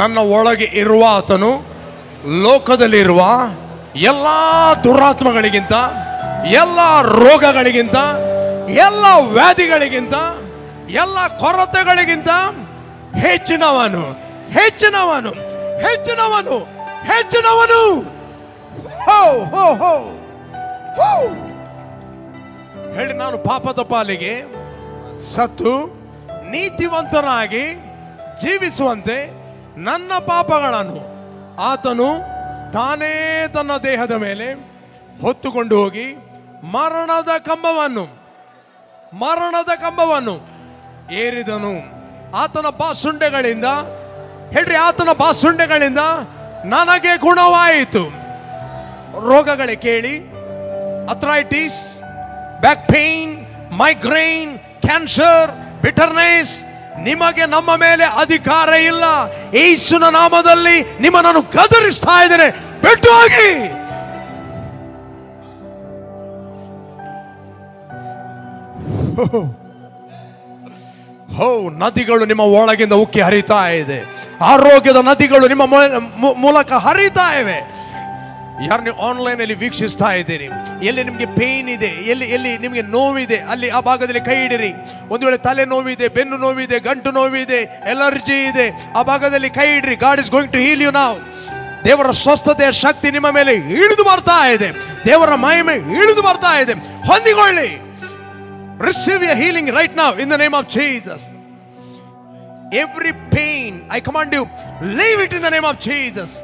ನನ್ನ ಒಳಗೆ ಇರುವ ಆತನು ಲೋಕದಲ್ಲಿರುವ ಎಲ್ಲ ದುರಾತ್ಮಗಳಿಗಿಂತ, ಎಲ್ಲ ರೋಗಗಳಿಗಿಂತ, ಎಲ್ಲ ವ್ಯಾಧಿಗಳಿಗಿಂತ, ಎಲ್ಲ ಕೊರತೆಗಳಿಗಿಂತ ಹೆಚ್ಚಿನವನು, ಹೆಚ್ಚಿನವನು, ಹೆಚ್ಚಿನವನು, ಹೆಚ್ಚಿನವನು. ಹೋ ಹೋ ಹೋ ಹೋ. ಹೇಳಿ, ನಾನು ಪಾಪದ ಪಾಲಿಗೆ ಸತ್ತು ನೀತಿವಂತನಾಗಿ ಜೀವಿಸುವಂತೆ ನನ್ನ ಪಾಪಗಳನ್ನು ಆತನು ತಾನೇ ತನ್ನ ದೇಹದ ಮೇಲೆ ಹೊತ್ತುಕೊಂಡು ಹೋಗಿ ಮರಣದ ಕಂಬವನ್ನು ಏರಿದನು. ಆತನ ಬಾಸುಂಡೆಗಳಿಂದ, ಹೇಳ್ರಿ, ಆತನ ಬಾಸುಂಡೆಗಳಿಂದ ನನಗೆ ಗುಣವಾಯಿತು. ರೋಗಗಳೇ ಕೇಳಿ, arthritis, back pain, migraine, cancer, bitterness, ನಿಮಗೆ ನಮ್ಮ ಮೇಲೆ ಅಧಿಕಾರ ಇಲ್ಲ. ಯೇಸುವಿನ ನಾಮದಲ್ಲಿ ನಿಮ್ಮನ್ನು ಗದರಿಸ್ತಾ ಇದ್ದೇನೆ, ಬಿಟ್ಟು ಹೋಗಿ. ಹೋ, ನದಿಗಳು ನಿಮ್ಮ ಒಳಗಿಂದ ಉಕ್ಕಿ ಹರಿತಾ ಇದೆ. ಆರೋಗ್ಯದ ನದಿಗಳು ನಿಮ್ಮ ಮೂಲಕ ಹರಿತಾ ಇವೆ. ಯಾರು ನೀವು ಆನ್ಲೈನ್ ಅಲ್ಲಿ ವೀಕ್ಷಿಸ್ತಾ ಇದ್ದೀರಿ, ಎಲ್ಲಿ ನಿಮಗೆ ಪೇನ್ ಇದೆ, ಎಲ್ಲಿ ನಿಮಗೆ ನೋವಿದೆ, ಅಲ್ಲಿ ಆ ಭಾಗದಲ್ಲಿ ಕೈ ಇಡಿರಿ. ಒಂದು ವೇಳೆ ತಲೆ ನೋವಿದೆ, ಬೆನ್ನು ನೋವಿದೆ, ಗಂಟು ನೋವಿದೆ, ಎಲರ್ಜಿ ಇದೆ, ಆ ಭಾಗದಲ್ಲಿ ಕೈ ಇಡ್ರಿ. God is going to heal you now. ದೇವರ ಸ್ವಸ್ಥತೆಯ ಶಕ್ತಿ ನಿಮ್ಮ ಮೇಲೆ ಇಳಿದು ಬರ್ತಾ ಇದೆ. ದೇವರ ಮಹಿಮೆ ಇಳಿದು ಬರ್ತಾ ಇದೆ. ಹೊಂದಿಕೊಳ್ಳಿ. Receive your healing right now in the name of Jesus. Every pain I command you, leave it in the name of Jesus.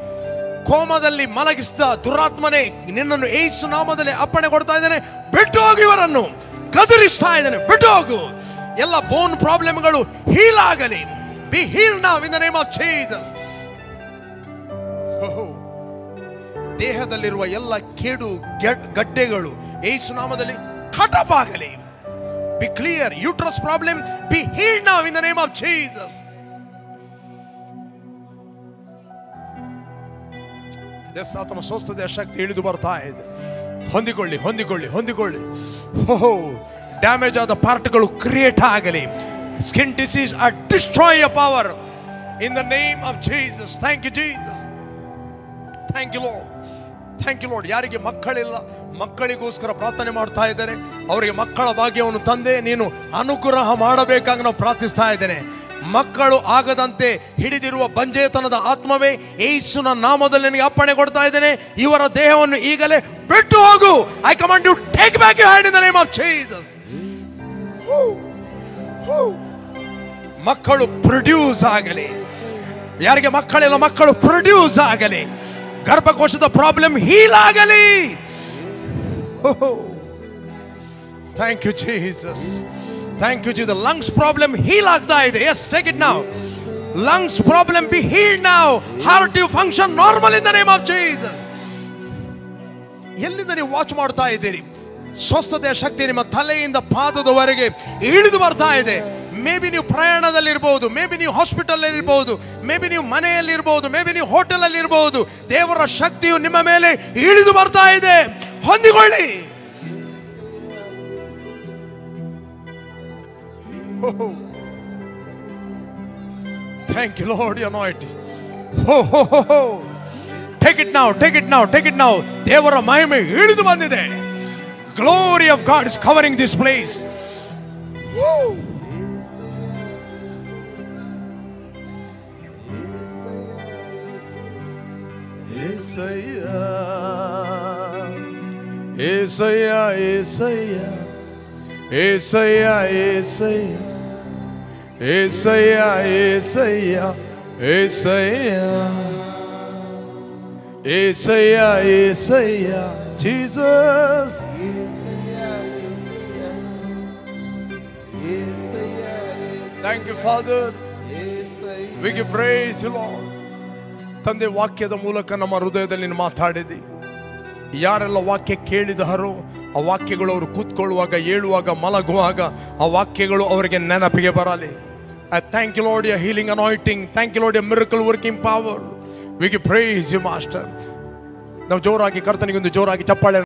ಕೋಮದಲ್ಲಿ ಮಲಗಿಸಿದ ದುರಾತ್ಮನೆ, ನಿನ್ನನ್ನು ಯೇಸು ನಾಮದಲ್ಲಿ ಅಪ್ಪಣೆ ಕೊಡ್ತಾ ಇದ್ದೇನೆ, ಬಿಟ್ಟು ಹೋಗಿ. ಇವರನ್ನು ಗದರಿಸ್ತಾ ಇದ್ದೇನೆ, ಬಿಟ್ಟು ಹೋಗು. ಎಲ್ಲ ಬೋನ್ ಪ್ರಾಬ್ಲಮ್ಗಳು ಹೀಲ್ ಆಗಲಿ. Be heal now in the name of Jesus. ದೇಹದಲ್ಲಿರುವ ಎಲ್ಲ ಕೇಡು ಗಡ್ಡೆಗಳು ಯೇಸು ನಾಮದಲ್ಲಿ ಕಟಪ್ ಆಗಲಿ. Be clear. Uterus problem be healed now in the name of Jesus. ಆತನ ಸ್ವಸ್ಥತೆಯ ಶಕ್ತಿ ಇಳಿದು ಬರ್ತಾ ಇದೆ. ಹೊಂದಿಕೊಳ್ಳಿ, ಹೊಂದಿಕೊಳ್ಳಿ, ಹೊಂದಿಕೊಳ್ಳಿ. ಡ್ಯಾಮೇಜ್ ಆದ ಪಾರ್ಟ್ಗಳು ಕ್ರಿಯೇಟ್ ಆಗಲಿ. Skin disease or destroy your power in the name of Jesus. Thank you Jesus. Thank you Lord. Thank you Lord. ಯಾರಿಗೆ ಮಕ್ಕಳಿಲ್ಲ, ಮಕ್ಕಳಿಗೋಸ್ಕರ ಪ್ರಾರ್ಥನೆ ಮಾಡ್ತಾ ಇದ್ದಾರೆ. ಅವರಿಗೆ ಮಕ್ಕಳ ಭಾಗ್ಯವನ್ನು ತಂದೆ ನೀನು ಅನುಗ್ರಹ ಮಾಡಬೇಕಾಗಿ ನಾವು ಪ್ರಾರ್ಥಿಸ್ತಾ ಇದ್ದೇನೆ. ಮಕ್ಕಳು ಆಗದಂತೆ ಹಿಡಿದಿರುವ ಬಂಜೇತನದ ಆತ್ಮವೇ ಯೇಸುವಿನ ನಾಮದಲ್ಲಿ ನನಗೆ ಅಪ್ಪಣೆ ಕೊಡ್ತಾ ಇದ್ದೇನೆ. ಇವರ ದೇಹವನ್ನು ಈಗಲೇ ಬಿಟ್ಟು ಹೋಗು. I command you take back your hand in the name of Jesus. ಮಕ್ಕಳು ಪ್ರೊಡ್ಯೂಸ್ ಆಗಲಿ. ಯಾರಿಗೆ ಮಕ್ಕಳಿಲ್ಲ, ಮಕ್ಕಳು ಪ್ರೊಡ್ಯೂಸ್ ಆಗಲಿ. ಗರ್ಭಕೋಶದ ಪ್ರಾಬ್ಲಮ್ ಹೀಲ್ ಆಗಲಿ. Thank you Jesus. Thank you Jesus. Lungs problem heal ಆಗ್ತಾ ಇದೆ. Yes, take it now. Lungs problem be healed now. Heart you function normal in the name of Jesus. ಎಲ್ಲಿಂದ ನೀವು ವಾಚ್ ಮಾಡ್ತಾ ಇದ್ದೀರಿ? ಸ್ವಸ್ಥತೆಯ ಶಕ್ತಿ ನಿಮ್ಮ ತಲೆಯಿಂದ ಪಾದದವರೆಗೆ ಇಳಿದು ಬರ್ತಾ ಇದೆ. ಮೇ ಬಿ ನೀವು ಪ್ರಯಾಣದಲ್ಲಿರ್ಬೋದು, ಮೇ ಬಿ ನೀವು ಹಾಸ್ಪಿಟಲ್ ಇರ್ಬೋದು, ಮೇ ಬಿ ನೀವು ಮನೆಯಲ್ಲಿರ್ಬೋದು, ಮೇ ಬಿ ನೀವು ಹೋಟೆಲ್ ಅಲ್ಲಿ ಇರ್ಬೋದು. ದೇವರ ಶಕ್ತಿಯು ನಿಮ್ಮ ಮೇಲೆ ಇಳಿದು ಬರ್ತಾ ಇದೆ. ಹೊಂದಿಕೊಳ್ಳಿ. Thank you Lord, your anointing. Take it now, take it now, take it now. ದೇವರ ಮಹಿಮೆ ಇಳಿದು ಬಂದಿದೆ. Glory of God is covering this place. Yesaya, Yesaya, Yesaya, Yesaya, Yesaya, Yesaya, Yesaya, Yesaya, Yesaya, Yesaya, Jesus. Thank you Father. We give praise you Lord. ತಂದೆ, ವಾಕ್ಯದ ಮೂಲಕ ನಮ್ಮ ಹೃದಯದಲ್ಲಿ ನೀನು ಮಾತಾಡಿದಿ. ಯಾರೆಲ್ಲ ವಾಕ್ಯ ಕೇಳಿದರೋ ಆ ವಾಕ್ಯಗಳು ಅವರು ಕೂತ್ಕೊಳ್ಳುವಾಗ, ಏಳುವಾಗ, ಮಲಗುವಾಗ ಆ ವಾಕ್ಯಗಳು ಅವರಿಗೆ ನೆನಪಿಗೆ ಬರಲಿ. I thank you Lord, your healing anointing. Thank you Lord, your miracle working power. We give praise you Master. ನಾವು ಜೋರಾಗಿ ಕರ್ತನಿಗೆ ಒಂದು ಜೋರಾಗಿ ಚಪ್ಪಾಳೆ